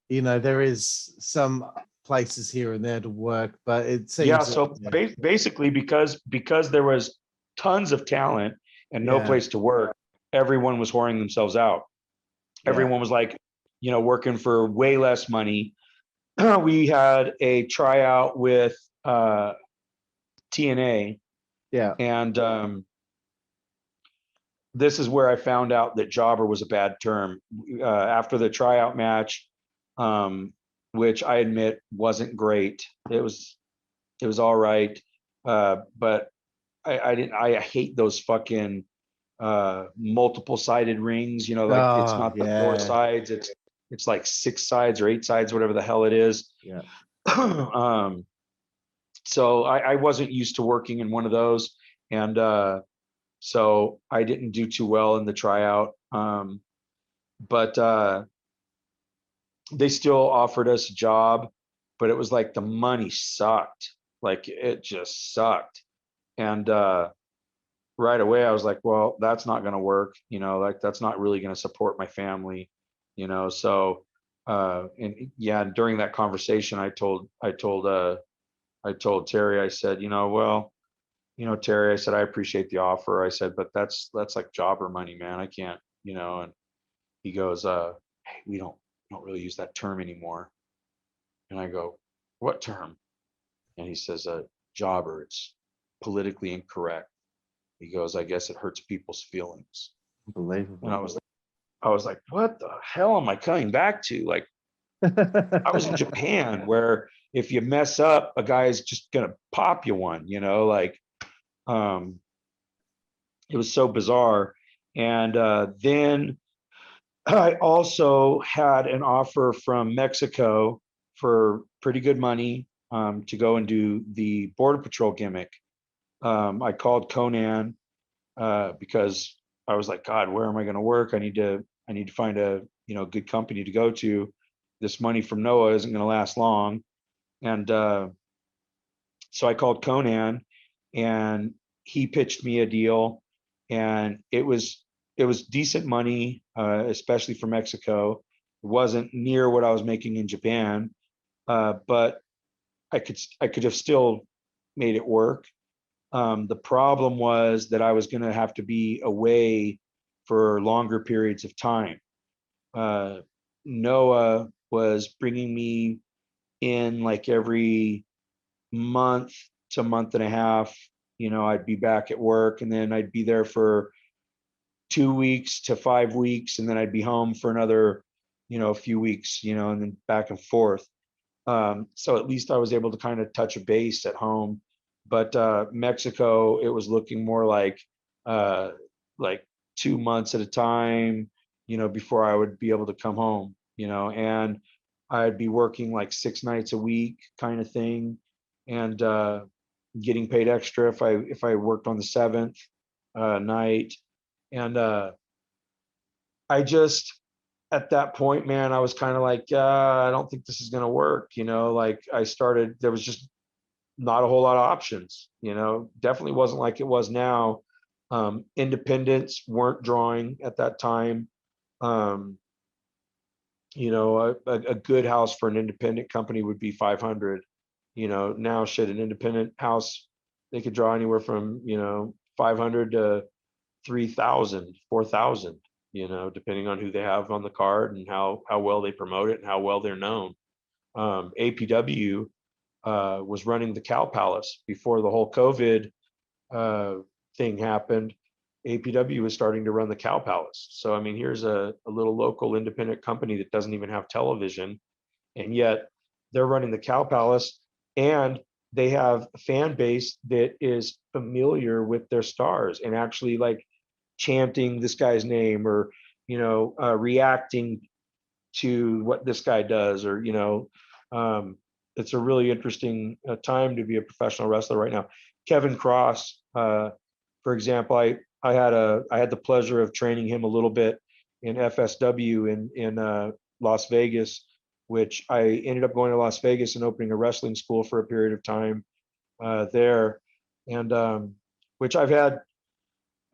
there is some places here and there to work, but it seems So basically, because there was tons of talent and no place to work, everyone was whoring themselves out. Everyone was like, working for way less money. We had a tryout with TNA. Yeah. And this is where I found out that jobber was a bad term. After the tryout match, which I admit wasn't great. It was all right. But I hate those fucking multiple sided rings, it's not the 4 sides, it's like 6 sides or 8 sides, whatever the hell it is. Yeah. So I wasn't used to working in one of those, and so I didn't do too well in the tryout. But they still offered us a job, but it was like the money sucked. Like, it just sucked. And right away I was like, well, that's not going to work. Like, that's not really going to support my family. So and yeah, during that conversation, I told Terry, I said, well, Terry, I said, I appreciate the offer. I said, but that's like jobber money, man. I can't, and he goes, hey, we don't don't really use that term anymore. And I go, what term? And he says, jobber, it's politically incorrect. He goes, I guess it hurts people's feelings. Unbelievable. And I was like, what the hell am I coming back to? Like, I was in Japan where if you mess up, a guy is just gonna pop you one, you know, like it was so bizarre. And then I also had an offer from Mexico for pretty good money to go and do the Border Patrol gimmick. I called Conan because I was like, God, where am I going to work? I need to find a good company to go to. This money from Noah isn't going to last long, and so I called Conan, and he pitched me a deal, and it was decent money, especially for Mexico. It wasn't near what I was making in Japan, but I could have still made it work. The problem was that I was going to have to be away for longer periods of time. Noah was bringing me in like every month to month and a half. I'd be back at work, and then I'd be there for 2 weeks to 5 weeks, and then I'd be home for another, a few weeks, and then back and forth. So at least I was able to kind of touch a base at home. But Mexico, it was looking more like 2 months at a time, before I would be able to come home, and I'd be working like 6 nights a week kind of thing, and getting paid extra if I worked on the 7th night. And I just, at that point, man, I was kind of like, I don't think this is going to work. Like there was just not a whole lot of options, definitely wasn't like it was now. Independents weren't drawing at that time. A good house for an independent company would be 500. Now shit, an independent house, they could draw anywhere from 500 to 3,000, 4,000, depending on who they have on the card and how well they promote it and how well they're known. APW was running the Cow Palace before the whole COVID thing happened. APW was starting to run the Cow Palace. So, I mean, here's a little local independent company that doesn't even have television, and yet they're running the Cow Palace, and they have a fan base that is familiar with their stars and actually like chanting this guy's name, or reacting to what this guy does, or it's a really interesting time to be a professional wrestler right now. Kevin Cross, for example, I had the pleasure of training him a little bit in FSW in Las Vegas, which I ended up going to Las Vegas and opening a wrestling school for a period of time there, and which I've had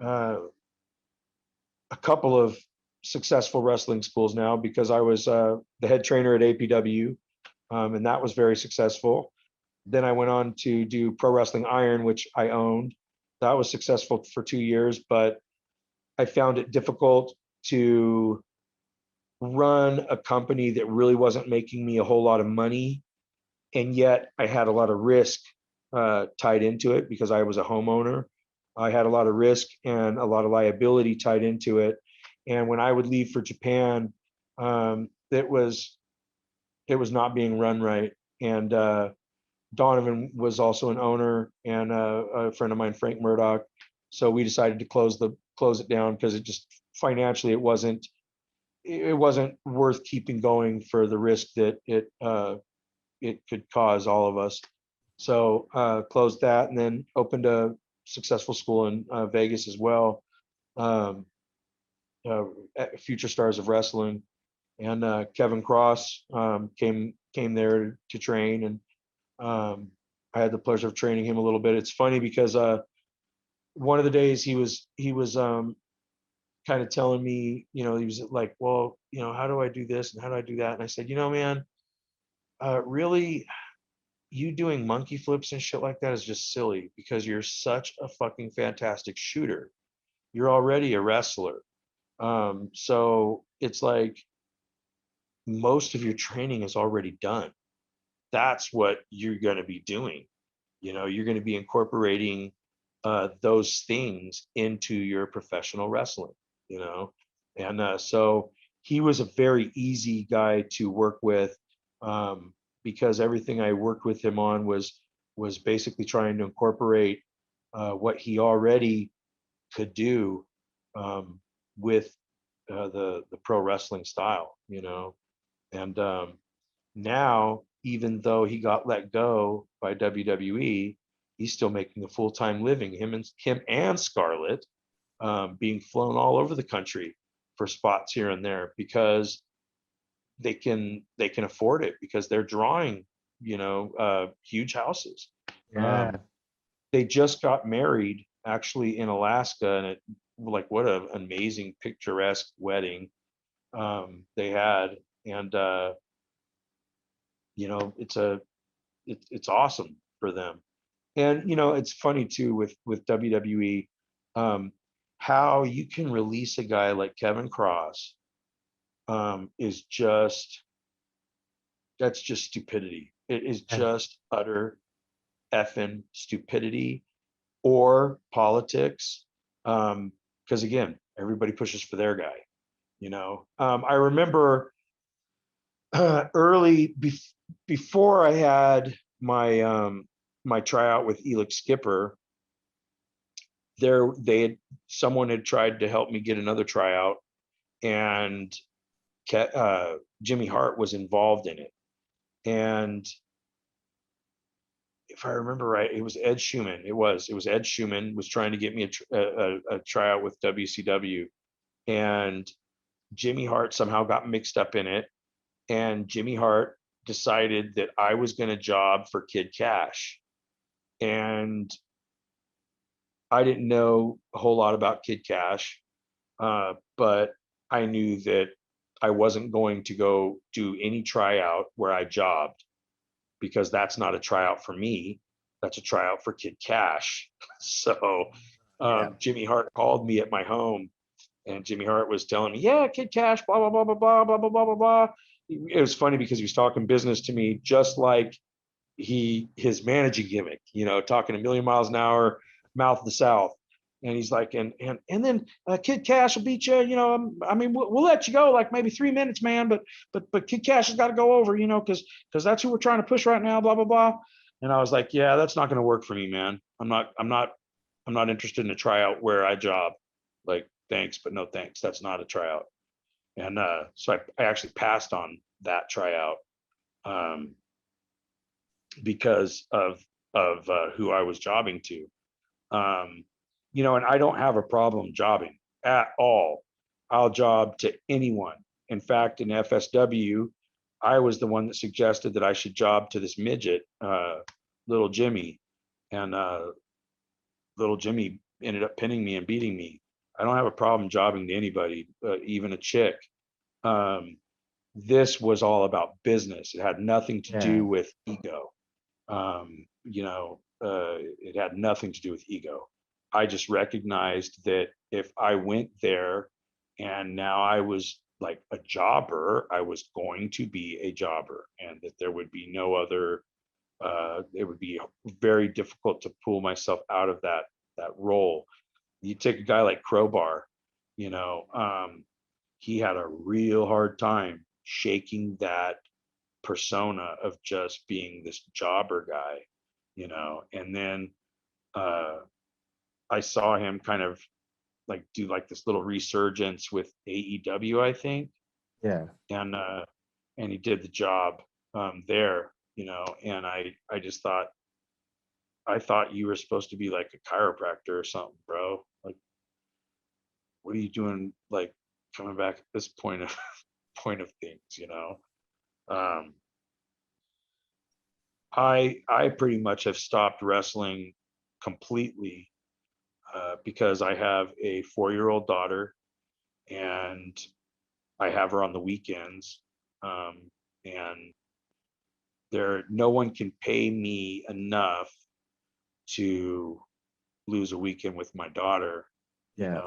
a couple of successful wrestling schools now, because I was the head trainer at APW, and that was very successful. Then I went on to do Pro Wrestling Iron, which I owned. That was successful for 2 years, but I found it difficult to run a company that really wasn't making me a whole lot of money, and yet I had a lot of risk tied into it because I was a homeowner. I had a lot of risk and a lot of liability tied into it. And when I would leave for Japan, it was not being run right. And Donovan was also an owner, and a friend of mine, Frank Murdoch. So we decided to close it down because it just financially it wasn't worth keeping going for the risk that it could cause all of us. So closed that, and then opened a successful school in Vegas as well, Future Stars of Wrestling, and Kevin Cross came there to train, and I had the pleasure of training him a little bit. It's funny because one of the days he was kind of telling me, he was like, well, how do I do this and how do I do that? And I said, man, really, you doing monkey flips and shit like that is just silly, because you're such a fucking fantastic shooter. You're already a wrestler. So it's like, most of your training is already done. That's what you're going to be doing. You're going to be incorporating those things into your professional wrestling, and so he was a very easy guy to work with, because everything I worked with him on was basically trying to incorporate what he already could do, with the pro wrestling style, and now, even though he got let go by WWE, he's still making a full-time living. Him and Scarlett, being flown all over the country for spots here and there, because they can afford it, because they're drawing, huge houses. Yeah. They just got married actually in Alaska, and it, like, what an amazing picturesque wedding they had, and it's awesome for them. And it's funny too with WWE, how you can release a guy like Kevin Cross, is just, that's just stupidity. It is just utter effing stupidity, or politics, because again, everybody pushes for their guy. I remember early, before I had my tryout with Elix Skipper, someone had tried to help me get another tryout, and Jimmy Hart was involved in it. And if I remember right, it was Ed Schumann. It was Ed Schumann was trying to get me a tryout with WCW, and Jimmy Hart somehow got mixed up in it, and Jimmy Hart decided that I was going to job for Kid Cash. And I didn't know a whole lot about Kid Cash, but I knew that I wasn't going to go do any tryout where I jobbed, because that's not a tryout for me. That's a tryout for Kid Cash. So Jimmy Hart called me at my home, and Jimmy Hart was telling me, yeah, Kid Cash, blah, blah, blah, blah, blah, blah, blah, blah, blah, blah. It was funny because he was talking business to me, just like his managing gimmick, talking a million miles an hour, mouth of the South. And he's like, and then Kid Cash will beat you, I mean, we'll let you go like maybe 3 minutes, man, but Kid Cash has got to go over, because that's who we're trying to push right now, blah, blah, blah. And I was like, yeah, that's not going to work for me, man. I'm not interested in a tryout where I job. Like, thanks, but no thanks. That's not a tryout. And so I actually passed on that tryout, because of who I was jobbing to. And I don't have a problem jobbing at all. I'll job to anyone. In fact, in FSW, I was the one that suggested that I should job to this midget, little Jimmy, and little Jimmy ended up pinning me and beating me. I don't have a problem jobbing to anybody, even a chick. This was all about business. It had nothing to do with ego. It had nothing to do with ego. I just recognized that if I went there and now I was like a jobber, I was going to be a jobber, and that there would be no other, it would be very difficult to pull myself out of that role. You take a guy like Crowbar, he had a real hard time shaking that persona of just being this jobber guy, and then I saw him kind of like do like this little resurgence with AEW, I think. Yeah. And he did the job there, and I just thought, I thought you were supposed to be like a chiropractor or something, bro. Like, what are you doing, like, coming back at this point of things, I pretty much have stopped wrestling completely, because I have a 4-year-old daughter, and I have her on the weekends, and no one can pay me enough to lose a weekend with my daughter. Yeah.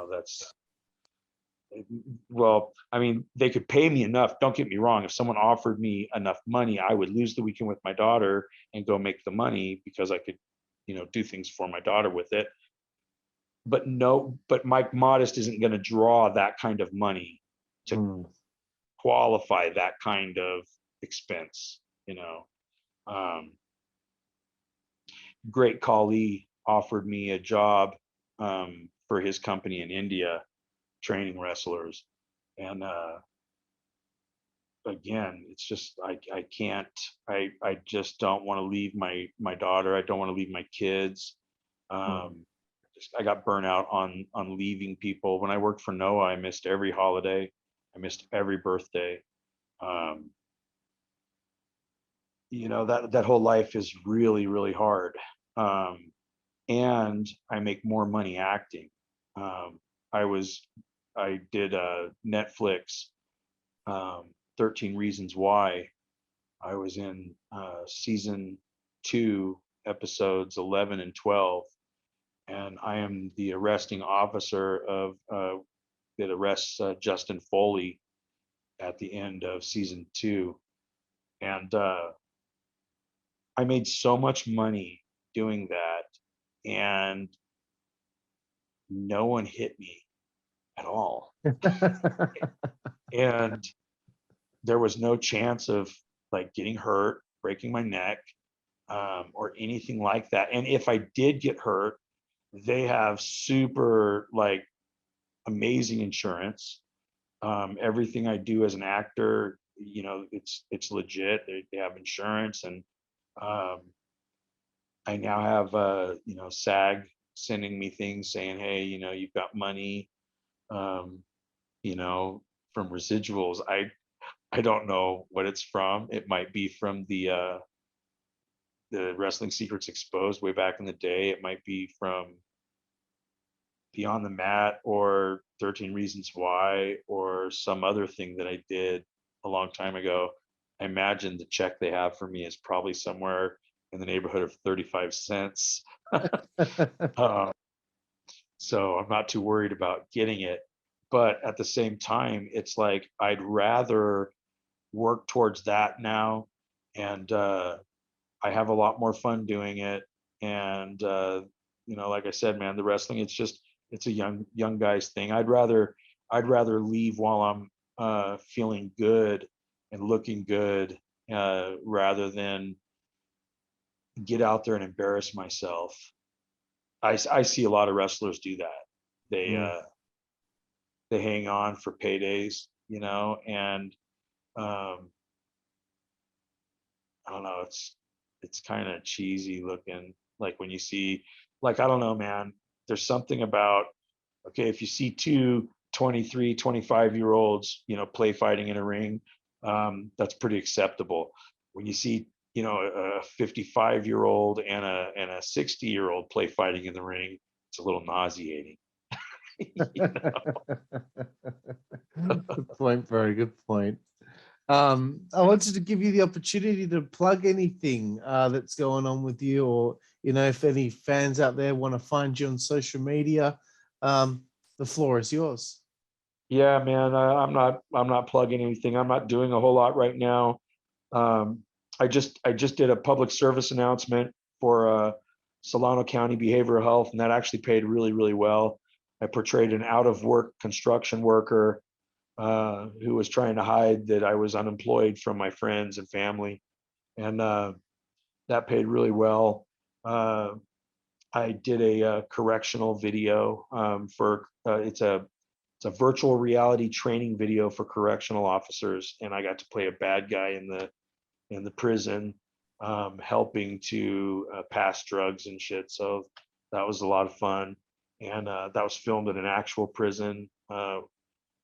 Well, I mean, they could pay me enough. Don't get me wrong. If someone offered me enough money, I would lose the weekend with my daughter and go make the money because I could, do things for my daughter with it. But no, but Mike Modest isn't going to draw that kind of money to qualify that kind of expense, Um, Great Khali offered me a job for his company in India, training wrestlers. And again, it's just I can't I just don't want to leave my daughter. I don't want to leave my kids. I got burnt out on leaving people. When I worked for Noah, I missed every holiday. I missed every birthday. Um, that whole life is really, really hard. And I make more money acting. Um, I was I did Netflix 13 Reasons Why. I was in season 2, episodes 11 and 12, and I am the arresting officer of that arrests Justin Foley at the end of season 2. And I made so much money doing that, and no one hit me at all. And there was no chance of like getting hurt, breaking my neck, or anything like that. And if I did get hurt, they have super like amazing insurance. Everything I do as an actor, it's legit. They have insurance, and um, I now have SAG sending me things saying, hey, you've got money, um, from residuals. I don't know what it's from. It might be from the Wrestling Secrets Exposed way back in the day. It might be from Beyond the Mat or 13 Reasons Why or some other thing that I did a long time ago. I imagine the check they have for me is probably somewhere in the neighborhood of 35 cents. uh, so I'm not too worried about getting it. But at the same time, it's like I'd rather work towards that now. And I have a lot more fun doing it. And like I said, man, the wrestling, it's a young guy's thing. I'd rather leave while I'm feeling good and looking good, rather than get out there and embarrass myself. I see a lot of wrestlers do that. They hang on for paydays, and I don't know, it's kind of cheesy looking. Like when you see, like, I don't know, man, there's something about, okay, if you see two 23, 25-year-olds, play fighting in a ring, that's pretty acceptable. When you see, a 55-year-old and a 60-year-old play fighting in the ring, it's a little nauseating. Good point. Very good point. I wanted to give you the opportunity to plug anything that's going on with you, or if any fans out there want to find you on social media, the floor is yours. Yeah, man, I'm not plugging anything. I'm not doing a whole lot right now. I just did a public service announcement for Solano County Behavioral Health, and that actually paid really, really well. I portrayed an out of work construction worker who was trying to hide that I was unemployed from my friends and family, and that paid really well. I did a correctional video for it's a virtual reality training video for correctional officers, and I got to play a bad guy in the prison, helping to pass drugs and shit. So that was a lot of fun, and that was filmed in an actual prison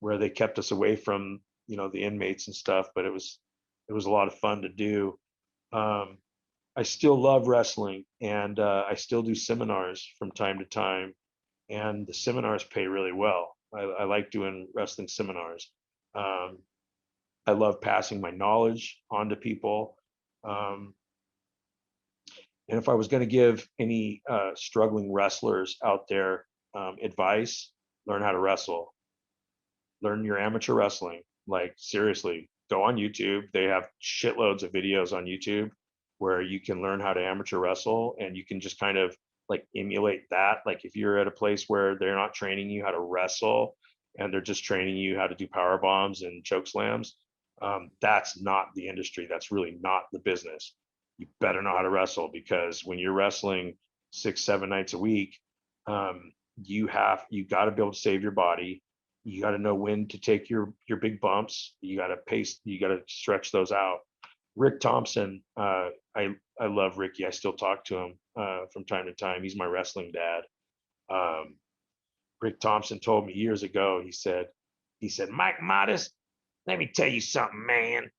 where they kept us away from the inmates and stuff. But it was a lot of fun to do. I still love wrestling, and I still do seminars from time to time, and the seminars pay really well. I like doing wrestling seminars. I love passing my knowledge on to people. And if I was going to give any struggling wrestlers out there advice, learn how to wrestle. learn your amateur wrestling. Like, seriously, go on YouTube. They have shitloads of videos on YouTube where you can learn how to amateur wrestle, and you can just kind of like emulate that. Like, if you're at a place where they're not training you how to wrestle and they're just training you how to do power bombs and choke slams, that's not the industry. That's really not the business. You better know how to wrestle, because when you're wrestling 6-7 nights a week, you got to be able to save your body. You got to know when to take your big bumps. You got to pace. You got to stretch those out. Rick Thompson, I love Ricky. I still talk to him from time to time. He's my wrestling dad. Rick Thompson told me years ago. He said, Mike Modest, let me tell you something, man.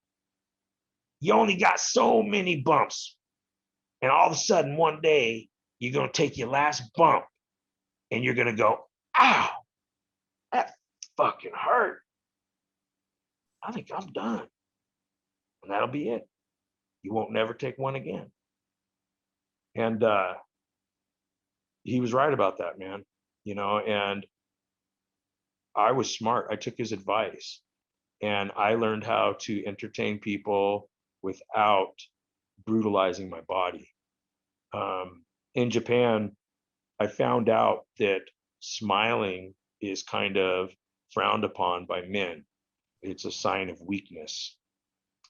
You only got so many bumps, and all of a sudden one day you're gonna take your last bump, and you're gonna go, ow, that fucking hurt. I think I'm done. And that'll be it. You won't never take one again. And he was right about that, man. And I was smart. I took his advice, and I learned how to entertain people without brutalizing my body. In Japan, I found out that smiling is kind of frowned upon by men. It's a sign of weakness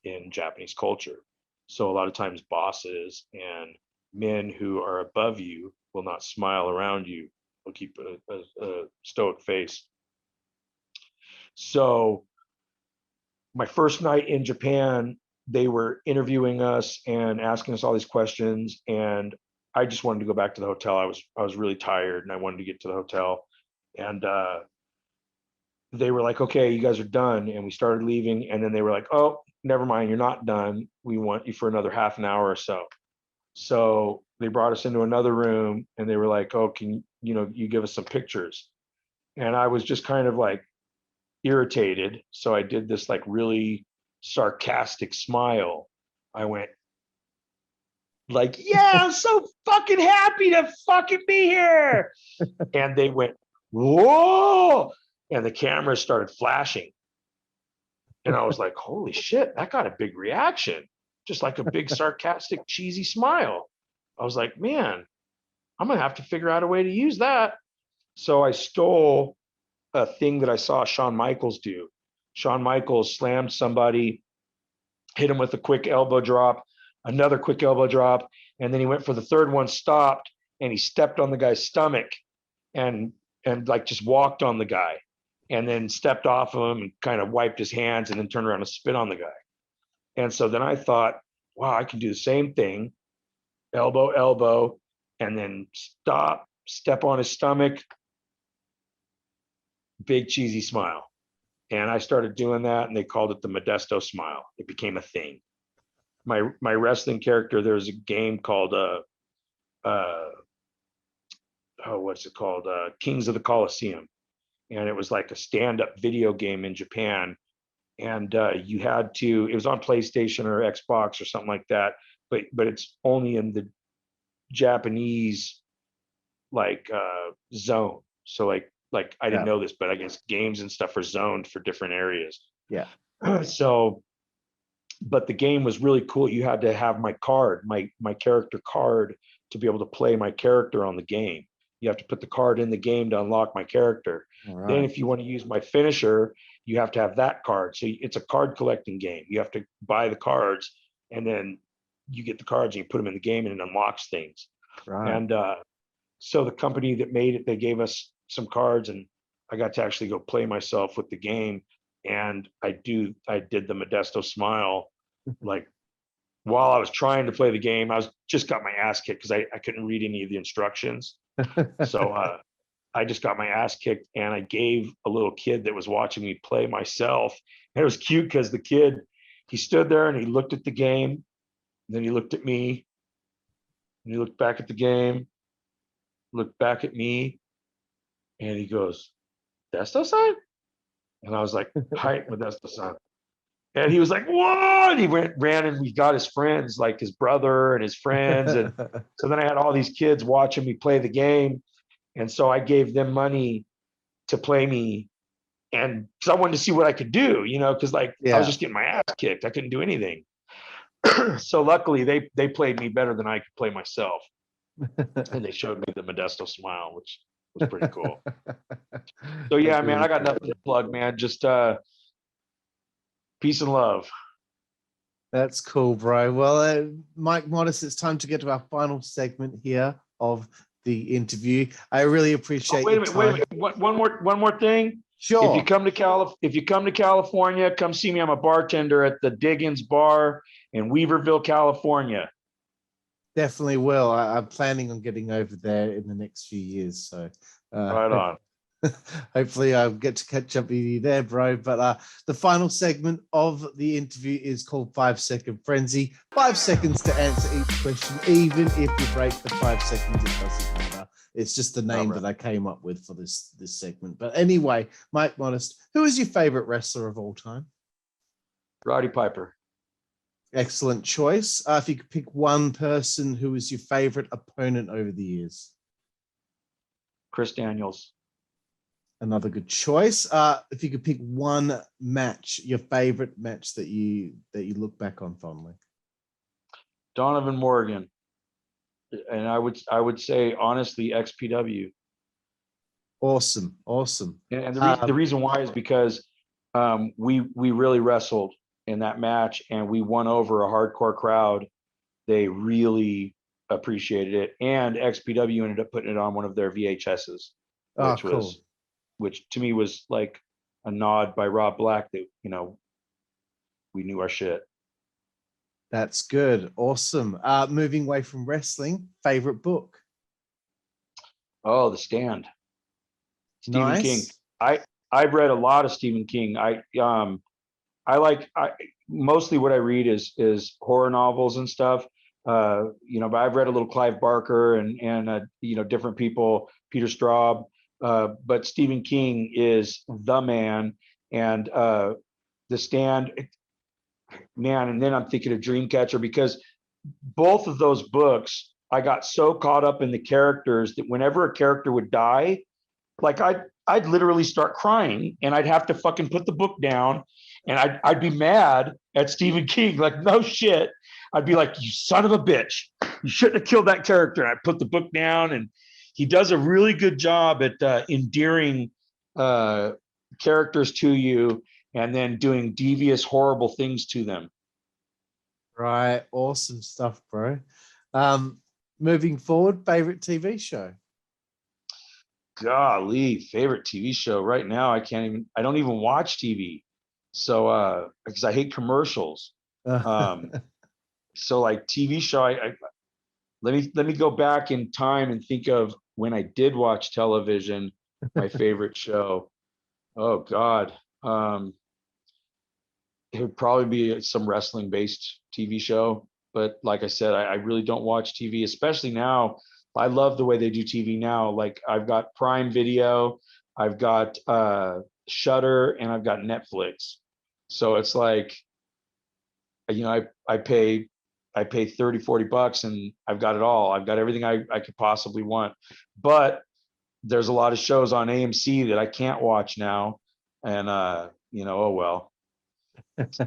in Japanese culture. So a lot of times bosses and men who are above you will not smile around you. They'll keep a stoic face. So my first night in Japan, they were interviewing us and asking us all these questions, and I just wanted to go back to the hotel. I was really tired, and I wanted to get to the hotel. And they were like, okay, you guys are done. And we started leaving, and then they were like, oh, never mind, you're not done. We want you for another half an hour or so. So they brought us into another room, and they were like, oh, can you give us some pictures? And I was just kind of like irritated. So I did this like really sarcastic smile. I went like, yeah, I'm so fucking happy to fucking be here. And they went, whoa. And the cameras started flashing. And I was like, holy shit, that got a big reaction. Just like a big sarcastic, cheesy smile. I was like, man, I'm going to have to figure out a way to use that. So I stole a thing that I saw Shawn Michaels do. Shawn Michaels slammed somebody, hit him with a quick elbow drop, another quick elbow drop, and then he went for the third one, stopped, and he stepped on the guy's stomach and like just walked on the guy, and then stepped off of him and kind of wiped his hands, and then turned around and spit on the guy. And so then I thought, wow, I can do the same thing, elbow, elbow, and then step on his stomach, big cheesy smile. And I started doing that, and they called it the Modesto smile. It became a thing. My wrestling character, there's a game called what's it called? Kings of the Colosseum. And it was like a stand-up video game in Japan. And you had to, it was on PlayStation or Xbox or something like that, but it's only in the Japanese zone. So like I didn't know this, but I guess games and stuff are zoned for different areas. Yeah. So, but the game was really cool. You had to have my card, my character card, to be able to play my character on the game. You have to put the card in the game to unlock my character. Right. Then if you want to use my finisher, you have to have that card. So it's a card collecting game. You have to buy the cards, and then you get the cards and you put them in the game, and it unlocks things. Right. And so the company that made it, they gave us some cards, and I got to actually go play myself with the game. And I did the Modesto smile, like while I was trying to play the game. I just got my ass kicked because I couldn't read any of the instructions. So I just got my ass kicked, and I gave a little kid that was watching me play myself. And it was cute because the kid, he stood there and he looked at the game, and then he looked at me, and he looked back at the game, looked back at me, and he goes, "Modesto-san?" And I was like, "Hi, Modesto-san." And he was like, "What?" And he ran and we got his friends, like his brother and his friends. And so then I had all these kids watching me play the game. And so I gave them money to play me And because I wanted to see what I could do, because I Yeah. was just getting my ass kicked. I couldn't do anything. So luckily they played me better than I could play myself. And they showed me the Modesto smile, which was pretty cool. So yeah, man, I got nothing to plug, man. Just peace and love. That's cool, bro. Well, Mike Modest, it's time to get to our final segment here of the interview. I really appreciate Wait a minute. One more thing. Sure. If you come to California, come see me. I'm a bartender at the Diggins Bar in Weaverville, California. Definitely will. I'm planning on getting over there in the next few years. So Right on. hopefully I'll get to catch up with you there, bro. But the final segment of the interview is called 5 Second Frenzy. 5 seconds to answer each question. Even if you break the 5 seconds, it doesn't matter. It's just the name that I came up with for this segment. But anyway, Mike Modest, who is your favorite wrestler of all time? Roddy Piper. Excellent choice. If you could pick one person who is your favorite opponent over the years. Chris Daniels. Another good choice. If you could pick one match, your favorite match that you look back on fondly. Donovan Morgan. And I would say honestly XPW. Awesome. And the reason why is because we really wrestled in that match and we won over a hardcore crowd. They really appreciated it, and XPW ended up putting it on one of their VHSs, which to me was like a nod by Rob Black that we knew our shit. That's good. Awesome. Moving away from wrestling, favorite book? Oh, The Stand. Stephen Nice. King. I've read a lot of Stephen King. Mostly what I read is horror novels and stuff. But I've read a little Clive Barker and different people, Peter Straub. But Stephen King is the man, and The Stand, man. And then I'm thinking of Dreamcatcher, because both of those books, I got so caught up in the characters that whenever a character would die, like I'd literally start crying, and I'd have to fucking put the book down, and I'd be mad at Stephen King, like, no shit. I'd be like, you son of a bitch, you shouldn't have killed that character. And I put the book down, and he does a really good job at endearing characters to you and then doing devious, horrible things to them. Right. Awesome stuff, bro. Moving forward, favorite TV show? Golly, favorite TV show right now. I don't even watch TV. So, because I hate commercials. So like TV show, let me go back in time and think of when I did watch television, my favorite show. Oh God. It would probably be some wrestling based TV show. But like I said, I really don't watch TV, especially now. I love the way they do TV now. Like I've got Prime Video, I've got Shudder, and I've got Netflix. So it's like, I pay $30-40 and I've got it all. I've got everything I could possibly want. But there's a lot of shows on AMC that I can't watch now. And oh well.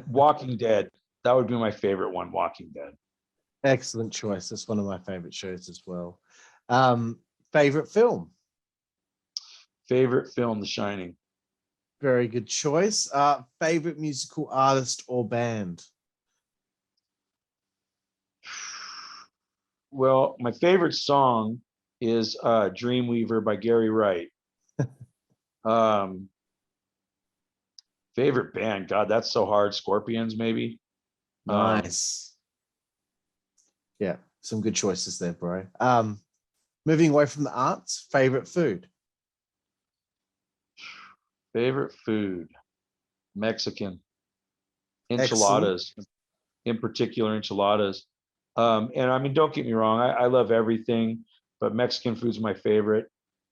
Walking Dead. That would be my favorite one, Walking Dead. Excellent choice. That's one of my favorite shows as well. Favorite film? Favorite film, The Shining. Very good choice. Favorite musical artist or band? Well, my favorite song is Dreamweaver by Gary Wright. Favorite band, God, that's so hard. Scorpions, maybe. Nice. Yeah, some good choices there, bro. Moving away from the arts, favorite food? Favorite food, Mexican. Enchiladas. Excellent. In particular, enchiladas. And I mean, don't get me wrong, I love everything, but Mexican food's my favorite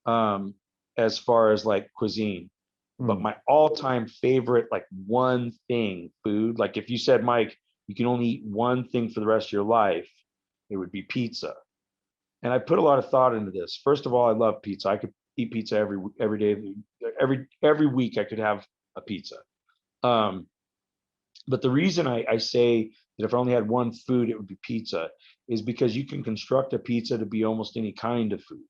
as far as like cuisine. But my all-time favorite, like one thing, food, like if you said, Mike, you can only eat one thing for the rest of your life, it would be pizza. And I put a lot of thought into this. First of all, I love pizza. eat pizza every day. Every week I could have a pizza. But the reason I say that if I only had one food, it would be pizza, is because you can construct a pizza to be almost any kind of food.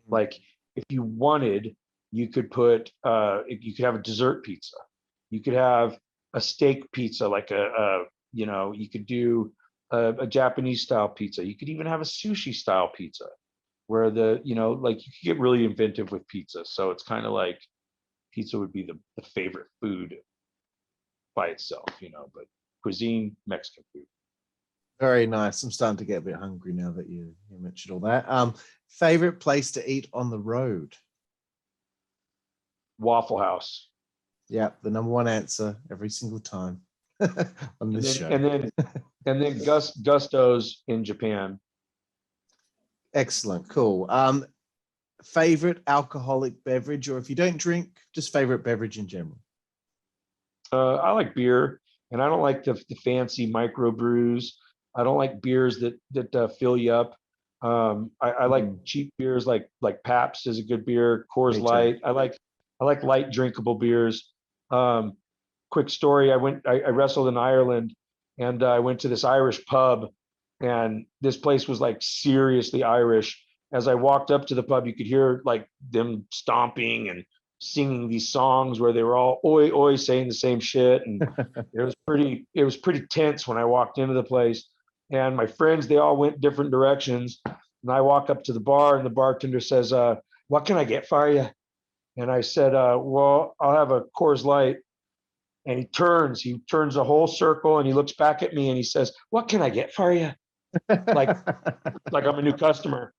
Like if you wanted, you could you could have a dessert pizza. You could have a steak pizza, like you could do a Japanese style pizza. You could even have a sushi style pizza where like you could get really inventive with pizza. So it's kind of like pizza would be the favorite food by itself, but cuisine, Mexican food. Very nice. I'm starting to get a bit hungry now that you mentioned all that. Favorite place to eat on the road? Waffle House. Yeah, the number one answer every single time on this show. And then Gusto's in Japan. Excellent, cool. Favorite alcoholic beverage, or if you don't drink, just favorite beverage in general? I like beer, and I don't like the fancy micro brews. I don't like beers that fill you up. I like cheap beers, like Pabst is a good beer. Coors Light. I like light drinkable beers. Quick story: I wrestled in Ireland, and I went to this Irish pub, and this place was like seriously Irish. As I walked up to the pub, you could hear like them stomping and singing these songs where they were all oi oi saying the same shit, and it was pretty tense when I walked into the place. And my friends, they all went different directions, and I walk up to the bar, and the bartender says, "What can I get for you?" And I said, "Well, I'll have a Coors Light." And he turns a whole circle, and he looks back at me, and he says, "What can I get for you?" like I'm a new customer.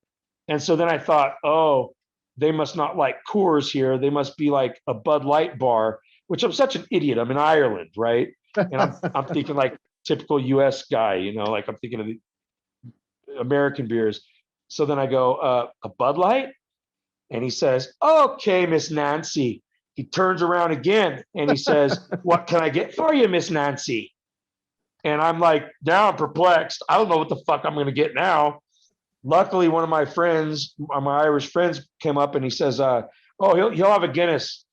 And so then I thought, oh, they must not like Coors here. They must be like a Bud Light bar, which I'm such an idiot. I'm in Ireland, right? And I'm thinking like typical US guy, like I'm thinking of the American beers. So then I go, a Bud Light? And he says, "Okay, Miss Nancy." He turns around again and he says, "What can I get for you, Miss Nancy?" And I'm like, now I'm perplexed. I don't know what the fuck I'm going to get now. Luckily, one of my friends, my Irish friends, came up and he says, "Oh, he'll have a Guinness."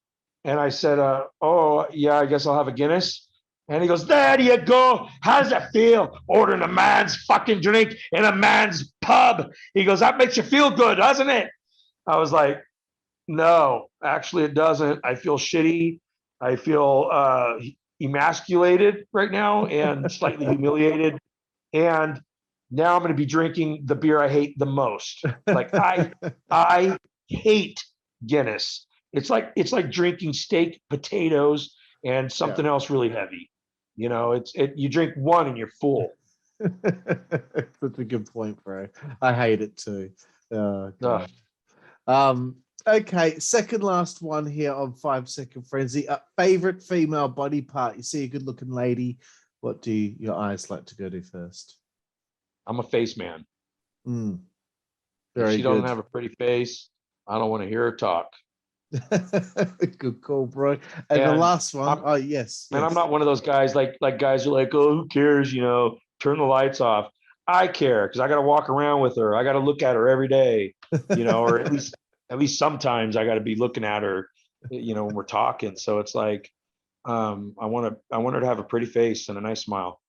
And I said, "Oh, yeah, I guess I'll have a Guinness." And he goes, "There you go. How does it feel ordering a man's fucking drink in a man's pub?" He goes, "That makes you feel good, doesn't it?" I was like, "No, actually, it doesn't. I feel shitty. I feel emasculated right now and slightly humiliated. And now I'm going to be drinking the beer I hate the most. Like I hate Guinness. It's like drinking steak, potatoes, and something else really heavy. You drink one and you're full." That's a good point, bro. I hate it too. Okay, second last one here on 5 Second Frenzy. Favorite female body part. You see a good looking lady, what do your eyes like to go to first? I'm a face man. Very if she good. doesn't have a pretty face, I don't want to hear her talk. Good call, bro. And the last one, yes. And I'm not one of those guys like guys are like, "Oh, who cares? Turn the lights off." I care because I got to walk around with her. I got to look at her every day, or at least sometimes I got to be looking at her, when we're talking. So it's like, I want her to have a pretty face and a nice smile.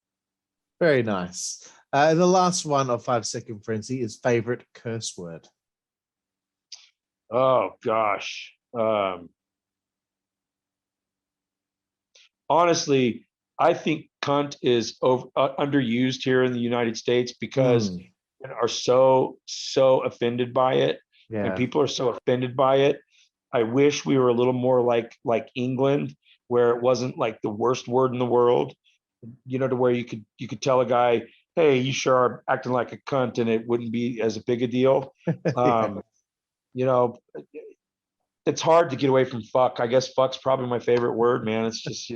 Very nice. The last one of 5 Second Frenzy is favorite curse word. Oh gosh. Honestly, I think cunt is underused here in the United States because men are so offended by it, and people are so offended by it. I wish we were a little more like England, where it wasn't like the worst word in the world, to where you could tell a guy, "Hey, you sure are acting like a cunt," and it wouldn't be as big a deal. It's hard to get away from fuck. I guess fuck's probably my favorite word, man. It's just,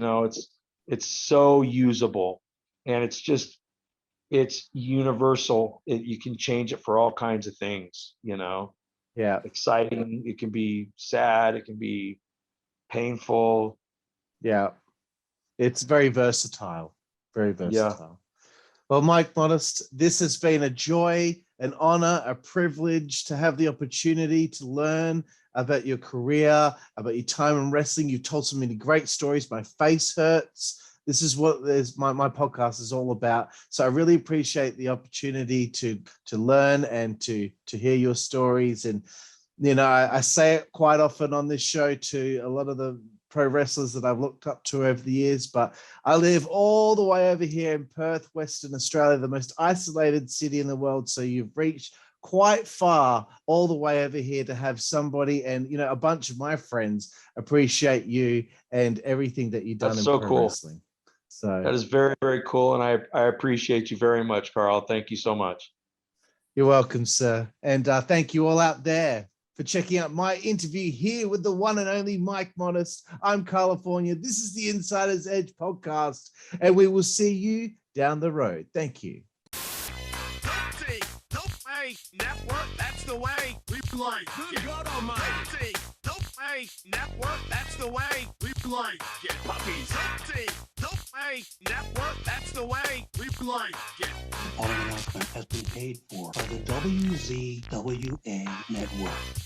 it's so usable, and it's universal. You can change it for all kinds of things, Yeah. Exciting. It can be sad. It can be painful. Yeah. It's very versatile. Very versatile. Well, Mike Modest, this has been a joy, an honor, a privilege to have the opportunity to learn about your career, about your time in wrestling. You've told so many great stories. My face hurts. This is what my podcast is all about. So I really appreciate the opportunity to learn and to hear your stories. And, you know, I say it quite often on this show to a lot of the pro wrestlers that I've looked up to over the years, but I live all the way over here in Perth, Western Australia, the most isolated city in the world. So you've reached quite far all the way over here to have somebody, and, you know, a bunch of my friends appreciate you and everything that you've done. That's in so pro cool. wrestling. So that is very, very cool. And I appreciate you very much, Carl. Thank you so much. You're welcome, sir. And thank you all out there for checking out my interview here with the one and only Mike Modest. I'm Karlifornia. This is the Insider's Edge podcast, and we will see you down the road. Thank you. Network, that's the way we play. Good God Almighty. Network, that's the way we play. Get puppies. Network, that's the way we play. Get. The following announcement has been paid for by the WZWA Network.